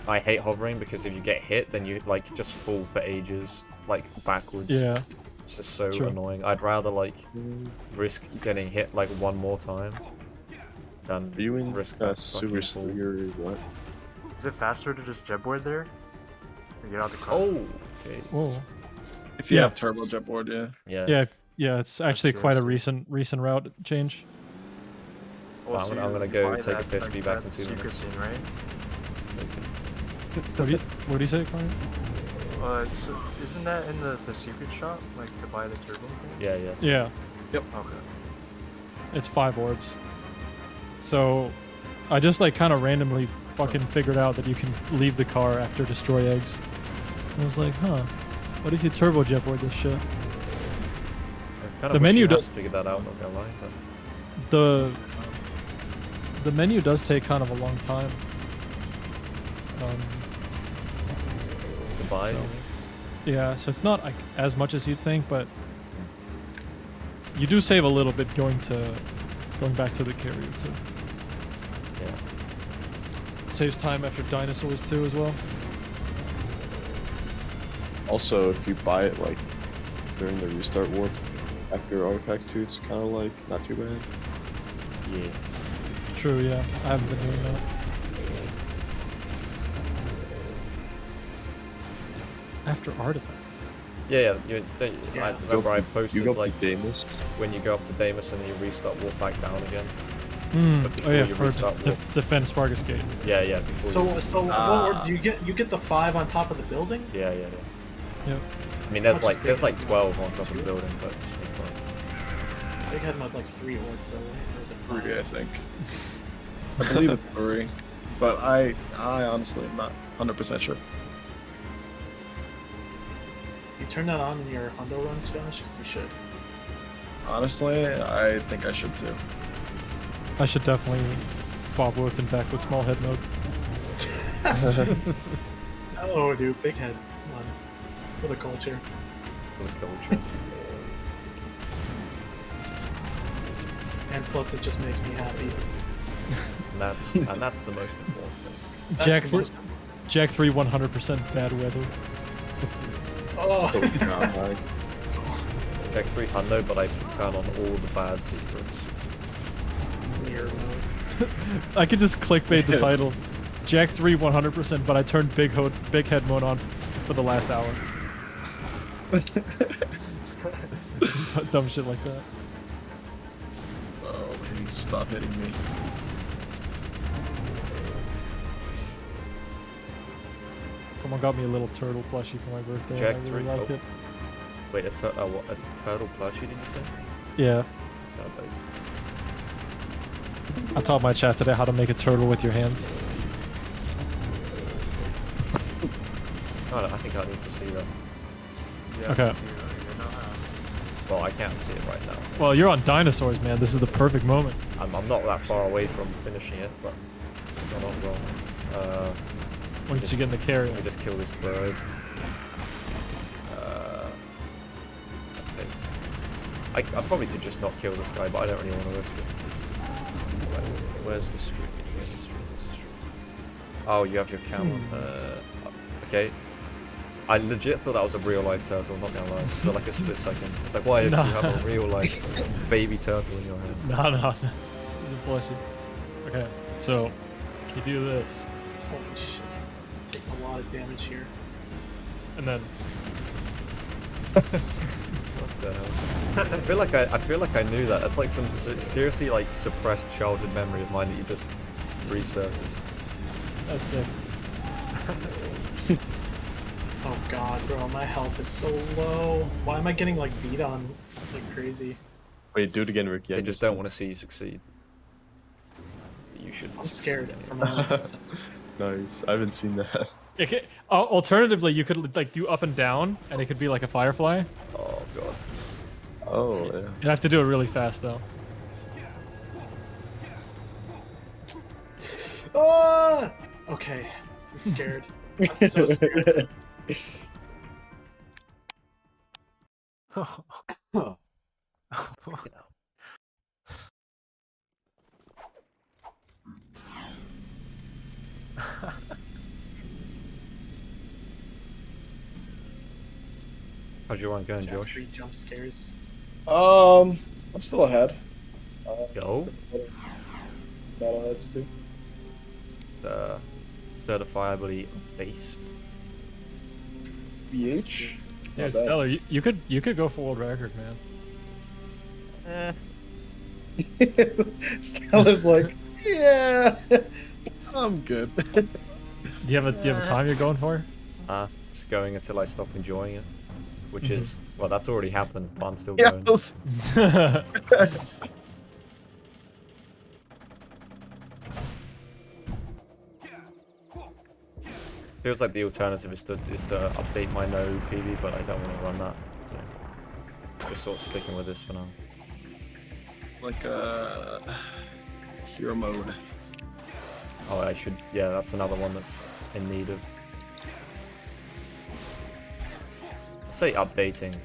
Speaker 3: I hate hovering because if you get hit, then you like just fall for ages, like backwards.
Speaker 6: Yeah.
Speaker 3: It's just so
Speaker 6: True.
Speaker 3: annoying. I'd rather like risk getting hit like one more time than
Speaker 2: Are you in
Speaker 3: risk that
Speaker 2: Super
Speaker 3: fucking fall.
Speaker 2: Stinger or what?
Speaker 5: Is it faster to just jetboard there? Or get out the car?
Speaker 3: Oh, okay.
Speaker 6: Whoa.
Speaker 4: If you
Speaker 6: Yeah.
Speaker 4: have turbo jetboard, yeah.
Speaker 3: Yeah.
Speaker 6: Yeah, yeah. It's actually quite a
Speaker 5: seriously.
Speaker 6: recent route change.
Speaker 5: Oh,
Speaker 3: I'm
Speaker 5: so
Speaker 3: gonna
Speaker 5: you
Speaker 3: go
Speaker 5: buy
Speaker 3: take a
Speaker 5: that,
Speaker 3: piss,
Speaker 5: like,
Speaker 3: be back
Speaker 5: that
Speaker 3: in 2
Speaker 5: secret
Speaker 3: minutes.
Speaker 5: thing, right?
Speaker 6: What do you say, Connor?
Speaker 5: So isn't that in the secret shop, like to buy the turbo thing?
Speaker 3: Yeah, yeah.
Speaker 6: Yeah,
Speaker 5: Okay.
Speaker 6: it's 5 orbs. So I just like kind of randomly fucking figured out that you can leave the car after destroy eggs. I was like, huh, what if you turbo jetboard this shit?
Speaker 3: I kinda
Speaker 6: The
Speaker 3: wish
Speaker 6: menu
Speaker 3: you had
Speaker 6: does-
Speaker 3: figured that out, not gonna lie. But
Speaker 6: The menu does take kind of a long time.
Speaker 3: goodbye.
Speaker 6: So-
Speaker 3: you mean?
Speaker 6: Yeah, so it's not like as much as you'd think, but you do save a little bit going back to the carrier too.
Speaker 3: Yeah.
Speaker 6: It saves time after dinosaurs too as well.
Speaker 2: Also, if you buy it like during the restart warp after Artifacts 2, it's kind of like not too bad.
Speaker 3: Yeah.
Speaker 6: True, yeah. I haven't been doing that. After artifacts.
Speaker 3: Yeah, yeah.
Speaker 1: Yeah.
Speaker 3: I remember I
Speaker 2: You
Speaker 3: posted
Speaker 2: go
Speaker 3: like
Speaker 2: to Damus.
Speaker 3: when you go up to Damus and you restart warp back down again.
Speaker 6: Hmm.
Speaker 3: But
Speaker 6: Oh
Speaker 3: before
Speaker 6: yeah,
Speaker 3: you
Speaker 6: for
Speaker 3: restart warp.
Speaker 6: defend Spargus Gate.
Speaker 3: Yeah, yeah. Before you.
Speaker 1: So what orbs you get the 5 on top of the building?
Speaker 3: Yeah, yeah, yeah.
Speaker 6: Yep.
Speaker 3: I mean, there's
Speaker 1: How much
Speaker 3: like
Speaker 1: is
Speaker 3: there's
Speaker 1: Big
Speaker 3: like 12 on top of the building, but it's no fun.
Speaker 1: Big Head Mod's like 3 orbs though, right? Or is it 5?
Speaker 4: 3, I think. I believe it's 3, but I honestly am not 100% sure.
Speaker 1: You turn that on in your hundo runs, Josh? Because you should.
Speaker 4: Honestly, I think I should too.
Speaker 6: I should definitely Bob Wilson back with small head mode.
Speaker 1: Oh, dude, big head. Come on. For the culture.
Speaker 3: For the culture.
Speaker 1: And plus, it just makes me happy.
Speaker 3: And that's the most important thing.
Speaker 1: That's
Speaker 6: Jack
Speaker 1: the
Speaker 6: 3,
Speaker 1: most-
Speaker 6: Jack 3 100% bad weather.
Speaker 1: Oh,
Speaker 3: Jack 3 hundo, but I can turn on all the bad secrets.
Speaker 1: mirror mode.
Speaker 6: I could just clickbait the title. Jack 3 100%, but I turned big head mode on for the last hour. Dumb shit like that.
Speaker 4: Oh, he needs to stop hitting me.
Speaker 6: Someone got me a little turtle plushie for my birthday.
Speaker 3: Jack
Speaker 6: and I
Speaker 3: 3.
Speaker 6: really liked
Speaker 3: Oh.
Speaker 6: it.
Speaker 3: Wait, what, a turtle plushie, did you say?
Speaker 6: Yeah.
Speaker 3: That's kind of based.
Speaker 6: I taught my chat today how to make a turtle with your hands.
Speaker 3: Oh, no, I think I need to see that.
Speaker 5: Yeah,
Speaker 6: Okay.
Speaker 5: you know how.
Speaker 3: Well, I can't see it right now.
Speaker 6: Well, you're on dinosaurs, man. This is the perfect moment.
Speaker 3: I'm not that far away from finishing it, but I'm not wrong.
Speaker 6: Once you get in the carrier.
Speaker 3: Let me just kill this bird. Okay. I probably could just not kill this guy, but I don't really want to risk it. Where's the stream? Where's the stream? Where's the stream? Oh, you have your camera. Okay. I legit thought that was a real life turtle, not gonna lie. For like a split second. It's like, why do you have a real like baby turtle in your hands?
Speaker 6: No. It's a plushie. Okay, so you do this,
Speaker 1: Holy shit. Taking a lot of damage here.
Speaker 6: and then
Speaker 3: What the hell? I feel like I knew that. That's like some seriously like suppressed childhood memory of mine that you just resurfaced.
Speaker 6: that's sick.
Speaker 1: Oh god, bro, my health is so low. Why am I getting like beat on like crazy?
Speaker 2: Wait, do it again, Ricky.
Speaker 3: I just don't want to see you succeed. You should.
Speaker 1: I'm
Speaker 3: succeed
Speaker 1: scared
Speaker 3: anyway.
Speaker 1: for my own success.
Speaker 2: Nice. I haven't seen that.
Speaker 6: Alternatively, you could like do up and down, and it could be like a firefly.
Speaker 3: Oh god.
Speaker 2: Oh, yeah.
Speaker 6: You have to do it really fast, though.
Speaker 1: Ah! Okay, I'm scared. I'm so scared.
Speaker 3: How's your one going,
Speaker 1: Jack
Speaker 3: Josh?
Speaker 1: 3 jump scares.
Speaker 4: I'm still ahead.
Speaker 3: Go.
Speaker 4: Battleheads too.
Speaker 3: Certifiably based.
Speaker 4: BH.
Speaker 6: Dude,
Speaker 4: bad.
Speaker 6: Stellar, you could go for world record, man.
Speaker 4: Stella's like, yeah, I'm good.
Speaker 6: Do you have a time you're going for?
Speaker 3: Just going until I stop enjoying it. Which is, well, that's already happened, but I'm still
Speaker 4: Yeah,
Speaker 3: going. Feels like the alternative is to update my no PB, but I don't want to run that. So just sort of sticking with this for now.
Speaker 4: like hero mode.
Speaker 3: Oh, I should. Yeah, that's another one that's in need of. I'll say updating.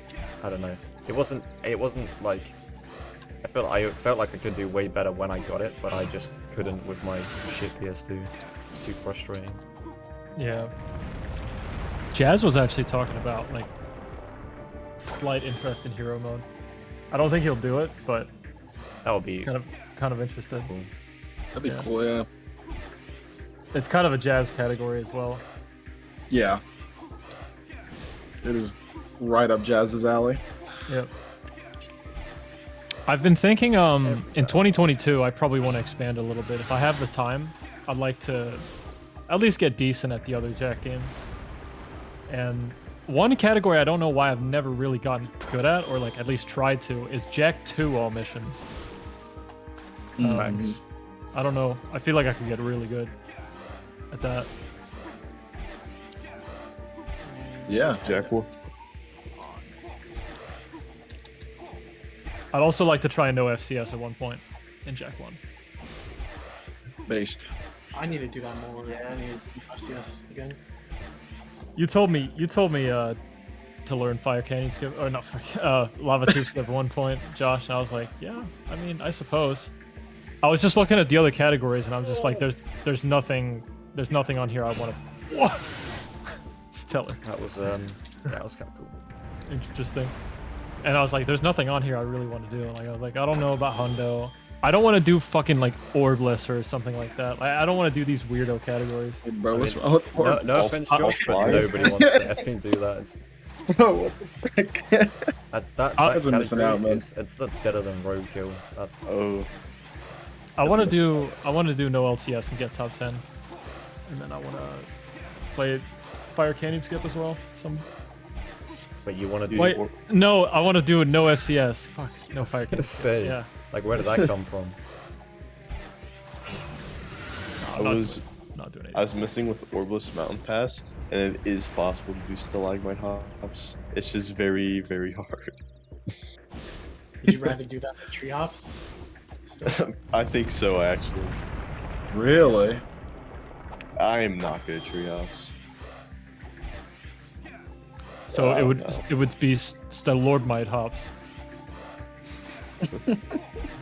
Speaker 3: I don't know. It wasn't like. I felt like I could do way better when I got it, but I just couldn't with my shit PS2. It's too frustrating.
Speaker 6: Yeah. Jazz was actually talking about like slight interest in hero mode. I don't think he'll do it, but
Speaker 3: That would be
Speaker 6: kind of interested.
Speaker 3: cool.
Speaker 4: That'd be
Speaker 6: Yeah.
Speaker 4: cool, yeah.
Speaker 6: It's kind of a Jazz category as well.
Speaker 4: Yeah. It is right up Jazz's alley.
Speaker 6: Yep. I've been thinking in 2022 I probably want to expand a little bit. If I have the time, I'd like to at least get decent at the other Jack games. And one category I don't know why I've never really gotten good at, or like at least tried to, is Jack 2 all missions.
Speaker 3: Thanks.
Speaker 6: I don't know. I feel like I could get really good at that.
Speaker 4: Yeah.
Speaker 2: Jack,
Speaker 6: I'd also like to try no FCS at one point in Jack 1.
Speaker 4: Based.
Speaker 1: I need to do that more. Yeah, I need to do FCS again.
Speaker 6: You told me to learn Fire Canyon Skip, or not, Lava Tube Skip at one point, Josh, and I was like, yeah, I mean, I suppose. I was just looking at the other categories, and I'm just like, there's nothing on here I want to. What? Stellar.
Speaker 3: That was kind of cool.
Speaker 6: Interesting. And I was like, there's nothing on here I really want to do. Like I was like, I don't know about Hundo. I don't want to do fucking like Orbless or something like that. I don't want to do these weirdo categories.
Speaker 4: Hey, bro,
Speaker 3: I
Speaker 4: what's
Speaker 3: mean,
Speaker 4: wrong with
Speaker 3: no offense, Josh, but nobody wants to effing do that. It's,
Speaker 4: Bro, what the frick?
Speaker 3: that
Speaker 4: That's missing out, man.
Speaker 3: that's deader than Roadkill. That,
Speaker 2: Oh,
Speaker 6: I want to do no LTS and get top 10, and then I want to play Fire Canyon Skip as well.
Speaker 3: but you want to do?
Speaker 6: Wait, no, I want to do no FCS. Fuck, no Fire
Speaker 3: gonna
Speaker 6: Canyon Skip.
Speaker 3: say.
Speaker 6: Yeah.
Speaker 3: Like, where did that come from?
Speaker 6: Not doing it.
Speaker 2: I was messing with Orbless Mountain Pass, and it is possible to do stalagmite hops. It's just very, very hard.
Speaker 1: Would you rather do that than tree hops?
Speaker 2: I think so, actually.
Speaker 4: Really?
Speaker 2: I am not good at tree hops.
Speaker 6: So
Speaker 2: Oh,
Speaker 6: it would
Speaker 2: no.
Speaker 6: be Stalagmite hops.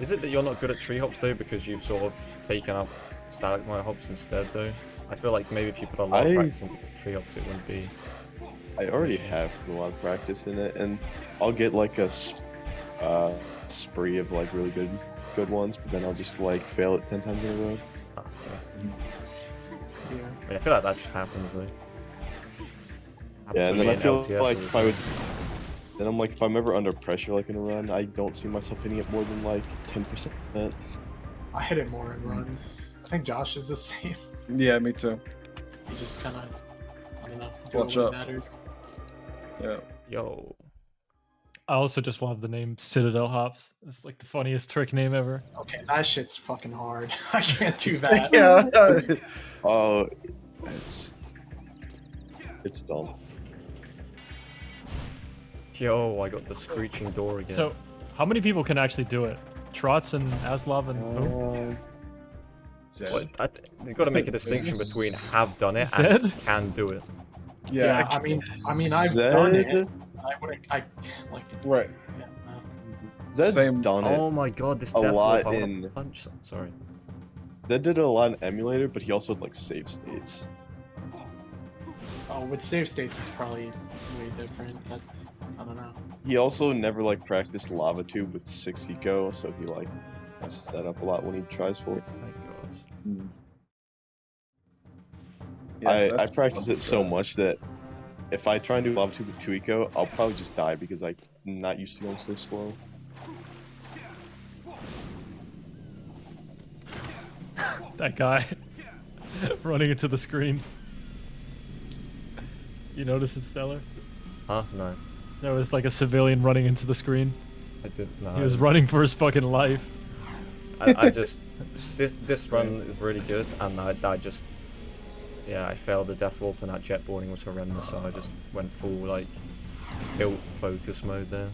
Speaker 3: Is it that you're not good at tree hops though, because you've sort of taken up stalagmite hops instead though? I feel like maybe if you put a lot of practice into tree hops, it wouldn't be.
Speaker 2: I already have a lot of practice in it, and I'll get like a spree of like really good ones, but then I'll just like fail it 10 times in a row.
Speaker 3: Oh, okay.
Speaker 1: Yeah.
Speaker 3: I mean, I feel like that just happens though.
Speaker 2: Yeah, and then I feel
Speaker 3: LTS
Speaker 2: like
Speaker 3: or-
Speaker 2: if I was, then I'm like, if I'm ever under pressure like in a run, I don't see myself hitting it more than like 10%.
Speaker 1: I hit it more in runs. I think Josh is the same.
Speaker 4: Yeah, me too.
Speaker 1: You just kind of, I don't know, do
Speaker 4: Watch
Speaker 1: it when
Speaker 4: up.
Speaker 1: it matters.
Speaker 4: Yeah.
Speaker 3: Yo.
Speaker 6: I also just love the name Citadel hops. It's like the funniest trick name ever.
Speaker 1: Okay, that shit's fucking hard. I can't do that.
Speaker 4: Yeah.
Speaker 2: Oh, it's dumb.
Speaker 3: Yo, I got the screeching door again.
Speaker 6: So, how many people can actually do it? Trots and Aslov and who?
Speaker 3: What? You've got to make a distinction between have done it
Speaker 6: Zed?
Speaker 3: and can do it.
Speaker 1: Yeah, I mean, I've done it. I wouldn't, like,
Speaker 4: Right.
Speaker 1: yeah,
Speaker 2: Zed's
Speaker 4: Same-
Speaker 2: done it.
Speaker 3: Oh my god, this
Speaker 2: A
Speaker 3: death
Speaker 2: lot
Speaker 3: warp, I
Speaker 2: in-
Speaker 3: wanna punch some. Sorry.
Speaker 2: Zed did it a lot in emulator, but he also had like save states.
Speaker 1: Oh, with save states is probably way different. That's, I don't know.
Speaker 2: He also never like practiced lava tube with 6 eco, so he like messes that up a lot when he tries for it.
Speaker 3: Oh my god.
Speaker 2: I practice it so much that if I try and do lava tube with 2 eco, I'll probably just die because I'm not used to going so slow.
Speaker 6: That guy running into the screen. You notice it, Stellar?
Speaker 3: Huh? No.
Speaker 6: There was like a civilian running into the screen.
Speaker 3: I did no.
Speaker 6: He was running for his fucking life.
Speaker 3: I just this run is really good, and I just I failed the death warp, and that jet boarding was horrendous, so I just went full like hilt focus mode there.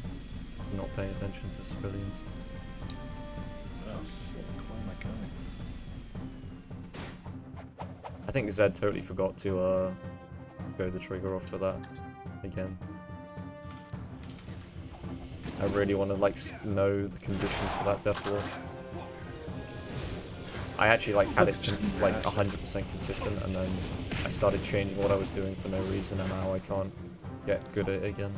Speaker 3: Just not paying attention to civilians.
Speaker 4: Oh, fuck. Where am I going?
Speaker 3: I think Zed totally forgot to go the trigger off for that again. I really want to like know the conditions for that death warp. I actually like had it like 100% consistent, and then I started changing what I was doing for no reason, and now I can't get good at it again.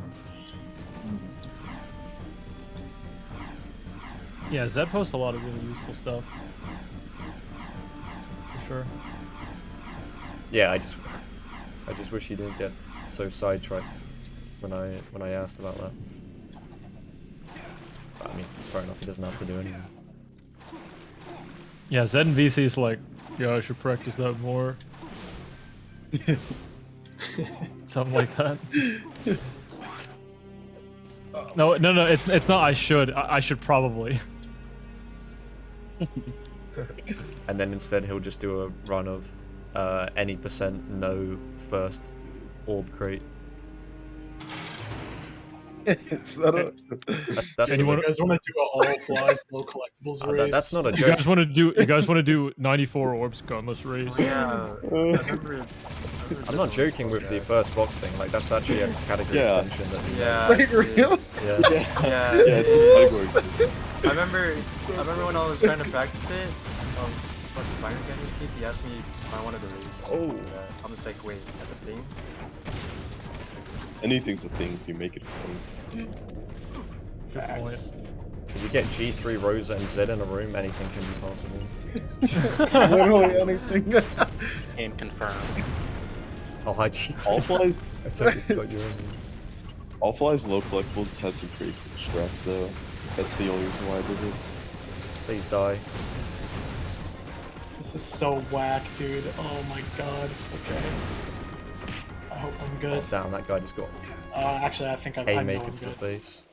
Speaker 6: Yeah, Zed posts a lot of really useful stuff. For sure.
Speaker 3: Yeah, I just wish he didn't get so sidetracked when I asked about that. But, I mean, it's fair enough. He doesn't have to do anything.
Speaker 6: Yeah, Zed and VC is like, yeah, I should practice that more. Something like that. No, it's not I should. I should probably.
Speaker 3: And then instead he'll just do a run of any % no first orb crate.
Speaker 4: Is that a...
Speaker 3: That's
Speaker 6: And you
Speaker 3: a,
Speaker 6: wanna-
Speaker 1: You guys want to do an all flies, low collectibles race?
Speaker 3: that's not a
Speaker 6: You
Speaker 3: joke.
Speaker 6: guys want to do? You guys want to do 94 orbs gunless race?
Speaker 5: Oh, yeah, I remember.
Speaker 3: I'm not joking with the first box thing. Like that's actually a category
Speaker 2: Yeah.
Speaker 3: extension. That we
Speaker 5: Yeah.
Speaker 4: Wait, really?
Speaker 3: Yeah.
Speaker 5: Yeah.
Speaker 2: Yeah, it's a category.
Speaker 5: I remember when I was trying to practice it. Fucking Fire Gamers kid, he asked me if I wanted to race.
Speaker 2: Oh.
Speaker 5: I'm just like, wait, that's a thing.
Speaker 2: Anything's a thing if you make it fun.
Speaker 6: Good
Speaker 1: Facts.
Speaker 6: point.
Speaker 3: If you get G3, Rosa, and Z in a room, anything can be possible.
Speaker 4: Literally anything.
Speaker 7: And confirm.
Speaker 3: Oh, hi G3.
Speaker 2: All flies,
Speaker 3: I totally forgot you're in.
Speaker 2: all flies, low collectibles has some pretty cool strats though. That's the only reason why I did it.
Speaker 3: Please die.
Speaker 1: This is so whack, dude. Oh my god. Okay. I hope I'm good.
Speaker 3: Damn, that guy just got
Speaker 1: Actually, I think I know
Speaker 3: haymaker
Speaker 1: I'm
Speaker 3: to the
Speaker 1: good.
Speaker 3: face.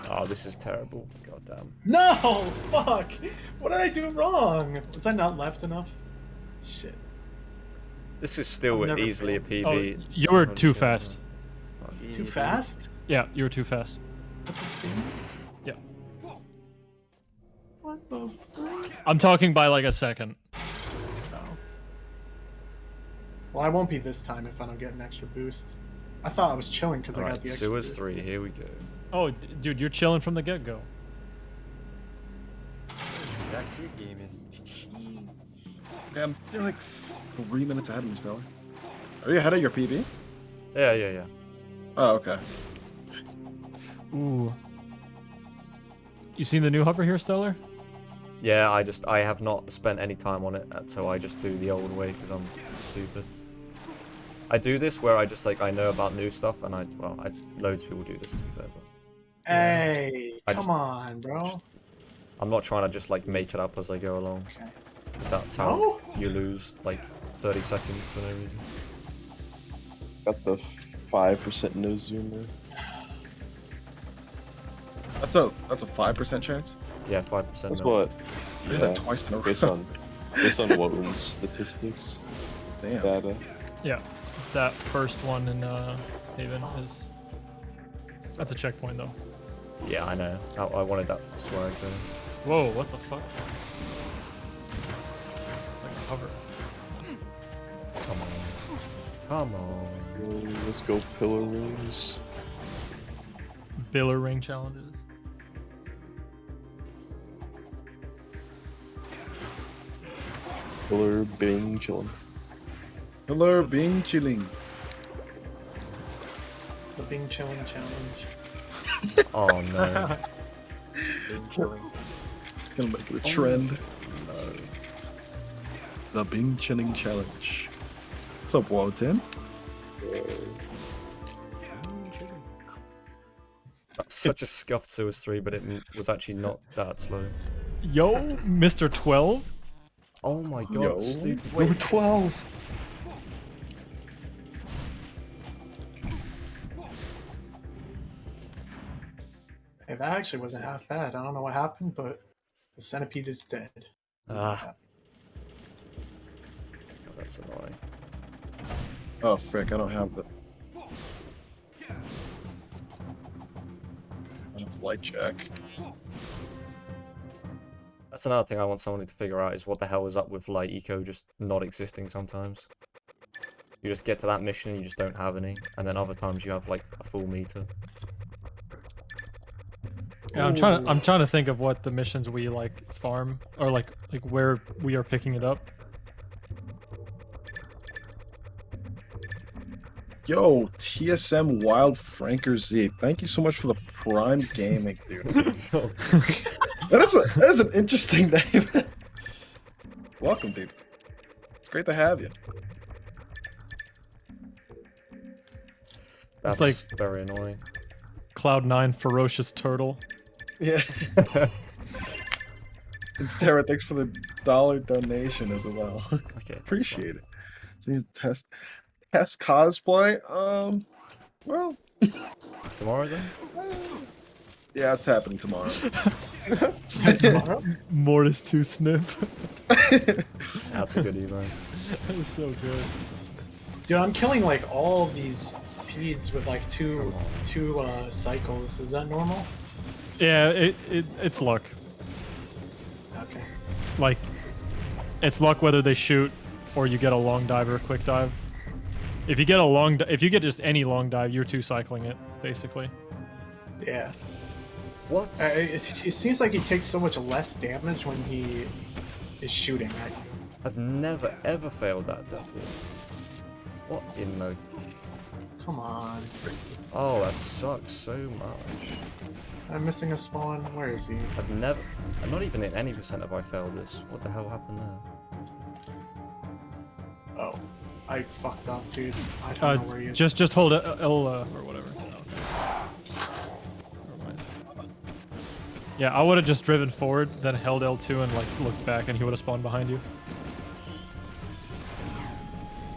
Speaker 3: Oh, this is terrible. God damn.
Speaker 1: No! Fuck! What did I do wrong? Was I not left enough? Shit.
Speaker 3: This is still
Speaker 1: I've never
Speaker 3: easily a
Speaker 1: played.
Speaker 3: PB.
Speaker 6: Oh, you were too fast.
Speaker 1: Too fast?
Speaker 6: Yeah, you were too fast.
Speaker 1: That's a thing?
Speaker 6: Yeah.
Speaker 1: What the fuck?
Speaker 6: I'm talking by like a second.
Speaker 1: No. Well, I won't be this time if I don't get an extra boost. I thought I was chilling because I got
Speaker 3: Alright,
Speaker 1: the extra
Speaker 3: Sewers
Speaker 1: boost.
Speaker 3: 3, here we go.
Speaker 6: Oh, dude, you're chilling from the get-go.
Speaker 5: Back to your gaming.
Speaker 4: Damn, you're like 3 minutes ahead of me, Stellar. Are you ahead of your PB?
Speaker 3: Yeah.
Speaker 4: Oh, okay.
Speaker 6: Ooh. You seen the new hover here, Stellar?
Speaker 3: Yeah, I have not spent any time on it, so I just do the old way because I'm stupid. I do this where I just like I know about new stuff, and loads of people do this to be fair, but
Speaker 1: Hey,
Speaker 3: I
Speaker 1: come
Speaker 3: just-
Speaker 1: on, bro.
Speaker 3: I'm not trying to just like make it up as I go along.
Speaker 1: Okay.
Speaker 3: 'Cause that's how
Speaker 1: No?
Speaker 3: you lose like 30 seconds for no reason.
Speaker 2: Got the 5% no zoom there.
Speaker 4: That's a 5% chance?
Speaker 3: Yeah, 5%.
Speaker 2: That's
Speaker 3: no.
Speaker 2: what.
Speaker 4: I did
Speaker 2: Yeah,
Speaker 4: that twice in a row.
Speaker 2: based on Woden's statistics
Speaker 4: Damn.
Speaker 2: data.
Speaker 6: Yeah. That first one in Haven is... That's a checkpoint, though.
Speaker 3: Yeah, I know. I wanted that for the swag though.
Speaker 6: Whoa, what the fuck? It's like a hover.
Speaker 3: Come on. Come on.
Speaker 2: Let's go pillar rings.
Speaker 6: Biller ring challenges.
Speaker 2: Pillar bing chillin'.
Speaker 4: Pillar being chilling.
Speaker 1: The Bing Chillin' Challenge.
Speaker 3: Oh no.
Speaker 5: Big killing.
Speaker 4: Gonna make it a trend.
Speaker 3: No.
Speaker 4: The Bing Chilling Challenge. What's up, Wotan?
Speaker 3: That's such a scuffed Sewers 3, but it was actually not that slow.
Speaker 6: Yo, Mr. 12?
Speaker 3: Oh my god,
Speaker 4: Yo.
Speaker 3: stupid.
Speaker 2: Number 12.
Speaker 1: Hey, that actually wasn't half bad. I don't know what happened, but the centipede is dead.
Speaker 3: Ah. God, that's annoying.
Speaker 4: Oh, frick, I don't have the... I have light jack.
Speaker 3: That's another thing I want someone to figure out is what the hell is up with light eco just not existing sometimes. You just get to that mission and you just don't have any, and then other times you have like a full meter.
Speaker 6: Yeah, I'm trying to think of what the missions we like farm or like where we are picking it up.
Speaker 4: Yo, TSM Wild Franker Z. Thank you so much for the Prime Gaming, dude.
Speaker 3: So,
Speaker 4: That is an interesting name. Welcome, dude. It's great to have you.
Speaker 3: that's
Speaker 6: like-
Speaker 3: very annoying.
Speaker 6: Cloud9 ferocious turtle.
Speaker 4: Yeah. And Stara, thanks for the $1 donation as well.
Speaker 3: Okay, that's
Speaker 4: Appreciate it. See, test cosplay. Well,
Speaker 3: fine. Tomorrow then?
Speaker 4: yeah, it's happening tomorrow.
Speaker 1: Tomorrow?
Speaker 6: Mortis tooth sniff.
Speaker 3: That's a good evo.
Speaker 6: That was so good.
Speaker 1: Dude, I'm killing like all of these speeds with like two cycles. Is that normal?
Speaker 6: Yeah, it's luck.
Speaker 1: Okay.
Speaker 6: Like, it's luck whether they shoot or you get a long dive or a quick dive. If you get if you get just any long dive, you're two cycling it basically.
Speaker 1: Yeah.
Speaker 3: What?
Speaker 1: It seems like he takes so much less damage when he is shooting at you.
Speaker 3: I've never ever failed that death wall. What in the...
Speaker 1: Come on.
Speaker 3: Oh, that sucks so much.
Speaker 1: I'm missing a spawn. Where is he?
Speaker 3: I've never... Not even in any percent have I failed this. What the hell happened there?
Speaker 1: Oh. I fucked up, dude. I don't know where he is.
Speaker 6: Just hold L or whatever. Okay. Never mind. Yeah, I would have just driven forward, then held L2 and like looked back, and he would have spawned behind you.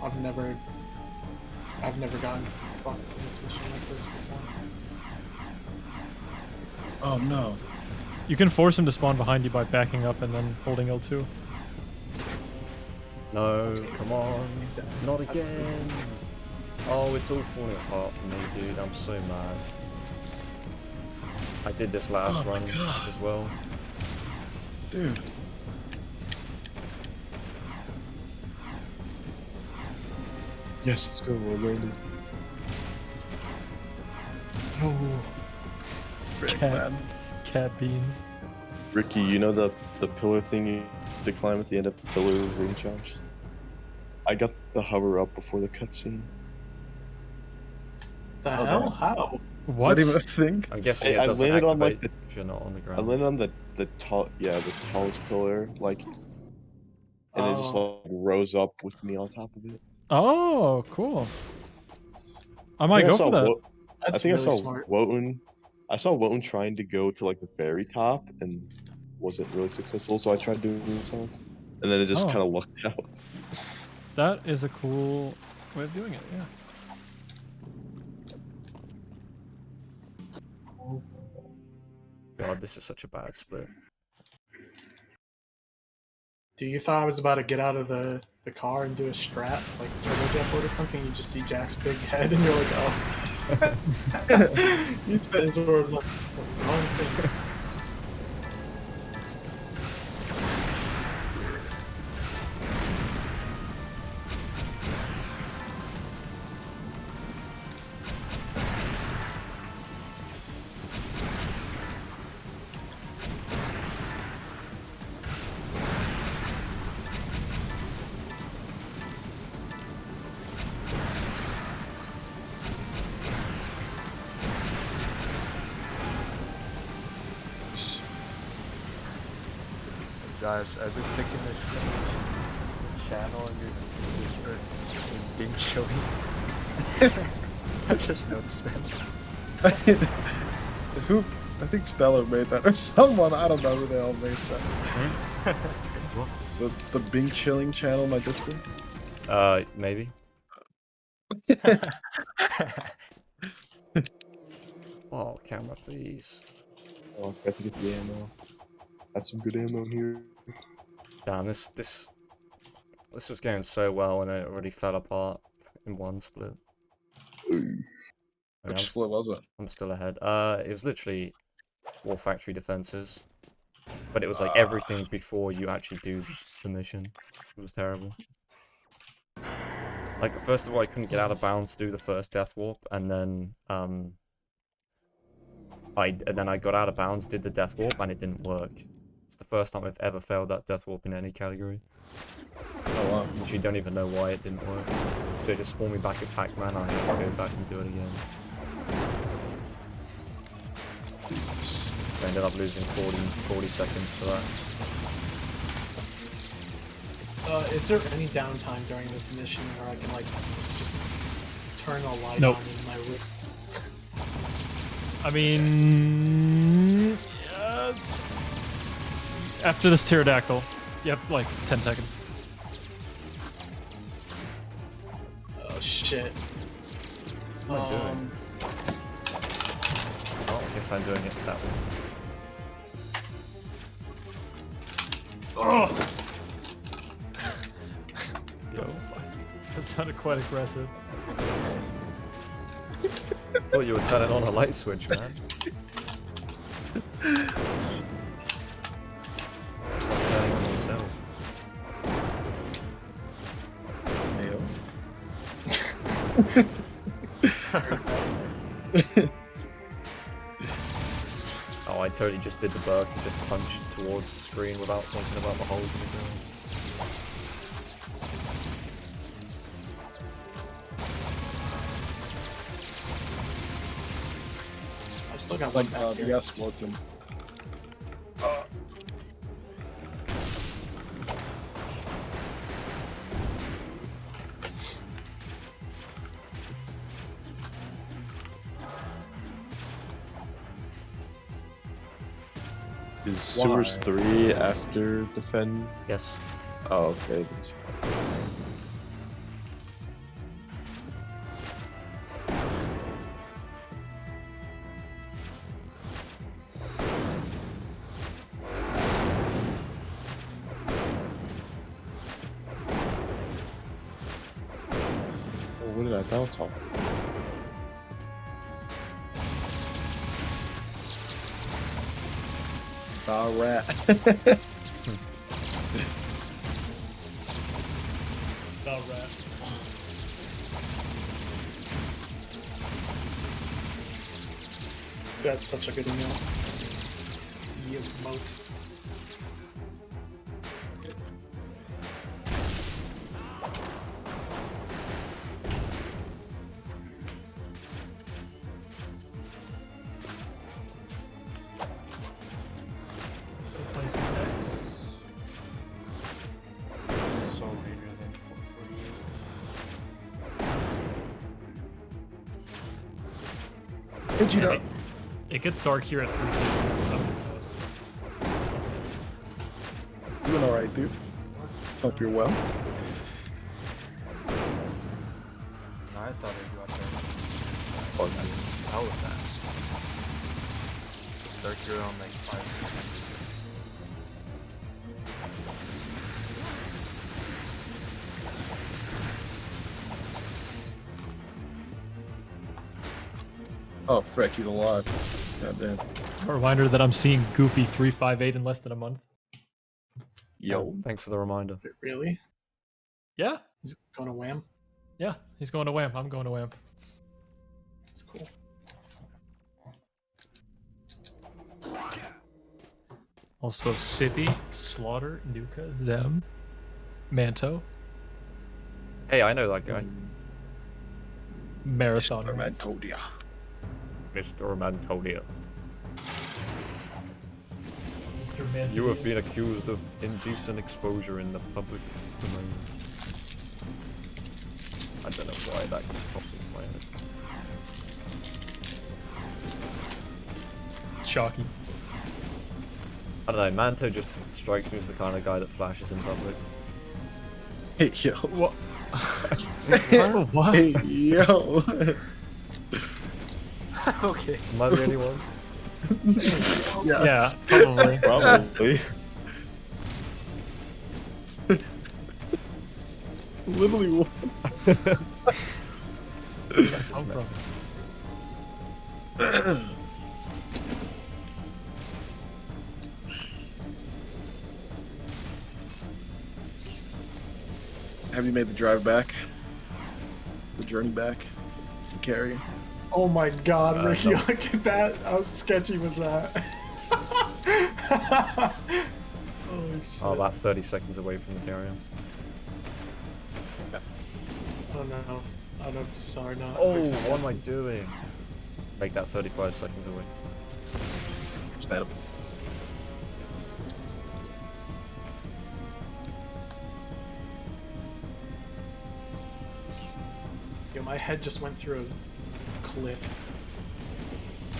Speaker 1: I've never gotten fucked in this mission like this before.
Speaker 4: Oh no.
Speaker 6: You can force him to spawn behind you by backing up and then holding L2.
Speaker 3: No, come on.
Speaker 1: He's dead.
Speaker 3: Not again. Oh, it's all falling apart for me, dude. I'm so mad. I did this last run as well.
Speaker 4: Dude.
Speaker 2: Yes, let's go, we're landing. No.
Speaker 6: Cat beans.
Speaker 2: Ricky, you know the pillar thing you to climb at the end of Pillar Ring Challenge? I got the hover up before the cutscene.
Speaker 1: The hell? How?
Speaker 6: What?
Speaker 4: Is that even a thing?
Speaker 3: I'm guessing
Speaker 2: I
Speaker 3: it doesn't
Speaker 2: landed on,
Speaker 3: activate
Speaker 2: like,
Speaker 3: if you're not on the
Speaker 2: I
Speaker 3: ground.
Speaker 2: landed on the tallest pillar, like, and it just like rose up with me on top of it.
Speaker 6: Oh, cool. I might go for that.
Speaker 2: I
Speaker 1: That's
Speaker 2: think
Speaker 1: really
Speaker 2: I saw
Speaker 1: smart.
Speaker 2: Wotan. I saw Wotan trying to go to like the very top and wasn't really successful, so I tried doing it myself, and then it just
Speaker 6: Oh.
Speaker 2: kind of lucked out.
Speaker 6: That is a cool way of doing it, yeah.
Speaker 3: God, this is such a bad split.
Speaker 1: Do you thought I was about to get out of the car and do a strat, like turbo jump or something? You just see Jack's big head and you're like, oh. He spit his orbs like the wrong thing.
Speaker 5: Guys, I was clicking this channel and this being showing. I just noticed, man.
Speaker 4: Who? I think Stellar made that, or someone. I don't know who they all made that. The Bing Chilling channel might just be.
Speaker 3: Maybe. Oh, camera, please.
Speaker 2: Oh, I forgot to get the ammo. Have some good ammo here.
Speaker 3: Damn, this was going so well and it already fell apart in one split. I mean,
Speaker 4: Which split was it?
Speaker 3: I'm still ahead. It was literally War Factory defenses, but it was like everything before you actually do the mission. It was terrible. Like, first of all, I couldn't get out of bounds to do the first death warp, and then I got out of bounds, did the death warp, and it didn't work. It's the first time I've ever failed that death warp in any category.
Speaker 4: Oh wow.
Speaker 3: Which you don't even know why it didn't work. They just spawned me back at Pac-Man, I had to go back and do it again. I ended up losing 40 seconds to that.
Speaker 1: Is there any downtime during this mission where I can like just turn the light
Speaker 6: Nope.
Speaker 1: on in my room?
Speaker 6: I mean, yeah, after this pterodactyl, you have like 10 seconds.
Speaker 1: Oh shit.
Speaker 3: What am I doing? Oh, I guess I'm doing it that way.
Speaker 6: Oh! Yo, that sounded quite aggressive.
Speaker 3: thought you were turning on a light switch, man. Turning on yourself. Oh, I totally just did the Burke and just punched towards the screen without thinking about the holes in the ground.
Speaker 1: I still got one back here.
Speaker 4: Yes, Morton.
Speaker 2: Is sewers 3 after defend?
Speaker 3: Yes.
Speaker 2: Oh, okay. Oh, what did I bounce off?
Speaker 4: Alright.
Speaker 6: Alright.
Speaker 1: That's such a good email. Emote.
Speaker 5: So later than 4:48.
Speaker 4: Did you know?
Speaker 6: It gets dark here at 3 p.m.
Speaker 4: Doing alright, dude. Hope you're well.
Speaker 5: No, I thought I'd go out there. Oh, that's hella fast. Start here on like 5 seconds.
Speaker 4: Oh, frick, he's alive. God damn.
Speaker 6: A reminder that I'm seeing Goofy 358 in less than a month.
Speaker 4: Yo.
Speaker 3: Thanks for the reminder.
Speaker 1: Really?
Speaker 6: Yeah.
Speaker 1: He's going to Wham?
Speaker 6: Yeah, he's going to Wham. I'm going to Wham.
Speaker 1: That's cool.
Speaker 6: Also, Sippy, Slaughter, Nuka, Zem, Manto,
Speaker 3: Hey, I know that guy.
Speaker 6: Marathon.
Speaker 4: Mantodia.
Speaker 3: Mr. Mantonia.
Speaker 6: Mr. Manto.
Speaker 3: You have been accused of indecent exposure in the public domain. I don't know why that just popped into my head.
Speaker 6: Chalky.
Speaker 3: I don't know, Manto just strikes me as the kind of guy that flashes in public.
Speaker 4: Hey, yo.
Speaker 6: What? What?
Speaker 4: Hey, yo.
Speaker 5: Okay.
Speaker 3: Am I the only one?
Speaker 6: Yeah, probably.
Speaker 2: Probably.
Speaker 4: Literally what?
Speaker 3: I'm just
Speaker 6: Oh,
Speaker 3: messing.
Speaker 4: Have you made the drive back? The journey back to the carrier?
Speaker 1: Oh my god, Ricky,
Speaker 3: no.
Speaker 1: look at that. How sketchy was that? Holy shit.
Speaker 3: Oh, about 30 seconds away from the carrier.
Speaker 1: I don't know. I don't know if you saw or not.
Speaker 3: Oh, what am I doing? Make that 35 seconds away.
Speaker 4: Stand up.
Speaker 1: Yo, my head just went through a cliff.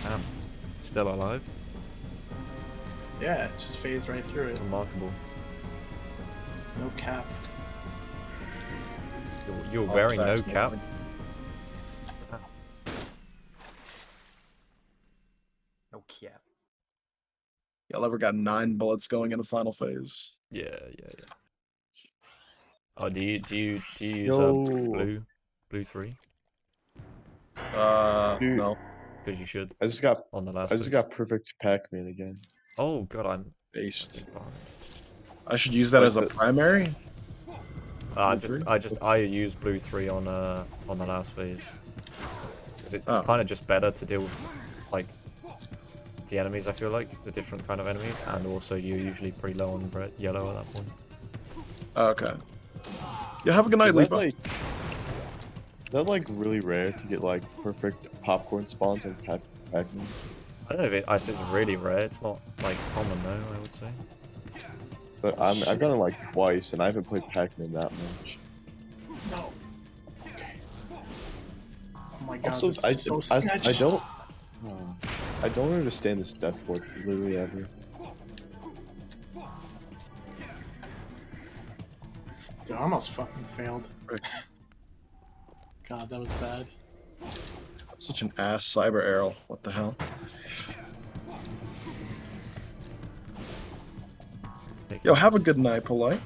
Speaker 3: Damn. Still alive?
Speaker 1: Yeah, it just phased right through it.
Speaker 3: Remarkable.
Speaker 1: No cap.
Speaker 3: You're wearing no cap?
Speaker 5: No cap.
Speaker 4: Y'all ever got 9 bullets going in the final phase?
Speaker 3: Yeah. Oh, do you use
Speaker 2: Yo.
Speaker 3: blue 3?
Speaker 2: Dude.
Speaker 4: No.
Speaker 3: Because you should
Speaker 2: I just got
Speaker 3: on the last.
Speaker 2: I just got perfect Pac-Man again.
Speaker 3: Oh god, I'm
Speaker 4: Based.
Speaker 3: behind.
Speaker 4: I should use that
Speaker 2: Like
Speaker 4: as a
Speaker 2: the-
Speaker 4: primary.
Speaker 3: I use blue 3 on the last phase. Because it's
Speaker 4: Oh.
Speaker 3: kind of just better to deal with like the enemies. I feel like the different kind of enemies, and also you're usually pretty low on yellow at that point.
Speaker 4: Okay. Yeah, have a good night,
Speaker 2: Is that
Speaker 4: Levi.
Speaker 2: like really rare to get like perfect popcorn spawns on Pac-Man?
Speaker 3: I don't know if it's really rare. It's not like common though, I would say.
Speaker 2: But I've done it like twice, and I haven't played Pac-Man that much.
Speaker 1: No. Okay. Oh my god,
Speaker 2: Also,
Speaker 1: this is so sketch.
Speaker 2: I don't understand this death warp literally ever.
Speaker 1: Dude, I almost fucking failed. God, that was bad.
Speaker 4: Such an ass cyber arrow. What the hell? Yo, have a good night, Polite.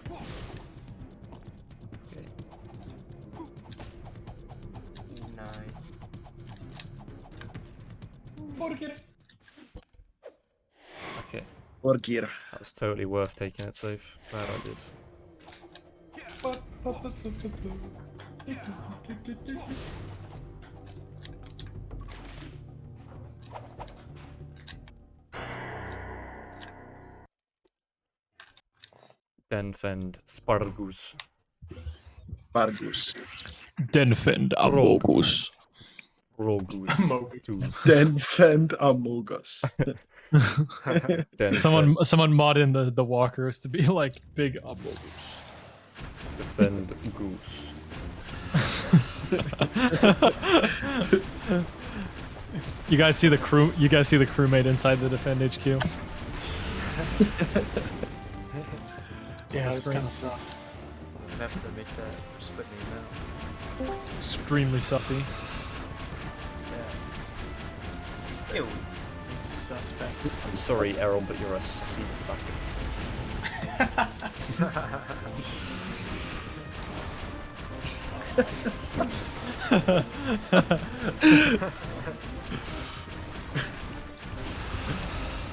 Speaker 3: Okay,
Speaker 4: Porquero.
Speaker 3: that was totally worth taking it safe. Glad I did. Denfend Spargus.
Speaker 4: Bargus.
Speaker 6: Denfend Amogus.
Speaker 3: Rogus.
Speaker 4: Defend Amogus.
Speaker 6: Someone mod in the walkers to be like big Amogus.
Speaker 3: Defend Goose.
Speaker 6: You guys see the crew? You guys see the crewmate inside the defend HQ?
Speaker 1: Yeah, it was kind of sus.
Speaker 5: I'm gonna have to make that split name now.
Speaker 6: Extremely sussy.
Speaker 5: Yeah. Ew.
Speaker 1: Suspect.
Speaker 3: I'm sorry, Errol, but you're a sussy bastard.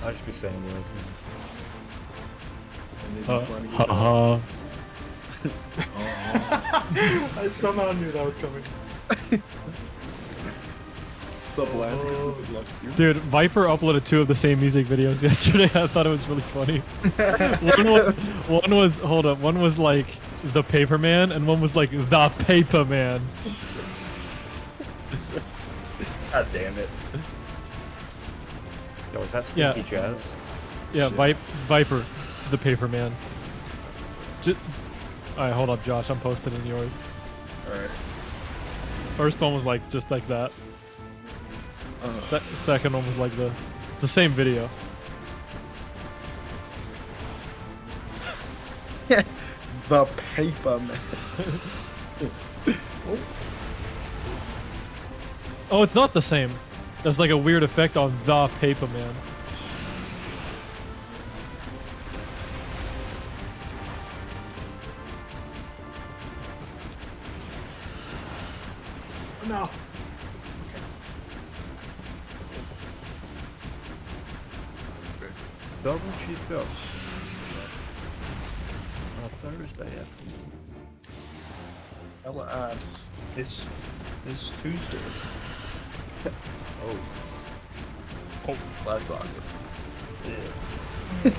Speaker 3: I just be saying words, man.
Speaker 6: Haha.
Speaker 1: I somehow knew that was coming.
Speaker 4: What's up, Lance?
Speaker 6: Dude, Viper uploaded 2 of the same music videos yesterday. I thought it was really funny. One was like the Paper Man, and one was like the Paper Man.
Speaker 9: God damn it.
Speaker 3: Yo, is that Stinky Jazz?
Speaker 6: Yeah, Viper, the Paper Man. Alright, hold up, Josh. I'm posted in yours.
Speaker 4: Alright.
Speaker 6: First one was like just like that. Second one was like this. It's the same video.
Speaker 4: The Paper Man.
Speaker 6: Oh, it's not the same. There's like a weird effect on the Paper Man.
Speaker 1: Oh, no.
Speaker 3: Double cheeked up. On Thursday afternoon.
Speaker 4: Hella ass.
Speaker 9: It's Tuesday.
Speaker 3: Oh.
Speaker 4: Oh, that's awkward.
Speaker 9: Yeah.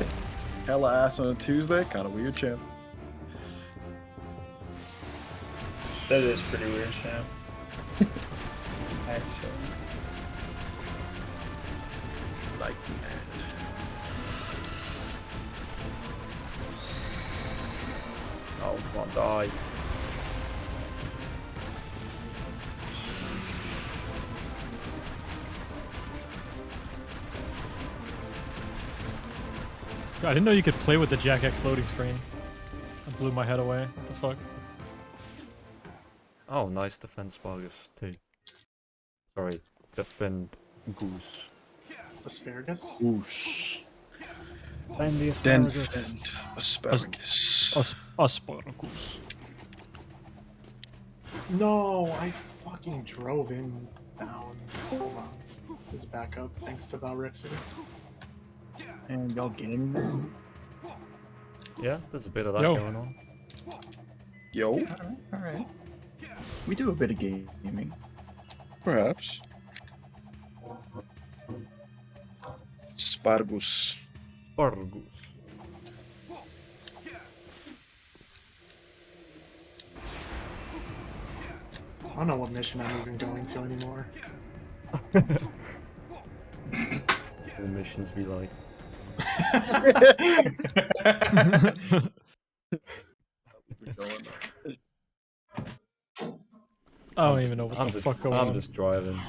Speaker 4: Hella ass on a Tuesday? Kind of weird, champ.
Speaker 9: That is pretty weird, champ. Actually.
Speaker 4: Like, man.
Speaker 3: Oh, come on, die.
Speaker 6: I didn't know you could play with the Jack X loading screen. That blew my head away. What the fuck?
Speaker 3: Oh, nice defense Spargus too. Sorry, defend Goose.
Speaker 1: Asparagus?
Speaker 4: Whoosh.
Speaker 3: Defend the asparagus.
Speaker 4: Defend asparagus.
Speaker 6: Asparagus.
Speaker 1: No, I fucking drove in bounds. Hold on. Just back up thanks to Valrixer.
Speaker 9: And y'all game.
Speaker 3: Yeah, there's a bit of that
Speaker 6: Yo.
Speaker 3: going on.
Speaker 4: Yo,
Speaker 9: Alright. We do a bit of gaming.
Speaker 4: perhaps. Spargus.
Speaker 3: Spargus.
Speaker 1: I don't know what mission I'm even going to anymore.
Speaker 3: The missions be like.
Speaker 6: I don't even know what
Speaker 3: I'm
Speaker 6: the
Speaker 3: just,
Speaker 6: fuck going
Speaker 3: I'm
Speaker 6: on.
Speaker 3: just driving.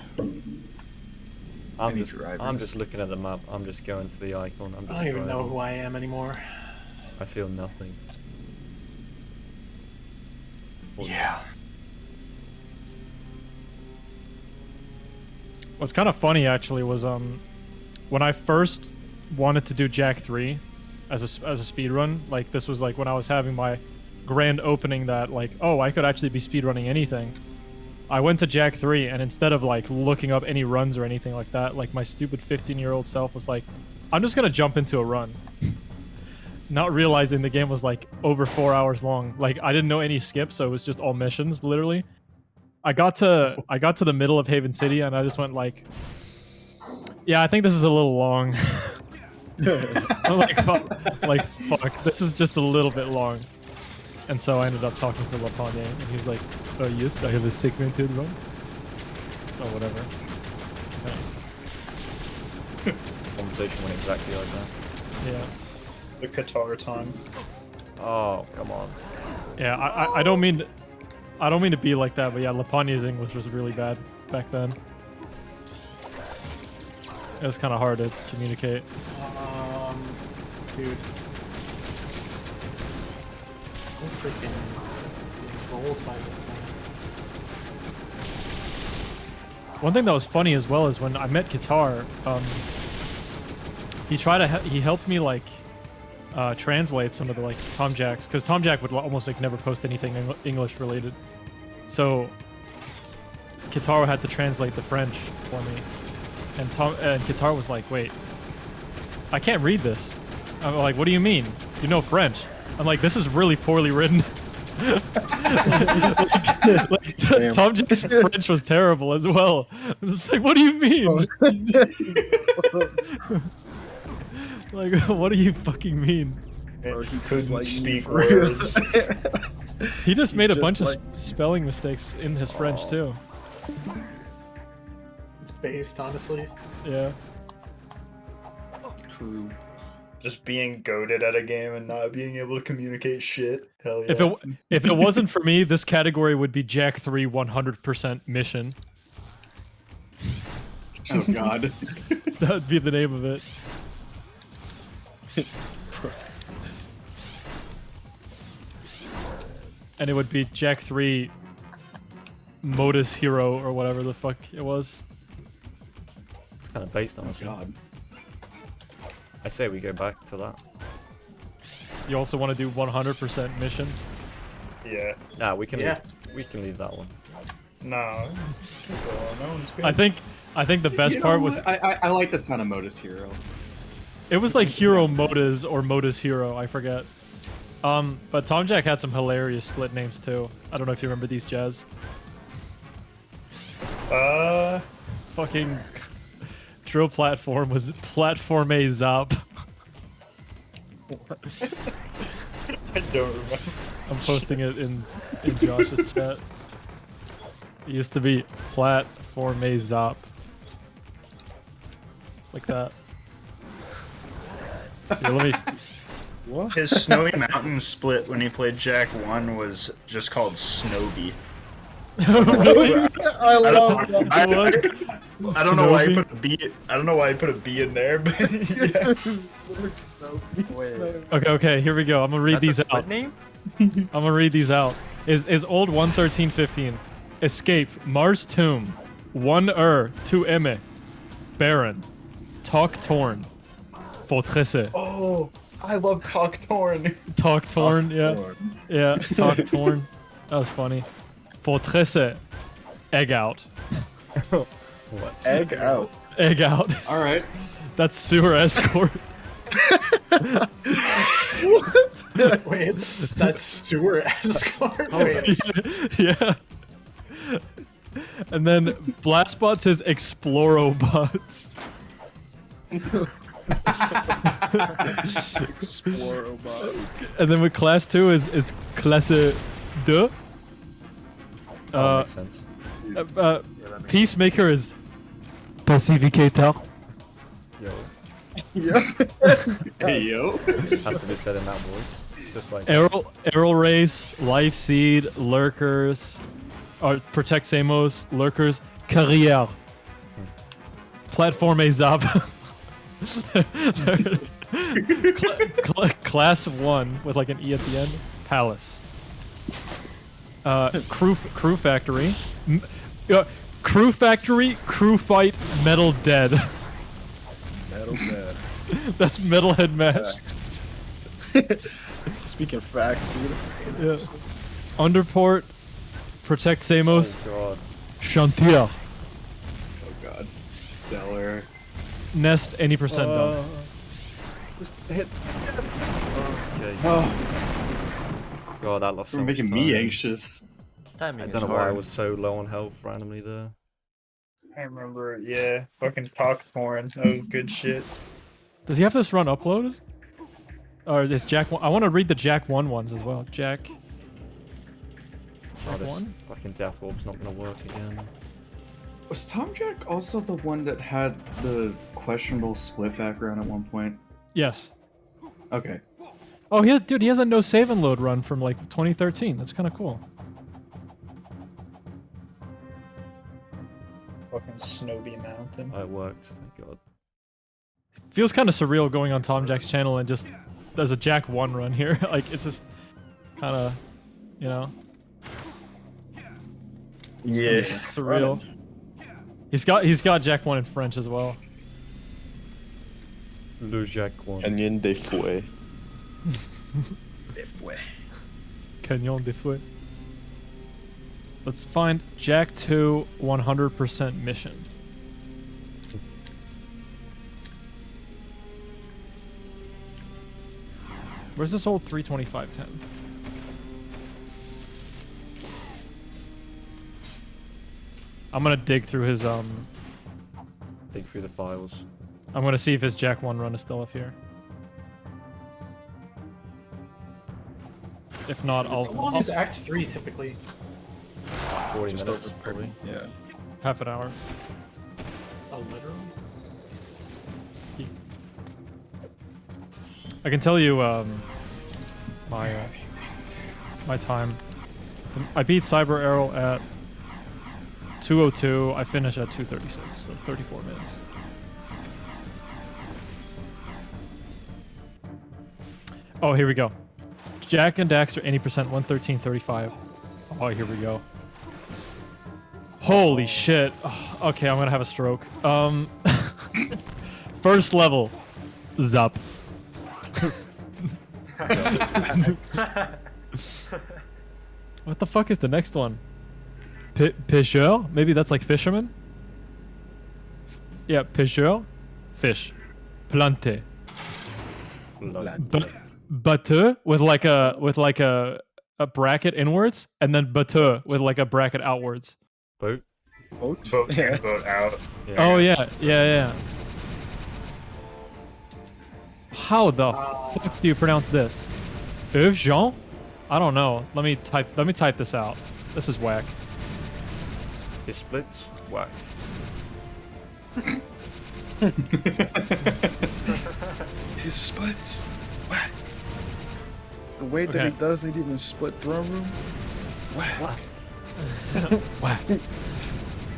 Speaker 3: I'm
Speaker 9: Any
Speaker 3: just
Speaker 9: drivers?
Speaker 3: looking at the map. I'm just going to the icon. I'm
Speaker 1: I
Speaker 3: just
Speaker 1: don't even know
Speaker 3: driving.
Speaker 1: who I am anymore.
Speaker 3: I feel nothing.
Speaker 1: Yeah.
Speaker 6: What's kind of funny actually was when I first wanted to do Jack 3 as a speed run, like this was like when I was having my grand opening that like, oh, I could actually be speedrunning anything. I went to Jack 3 and instead of like looking up any runs or anything like that, like my stupid 15-year-old self was like, I'm just gonna jump into a run. Not realizing the game was like over 4 hours long. Like I didn't know any skips, so it was just all missions, literally. I got to the middle of Haven City and I just went like, yeah, I think this is a little long. I'm like fuck, this is just a little bit long. And so I ended up talking to Lapanye and he was like, oh yes, I have a segmented run. Or whatever.
Speaker 3: Conversation went exactly like that.
Speaker 6: Yeah.
Speaker 9: The Qatar time.
Speaker 3: Oh, come on.
Speaker 6: Yeah, I don't mean to be like that, but yeah, Lapanye's English was really bad back then. It was kind of hard to communicate.
Speaker 1: Dude. I'm freaking rolled by this thing.
Speaker 6: One thing that was funny as well is when I met Qatar, he helped me like translate some of the like Tom Jacks, because Tom Jack would almost like never post anything English related. So Qatar had to translate the French for me, and Qatar was like, "Wait, I can't read this." I'm like, "What do you mean? You know French?" I'm like, "This is really poorly written." Tom Jack's French was terrible as well. I'm just like, "What do you mean?" Like, what do you fucking mean?
Speaker 9: Or he
Speaker 4: couldn't
Speaker 9: couldn't speak
Speaker 4: for real.
Speaker 9: words.
Speaker 6: He just made a
Speaker 4: just
Speaker 6: bunch of
Speaker 4: like-
Speaker 6: spelling mistakes in his French too.
Speaker 1: It's based, honestly.
Speaker 6: Yeah.
Speaker 9: True. Just being goated at a game and not being able to communicate shit. Hell yeah.
Speaker 6: If it wasn't for me, this category would be Jack 3 100% mission.
Speaker 10: Oh god.
Speaker 6: That would be the name of it. And it would be Jack 3 Modus Hero or whatever the fuck it was.
Speaker 3: It's kind of based on it.
Speaker 10: God.
Speaker 3: I say we go back to that.
Speaker 6: You also want to do 100% mission?
Speaker 9: Yeah.
Speaker 3: Nah, we can
Speaker 1: Yeah.
Speaker 3: we can leave that one.
Speaker 9: No. No one's good.
Speaker 6: I think the best
Speaker 10: You know
Speaker 6: part was
Speaker 10: what? I like the sound of Modus Hero.
Speaker 6: it was like Hero Modus or Modus Hero, I forget. But Tom Jack had some hilarious split names too. I don't know if you remember these, Jazz. Fucking drill platform was Platform A Zop.
Speaker 9: I don't remember.
Speaker 6: I'm posting it in Josh's chat. It used to be Platform A Zop. Like that. Here, let me. What?
Speaker 9: His Snowy Mountain split when he played Jack 1 was just called Snowby.
Speaker 6: Really?
Speaker 4: I love that.
Speaker 9: I don't know why he put a B. I don't know why he put a B in there, but yeah.
Speaker 6: Okay, here we go. I'm gonna read
Speaker 5: That's
Speaker 6: these
Speaker 5: a split
Speaker 6: out.
Speaker 5: name?
Speaker 6: I'm gonna read these out. Is old 11315. Escape Mars Tomb. 1 2 Emme. Baron. Talk Torn. Fortresse.
Speaker 9: Oh, I love Cocktorn.
Speaker 6: Talk Torn, yeah. Yeah, Talk Torn. That was funny. Fortresse. Egg Out.
Speaker 3: What?
Speaker 4: Egg out.
Speaker 6: Egg out.
Speaker 10: All right.
Speaker 6: That's sewer escort.
Speaker 1: Wait, that's sewer escort. Wait,
Speaker 6: Yeah. And then Blastbot says Explorobots.
Speaker 4: Explorobots.
Speaker 6: And then with class 2 is Klasse 2.
Speaker 3: That makes sense.
Speaker 6: Peacemaker is Pacificator.
Speaker 3: Yo,
Speaker 4: Yeah.
Speaker 10: Hey yo.
Speaker 3: has to be said in that voice. Just like
Speaker 6: Arrow Race, Life Seed, Lurkers, or Protect Samos, Lurkers, Carrière. Platform A Zap. Class 1 with like an E at the end. Palace. Crew Factory. Crew Factory, Crew Fight, Metal Dead.
Speaker 4: Metal dead.
Speaker 6: That's Metalhead Mash.
Speaker 4: Speaking facts, dude.
Speaker 6: Yeah. Underport, Protect Samos,
Speaker 3: God.
Speaker 6: Chantier.
Speaker 10: Oh god, stellar.
Speaker 6: Nest, any percent done.
Speaker 3: Just hit. Yes. Okay.
Speaker 10: Oh,
Speaker 3: God, that lost so
Speaker 10: you're
Speaker 3: much
Speaker 10: making
Speaker 3: time.
Speaker 10: me anxious.
Speaker 5: Timing
Speaker 3: I
Speaker 5: is
Speaker 3: don't know why I
Speaker 5: hard.
Speaker 3: was so low on health randomly there.
Speaker 9: I remember, yeah, fucking talk porn. That was good shit.
Speaker 6: Does he have this run uploaded? Or is Jack 1? I want to read the Jack 1 ones as well. Jack.
Speaker 3: Oh,
Speaker 6: Jack
Speaker 3: this
Speaker 6: 1?
Speaker 3: fucking death orb's not gonna work again.
Speaker 10: Was Tom Jack also the one that had the questionable split background at one point?
Speaker 6: Yes.
Speaker 10: Okay.
Speaker 6: Oh, he has a no save and load run from like 2013. That's kind of cool.
Speaker 9: Fucking Snowy Mountain.
Speaker 3: Oh, it worked, thank God.
Speaker 6: Feels kind of surreal going on Tom Jack's channel and just there's a Jack 1 run here. Like it's just kind of, you know,
Speaker 9: Yeah.
Speaker 6: surreal. He's got Jack 1 in French as well.
Speaker 3: Le Jack 1.
Speaker 2: Canyon des Fouets.
Speaker 6: Canyon des Fouets. Let's find Jack 2 100% mission. Where's this old 32510? I'm gonna dig through his
Speaker 3: Dig through the files.
Speaker 6: I'm gonna see if his Jack 1 run is still up here. If not,
Speaker 1: how long is Act 3 typically?
Speaker 3: 40
Speaker 4: Just
Speaker 3: minutes,
Speaker 4: over
Speaker 3: probably.
Speaker 4: Yeah.
Speaker 6: half an hour.
Speaker 1: Oh, literally?
Speaker 6: I can tell you my time. I beat Cyber Arrow at 2:02. I finished at 2:36, so 34 minutes. Oh, here we go. Jack and Daxter 80%, 113.35. Oh, here we go. Holy shit. Oh, okay, I'm gonna have a stroke. First level, Zap. What the fuck is the next one? Pêcheur? Maybe that's like fisherman? Yeah, pêcheur. Fish. Plante. Batteux with like a bracket inwards, and then batteux with like a bracket outwards.
Speaker 3: Boat?
Speaker 4: Boat?
Speaker 9: Boat
Speaker 4: Yeah.
Speaker 9: in, boat out.
Speaker 3: Yeah.
Speaker 6: Oh yeah. How the fuck do you pronounce this? Yves Jean? I don't know. Let me type this out. This is whack.
Speaker 3: His splits? Whack.
Speaker 4: His splits. Whack. The way that
Speaker 6: Okay.
Speaker 4: he doesn't even split throne room. Whack.
Speaker 6: Whack.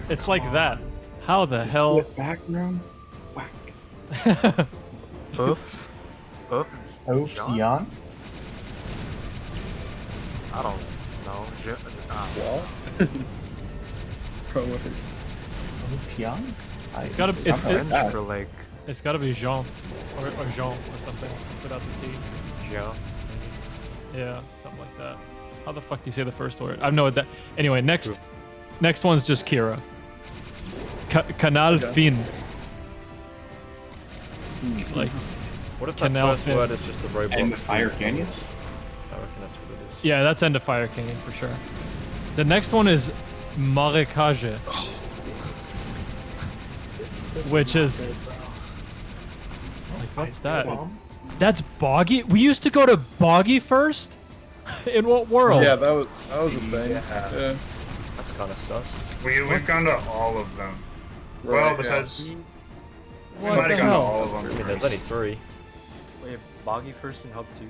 Speaker 6: It's like that. How the hell?
Speaker 10: Split background? Whack.
Speaker 5: Oof. Oof.
Speaker 1: Oh,
Speaker 5: John?
Speaker 1: Jan?
Speaker 5: I don't know.
Speaker 4: Wall? Bro, what is
Speaker 1: Oh, Jan?
Speaker 6: It's gotta be.
Speaker 1: Something
Speaker 6: It's,
Speaker 1: like
Speaker 5: French
Speaker 1: that.
Speaker 5: for like
Speaker 6: it's gotta be Jean, or Jean or something without the T.
Speaker 3: Yeah.
Speaker 6: Yeah, something like that. How the fuck do you say the first word? I have no idea. Anyway, next one's just Kira. Canal
Speaker 4: Okay.
Speaker 6: fin. Like,
Speaker 3: What if that
Speaker 6: Canal
Speaker 3: first
Speaker 6: fin.
Speaker 3: word is just a robot?
Speaker 10: And the
Speaker 3: Steve
Speaker 10: Fire
Speaker 3: Fox?
Speaker 10: Canyon?
Speaker 3: I reckon that's what it is.
Speaker 6: yeah, that's End of Fire Canyon for sure. The next one is Marécage,
Speaker 1: This
Speaker 6: which
Speaker 1: not
Speaker 6: is-
Speaker 1: good, bro.
Speaker 6: Like, what's
Speaker 1: I-
Speaker 6: that?
Speaker 1: Bomb?
Speaker 6: That's Boggy? We used to go to Boggy first? In what world?
Speaker 4: Yeah, that was a thing.
Speaker 9: Yeah.
Speaker 4: Yeah.
Speaker 3: That's kind of sus.
Speaker 9: We've gone to all of them.
Speaker 4: Right,
Speaker 9: Well,
Speaker 4: yeah.
Speaker 9: besides, we
Speaker 6: What
Speaker 9: might
Speaker 6: the
Speaker 9: have gone to
Speaker 6: hell?
Speaker 9: all of
Speaker 3: I
Speaker 9: them.
Speaker 3: mean, there's only 3.
Speaker 5: Wait, Boggy first and Hub 2?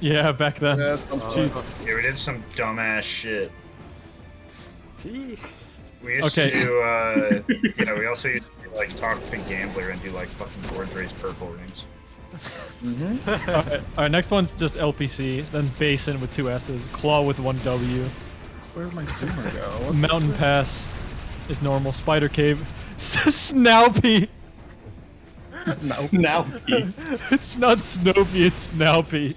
Speaker 6: Yeah, back then.
Speaker 4: Yeah, some-
Speaker 6: Jeez.
Speaker 9: Yeah, we did some dumbass shit. We used
Speaker 6: Okay.
Speaker 9: to do, yeah, we also used to like talk to the gambler and do like fucking board race purple rings.
Speaker 6: Alright, next one's just LPC, then Basin with 2 S's, Claw with 1 W,
Speaker 4: Where'd my zoomer go? What the
Speaker 6: Mountain
Speaker 4: frick?
Speaker 6: Pass is normal, Spider Cave, Snaupy!
Speaker 10: Snappy.
Speaker 6: It's not Snopey, it's Snaupy.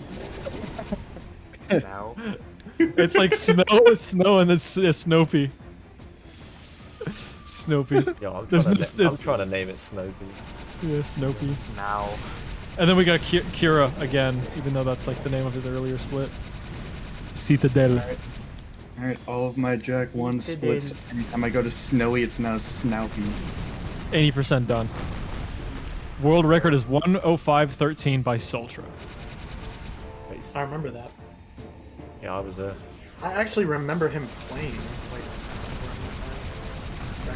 Speaker 5: Now?
Speaker 6: It's like snow, and then Snopey. Snopey.
Speaker 3: Yeah, I'm
Speaker 6: There's
Speaker 3: trying,
Speaker 6: this-
Speaker 3: to, I'm
Speaker 6: it's-
Speaker 3: trying to name it Snowbee.
Speaker 6: Yeah, Snopey.
Speaker 5: Now.
Speaker 6: And then we got Kira again, even though that's like the name of his earlier split. Citadel.
Speaker 10: Alright, all of my Jack 1 splits. Anytime I go to Snowy, it's now Snoupy.
Speaker 6: 80% done. World record is 105.13 by Sultra.
Speaker 3: Base.
Speaker 1: I remember that.
Speaker 3: Yeah, I was there.
Speaker 1: I actually remember him playing. Like,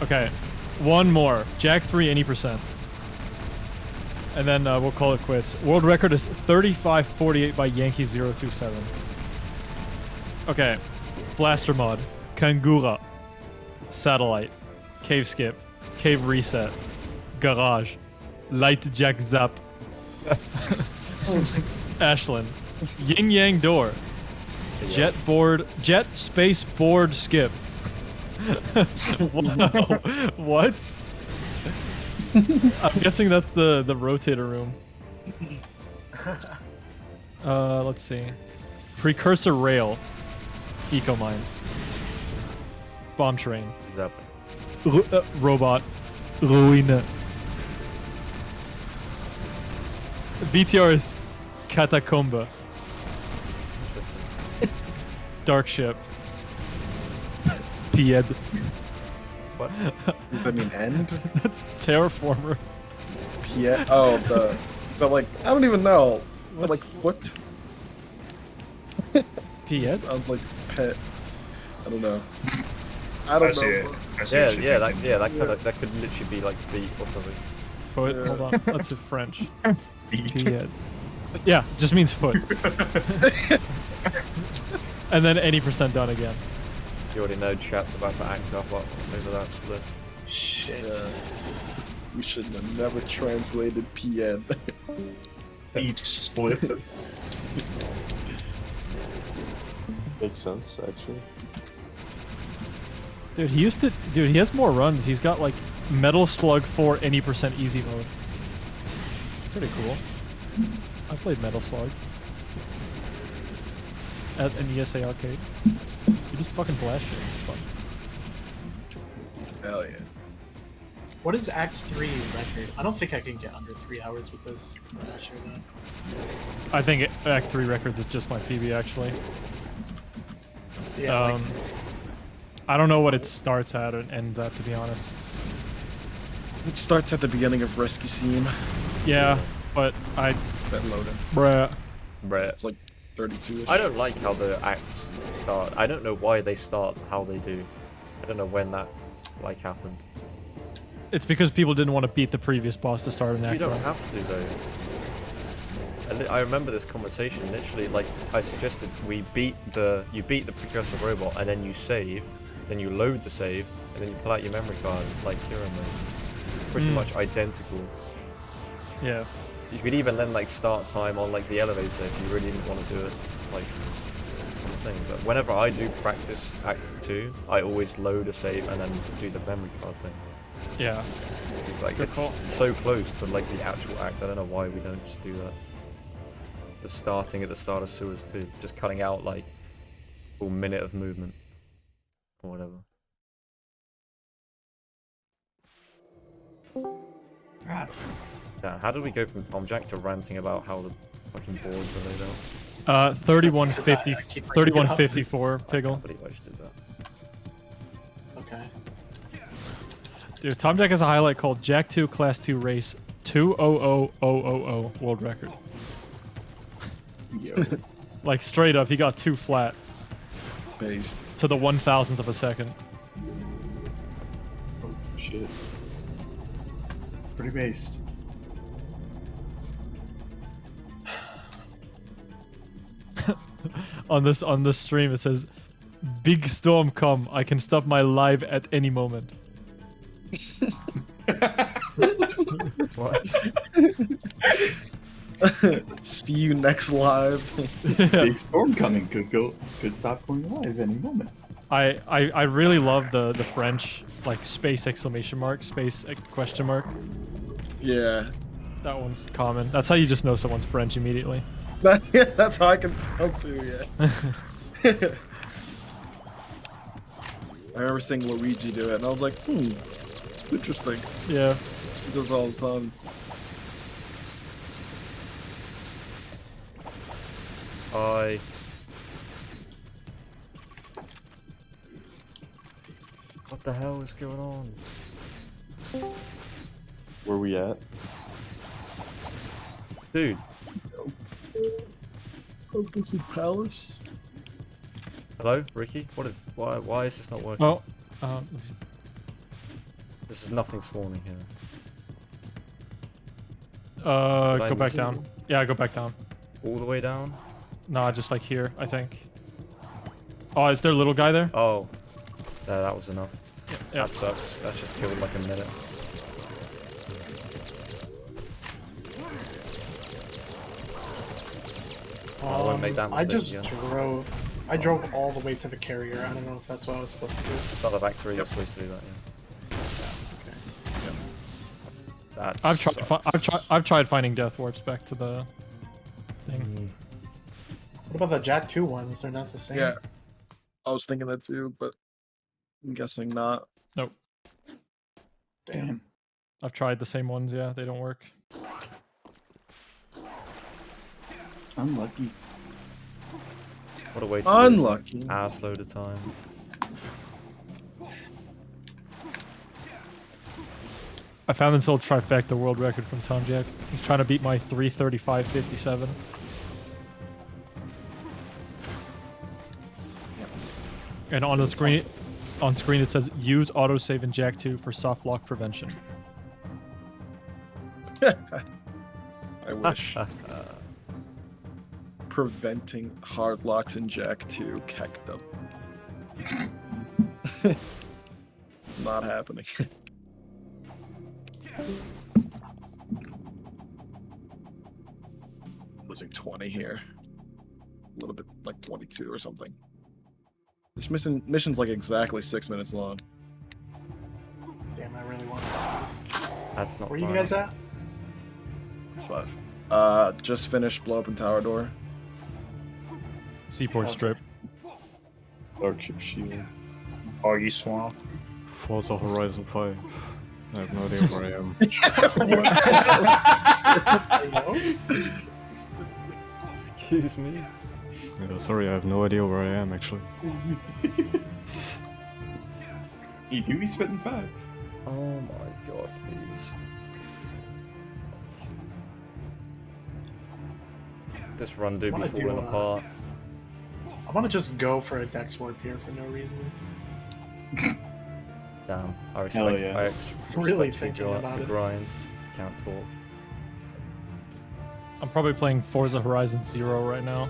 Speaker 6: Okay, one more. Jack 3, 80%. And then we'll call it quits. World record is 35.48 by Yankee 027. Okay, Blaster Mod, Kangura, Satellite, Cave Skip, Cave Reset, Garage, Light Jack Zap, Ashland, Yin Yang Door, Jet Board, Jet Space Board Skip. Wow, what? I'm guessing that's the rotator room. Let's see. Precursor Rail, Ecomine, Bomb Train,
Speaker 3: Zap.
Speaker 6: Robot, Ruine. BTR is Catacomba,
Speaker 3: Interesting.
Speaker 6: Dark Ship, Pied.
Speaker 3: What?
Speaker 4: Does that mean end?
Speaker 6: That's Terraformer.
Speaker 4: Yeah. Oh, the. So like, I don't even know. Is that like foot?
Speaker 6: Pied?
Speaker 4: Sounds like pet. I don't know. I don't
Speaker 9: I see
Speaker 4: know.
Speaker 9: it. I see
Speaker 3: Yeah,
Speaker 9: what you're
Speaker 3: yeah,
Speaker 9: thinking.
Speaker 3: that could literally be like feet or something.
Speaker 6: Foot?
Speaker 4: Yeah.
Speaker 6: Hold on. That's a French. Pied. Yeah, just means foot. And then 80% done again.
Speaker 3: You already know chat's about to act up over that split.
Speaker 1: shit.
Speaker 4: Yeah. We should have never translated PN.
Speaker 9: Each split.
Speaker 2: Makes sense, actually.
Speaker 6: Dude, he has more runs. He's got like Metal Slug 4 80% easy mode. Pretty cool. I played Metal Slug at an ESA arcade. You just fucking blast shit. It's fun.
Speaker 4: Hell yeah.
Speaker 1: What is Act 3 record? I don't think I can get under 3 hours with this. I'm not sure that.
Speaker 6: I think Act 3 records is just my PB actually.
Speaker 1: Yeah, like,
Speaker 6: I don't know what it starts at and ends at, to be honest.
Speaker 4: It starts at the beginning of Rescue Scene.
Speaker 6: Yeah, but I,
Speaker 4: That loading.
Speaker 6: bruh.
Speaker 3: Right.
Speaker 4: It's like 32-ish.
Speaker 3: I don't like how the acts start. I don't know why they start how they do. I don't know when that like happened.
Speaker 6: It's because people didn't want to beat the previous boss to start an
Speaker 3: You
Speaker 6: act.
Speaker 3: don't
Speaker 6: run.
Speaker 3: have to though. I remember this conversation. Literally, like I suggested, you beat the precursor robot, and then you save, then you load the save, and then you pull out your memory card, like hero mode. Pretty much identical.
Speaker 6: Yeah.
Speaker 3: You could even then like start time on like the elevator if you really didn't want to do it, like on the thing. But whenever I do practice Act 2, I always load a save and then do the memory card thing.
Speaker 6: Yeah.
Speaker 3: It's like
Speaker 6: Good
Speaker 3: it's
Speaker 6: call.
Speaker 3: so close to like the actual act. I don't know why we don't just do that. It's the starting at the start of sewers too, just cutting out like full minute of movement or whatever.
Speaker 10: matter.
Speaker 3: Yeah, how did we go from Tom Jack to ranting about how the fucking boards are laid out?
Speaker 6: 3150,
Speaker 1: I keep bringing it up.
Speaker 6: 3154,
Speaker 3: I
Speaker 6: Piggle.
Speaker 3: can't believe I just did that.
Speaker 1: Okay.
Speaker 6: Dude, Tom Jack has a highlight called Jack 2 Class 2 Race 200000 world record.
Speaker 10: Yo.
Speaker 6: Like straight up, he got 2 flat
Speaker 4: Based.
Speaker 6: to the 1,000th of a second.
Speaker 2: Oh, shit.
Speaker 10: Pretty based.
Speaker 6: On this stream, it says, "Big storm come. I can stop my live at any moment."
Speaker 3: What?
Speaker 4: See you next live.
Speaker 10: Big storm coming. Could stop going live any moment.
Speaker 6: I really love the French like space exclamation mark, space question mark.
Speaker 4: Yeah.
Speaker 6: That one's common. That's how you just know someone's French immediately.
Speaker 4: That's how I can tell too, yeah. I remember seeing Luigi do it, and I was like, it's interesting.
Speaker 6: Yeah.
Speaker 4: He does all the time.
Speaker 3: I. What the hell is going on?
Speaker 2: Where we at?
Speaker 3: Dude,
Speaker 4: Opus Palace.
Speaker 3: hello, Ricky? Why is this not working?
Speaker 6: Oh.
Speaker 3: This is nothing spawning here. Did I
Speaker 6: Go back
Speaker 3: miss it?
Speaker 6: down. Yeah, go back down.
Speaker 3: All the way down?
Speaker 6: No, just like here, I think. Oh, is there a little guy there?
Speaker 3: Oh. Yeah, that was enough.
Speaker 6: Yeah.
Speaker 3: That sucks. That's just killed like a minute. I won't make that
Speaker 1: I
Speaker 3: mistake
Speaker 1: just
Speaker 3: again.
Speaker 1: I drove all the way to the carrier. I don't know if that's what I was supposed to do.
Speaker 3: It's not the back 3 you're supposed to do that, yeah.
Speaker 1: Okay.
Speaker 3: That's.
Speaker 6: I've tried finding death warps back to the thing.
Speaker 3: Mm.
Speaker 1: What about the Jack 2 ones? They're not the same.
Speaker 4: Yeah. I was thinking that too, but I'm guessing not.
Speaker 6: Nope.
Speaker 1: Damn.
Speaker 6: I've tried the same ones. Yeah, they don't work.
Speaker 10: Unlucky.
Speaker 3: What a way to lose
Speaker 4: Unlucky.
Speaker 3: ass load of time.
Speaker 6: I found this old trifecta world record from Tom Jack. He's trying to beat my 3:35:57. And on the screen, it says use autosave in Jack 2 for soft lock prevention.
Speaker 4: I wish. Preventing hard locks in Jack 2, kecked up. It's not happening. Losing 20 here. A little bit like 22 or something. This mission's like exactly 6 minutes long.
Speaker 1: Damn, I really want to boost.
Speaker 3: That's not
Speaker 1: Where
Speaker 3: fun.
Speaker 1: you guys at?
Speaker 4: 5. Just finished blow up in tower door.
Speaker 6: Seaport
Speaker 1: Okay.
Speaker 6: strip.
Speaker 2: Darkship shield.
Speaker 9: Are you swamped?
Speaker 11: Forza Horizon 5. I have no idea where I am.
Speaker 1: Hello?
Speaker 3: Excuse me.
Speaker 11: Yeah, sorry, I have no idea where I am actually.
Speaker 10: You do be spitting facts.
Speaker 3: Oh my god, please. This run do be
Speaker 1: Wanna
Speaker 3: falling
Speaker 1: do,
Speaker 3: apart.
Speaker 1: I want to just go for a Dex Warp here for no reason.
Speaker 3: Damn, I
Speaker 10: Hell
Speaker 3: respect.
Speaker 10: yeah.
Speaker 1: Really
Speaker 3: respect
Speaker 1: thinking about
Speaker 3: the
Speaker 1: it.
Speaker 3: grind. Can't talk.
Speaker 6: I'm probably playing Forza Horizon 0 right now.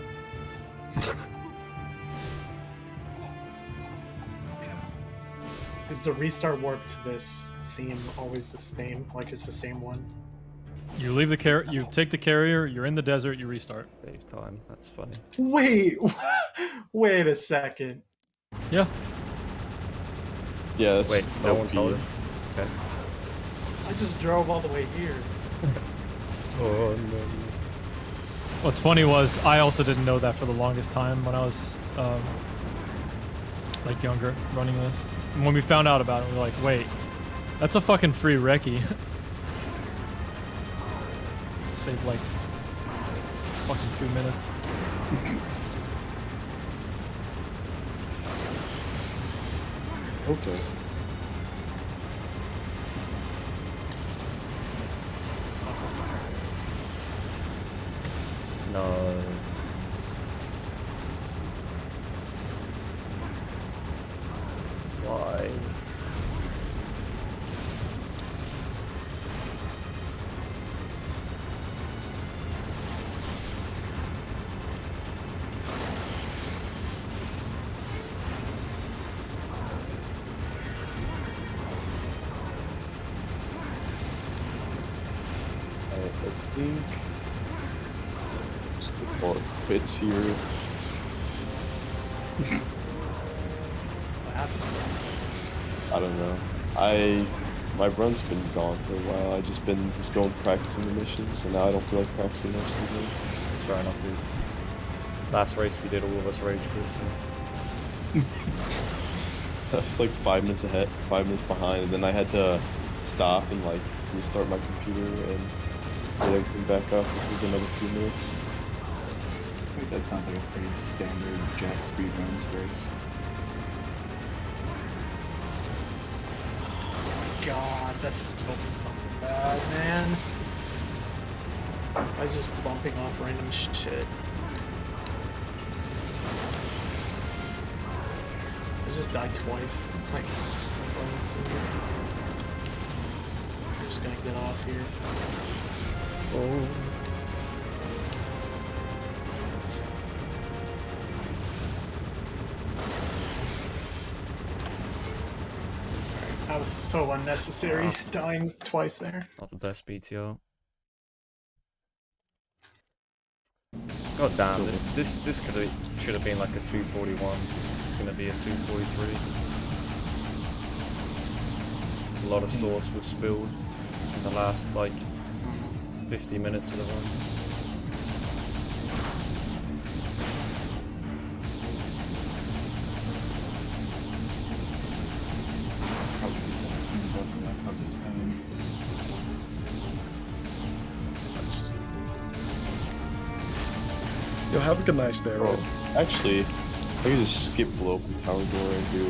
Speaker 1: Is the restart warp to this seem always the same? Like it's the same one?
Speaker 6: You leave you take the carrier, you're in the desert, you restart.
Speaker 3: Save time. That's funny.
Speaker 1: Wait, wait a second.
Speaker 6: Yeah.
Speaker 2: Yeah, that's
Speaker 3: Wait, no one
Speaker 2: OP.
Speaker 3: told him? Okay.
Speaker 1: I just drove all the way here.
Speaker 3: Oh no.
Speaker 6: What's funny was I also didn't know that for the longest time when I was like younger running this. And when we found out about it, we were like, wait, that's a fucking free recce. saved like fucking 2 minutes.
Speaker 2: Okay.
Speaker 3: No. Why?
Speaker 2: I think just call it quits here.
Speaker 1: What happened?
Speaker 2: I don't know. My run's been gone for a while. I just been going practicing the missions, and now I don't feel like practicing most of the game.
Speaker 3: It's fair enough, dude. Last race we did, all of us rage quit. So.
Speaker 2: I was like 5 minutes ahead, 5 minutes behind, and then I had to stop and like restart my computer and get everything back up, which was another few minutes.
Speaker 10: Wait, that sounds like a pretty standard Jack speedruns race.
Speaker 1: God, that's so fucking bad, man. I was just bumping off random shit. I just died twice. Like, let me see. I'm just gonna get off here.
Speaker 2: Oh.
Speaker 1: That was so unnecessary, dying twice there.
Speaker 3: Not the best BTO. God damn, this should have been like a 241. It's gonna be a 243. A lot of sauce was spilled in the last like 50 minutes of the run.
Speaker 10: How's it sound?
Speaker 4: You'll have a nice day, Rob.
Speaker 2: Actually, I could just skip below the power door and do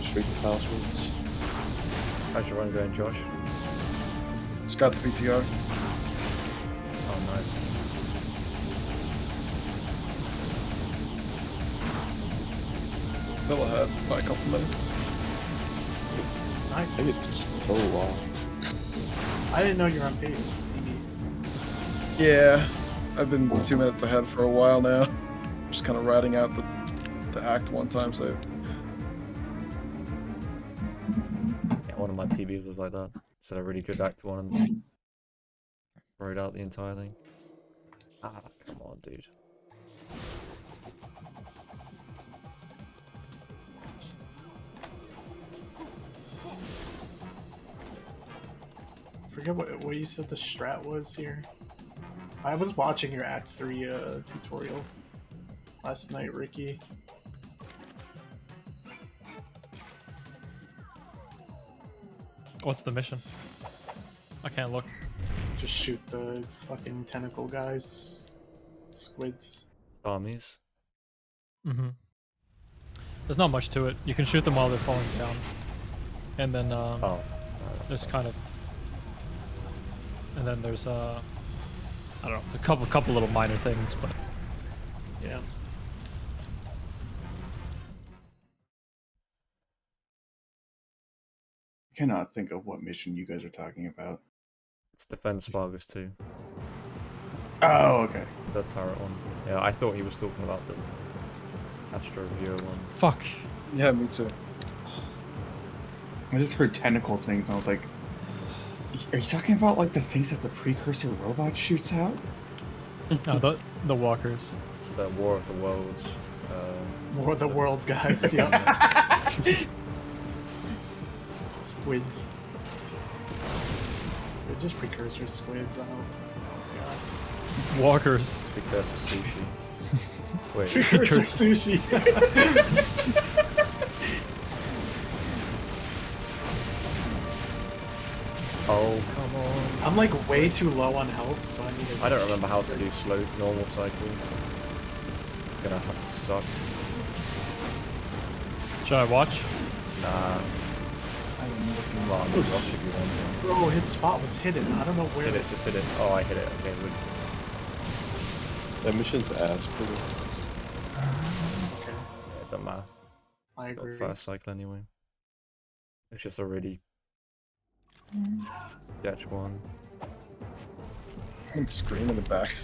Speaker 2: straight to palace roads.
Speaker 3: How's your run going, Josh?
Speaker 4: It's got the PTR.
Speaker 3: Oh, nice.
Speaker 4: Still ahead by a couple minutes.
Speaker 2: I think it's so long.
Speaker 1: I didn't know you were on pace.
Speaker 4: Yeah, I've been 2 minutes ahead for a while now. Just kind of riding out the Act 1 time save.
Speaker 3: Yeah, one of my PBs was like that. Set a really good act one and just rode out the entire thing. Ah, come on, dude.
Speaker 1: I forget what you said the strat was here. I was watching your Act 3 tutorial last night, Ricky.
Speaker 6: What's the mission? I can't look.
Speaker 1: Just shoot the fucking tentacle guys. Squids.
Speaker 3: Armies.
Speaker 6: Mm-hmm. There's not much to it. You can shoot them while they're falling down. And then there's kind of... And then there's I don't know, a couple little minor things, but
Speaker 1: Yeah.
Speaker 10: I cannot think of what mission you guys are talking about.
Speaker 3: It's Defense Spargus 2.
Speaker 10: Oh, okay.
Speaker 3: The turret one. Yeah, I thought he was talking about the Astro Viewer one.
Speaker 6: fuck.
Speaker 4: Yeah, me too.
Speaker 10: I just heard tentacle things and I was like, are you talking about like the things that the precursor robot shoots out?
Speaker 6: No, the walkers.
Speaker 3: It's the War of the Worlds.
Speaker 1: War of the Worlds, guys. Yep. Squids. They're just precursor squids. I don't. Oh god.
Speaker 6: Walkers.
Speaker 3: Precursor sushi. Wait.
Speaker 1: Precursor sushi.
Speaker 3: Oh, come on.
Speaker 1: I'm like way too low on health, so I need to.
Speaker 3: I don't remember how to do slow normal cycle. It's gonna suck.
Speaker 6: Should I watch?
Speaker 3: Nah. Well, I'm not watching you one.
Speaker 1: Bro, his spot was hidden. I don't know where.
Speaker 3: Hit it, just hit it. Oh, I hit it. Okay, good.
Speaker 2: That mission's ass.
Speaker 1: Okay,
Speaker 3: Yeah, it doesn't matter.
Speaker 1: I
Speaker 3: Got
Speaker 1: agree.
Speaker 3: first cycle anyway. It's just a really sketch one.
Speaker 4: I can scream in the back.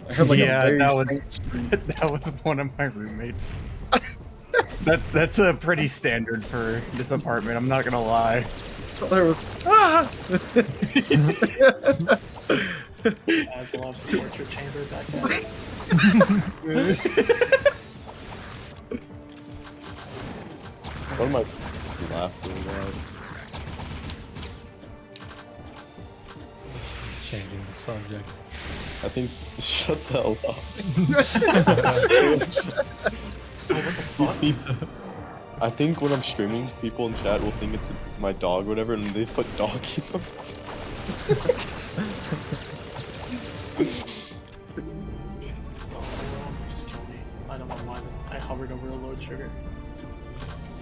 Speaker 4: I heard like a
Speaker 12: Yeah,
Speaker 4: very
Speaker 12: that was
Speaker 4: faint scream.
Speaker 12: that was one of my roommates. That's a pretty standard for this apartment. I'm not gonna lie.
Speaker 4: There was
Speaker 1: Aslov's torture chamber back there.
Speaker 2: What am I laughing at?
Speaker 6: Changing the subject.
Speaker 2: I think. Shut the hell up. I think when I'm streaming, people in chat will think it's my dog or whatever, and they put dog emotes.
Speaker 1: Just kill me. I don't know why I hovered over a load trigger.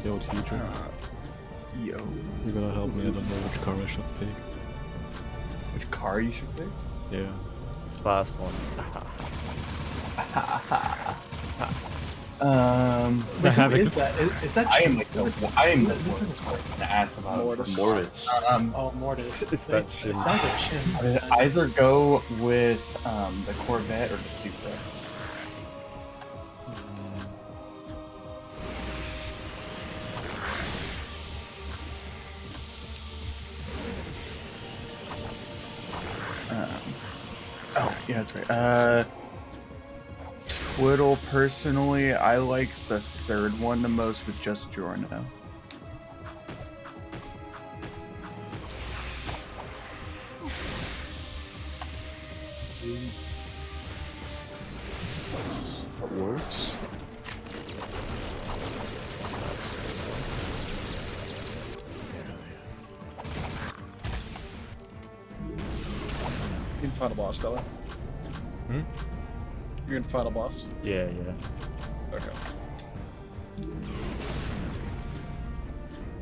Speaker 11: Yo, teacher.
Speaker 10: Yo.
Speaker 11: You gotta help me, I don't know which car I should pick.
Speaker 10: Which car you should pick?
Speaker 11: Yeah.
Speaker 3: Last one.
Speaker 1: Wait, who is that? Is that
Speaker 10: I am
Speaker 1: Chief
Speaker 10: like
Speaker 1: Force?
Speaker 10: I am the
Speaker 1: What is
Speaker 10: worst
Speaker 1: it?
Speaker 10: person to ask about.
Speaker 2: Mortis.
Speaker 1: Oh, Mortis.
Speaker 3: It's that
Speaker 1: It
Speaker 3: chin.
Speaker 1: sounds like Chin.
Speaker 10: I'd either go with the Corvette or the Supra. Oh, yeah, that's right. Twiddle, personally, I like the third one the most with just Giorno.
Speaker 2: That works.
Speaker 4: You can find a boss, Stella.
Speaker 3: Hmm?
Speaker 4: You're in final boss?
Speaker 3: Yeah, yeah.
Speaker 4: Okay.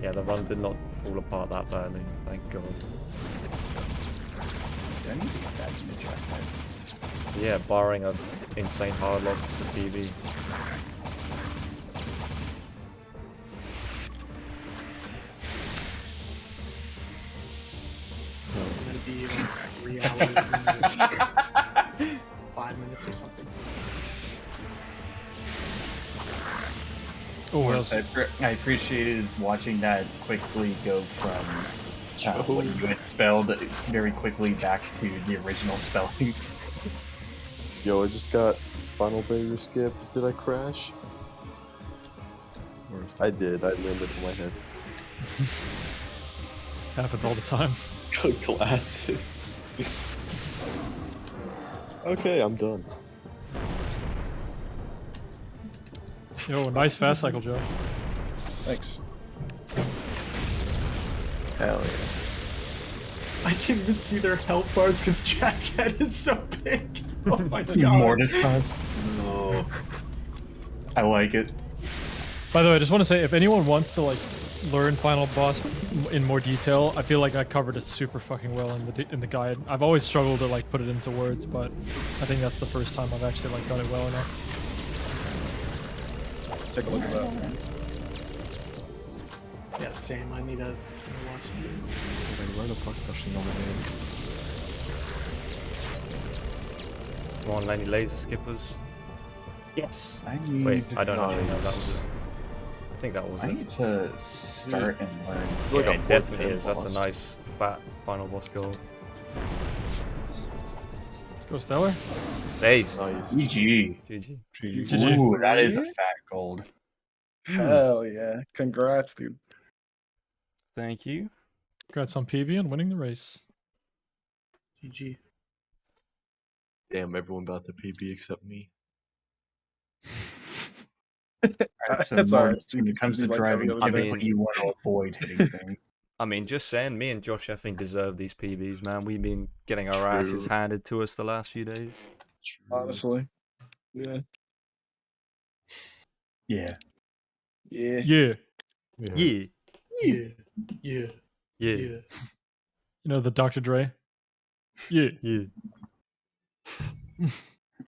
Speaker 3: Yeah, the run did not fall apart that badly, thank god.
Speaker 10: I need to get back in the chat.
Speaker 3: Yeah, barring a insane hard lock to PV.
Speaker 1: I'm gonna be like 3 hours and 5 minutes or something.
Speaker 6: Oh,
Speaker 10: I appreciated watching that quickly go from what you had spelled very quickly back to the original spelling.
Speaker 2: Yo, I just got final barrier skip. Did I crash? I did. I landed on my head.
Speaker 6: happens all the time.
Speaker 2: Classic. Okay, I'm done.
Speaker 6: Yo, nice fast cycle, Joe.
Speaker 4: Thanks.
Speaker 10: Hell yeah.
Speaker 1: I can't even see their health bars because Jack's head is so big. Oh my god.
Speaker 10: Mortis sauce.
Speaker 2: No.
Speaker 10: I like it.
Speaker 6: By the way, I just want to say, if anyone wants to like learn Final Boss in more detail, I feel like I covered it super fucking well in the guide. I've always struggled to like put it into words, but I think that's the first time I've actually like done it well enough.
Speaker 4: Take a look at that.
Speaker 1: Yeah, same. I need to watch it.
Speaker 11: Wait, where the fuck does she know the name?
Speaker 3: Come on, Lenny, laser skippers.
Speaker 10: Yes. I need
Speaker 3: Wait, I don't actually know that was
Speaker 2: Nice.
Speaker 3: it. I think that was
Speaker 10: I
Speaker 3: it.
Speaker 10: need to start and learn.
Speaker 2: It's like
Speaker 3: Yeah,
Speaker 2: a
Speaker 3: it
Speaker 2: fourth
Speaker 3: definitely
Speaker 2: gen
Speaker 3: is. That's a
Speaker 2: boss.
Speaker 3: nice, fat final boss goal.
Speaker 6: Let's go, Stellar.
Speaker 3: Based.
Speaker 2: Nice.
Speaker 10: GG.
Speaker 3: GG.
Speaker 6: GG.
Speaker 10: Ooh, that is a fat gold.
Speaker 4: Hell yeah. Congrats, dude.
Speaker 12: Thank you.
Speaker 6: Congrats on PB and winning the race.
Speaker 1: GG.
Speaker 2: Damn, everyone about to PB except me.
Speaker 10: Alright, so
Speaker 4: That's alright.
Speaker 10: Mortis, when it comes to
Speaker 4: Like
Speaker 10: driving,
Speaker 4: every other
Speaker 3: day.
Speaker 10: typically you want to avoid hitting things.
Speaker 3: I mean, just saying, me and Josh definitely deserve these PBs, man. We've been getting our asses
Speaker 2: True.
Speaker 3: handed to us the last few days.
Speaker 4: Honestly. Yeah.
Speaker 10: Yeah.
Speaker 4: Yeah.
Speaker 6: Yeah.
Speaker 3: Yeah.
Speaker 1: Yeah. Yeah.
Speaker 3: Yeah.
Speaker 1: Yeah.
Speaker 6: You know the Dr. Dre? Yeah.
Speaker 3: Yeah.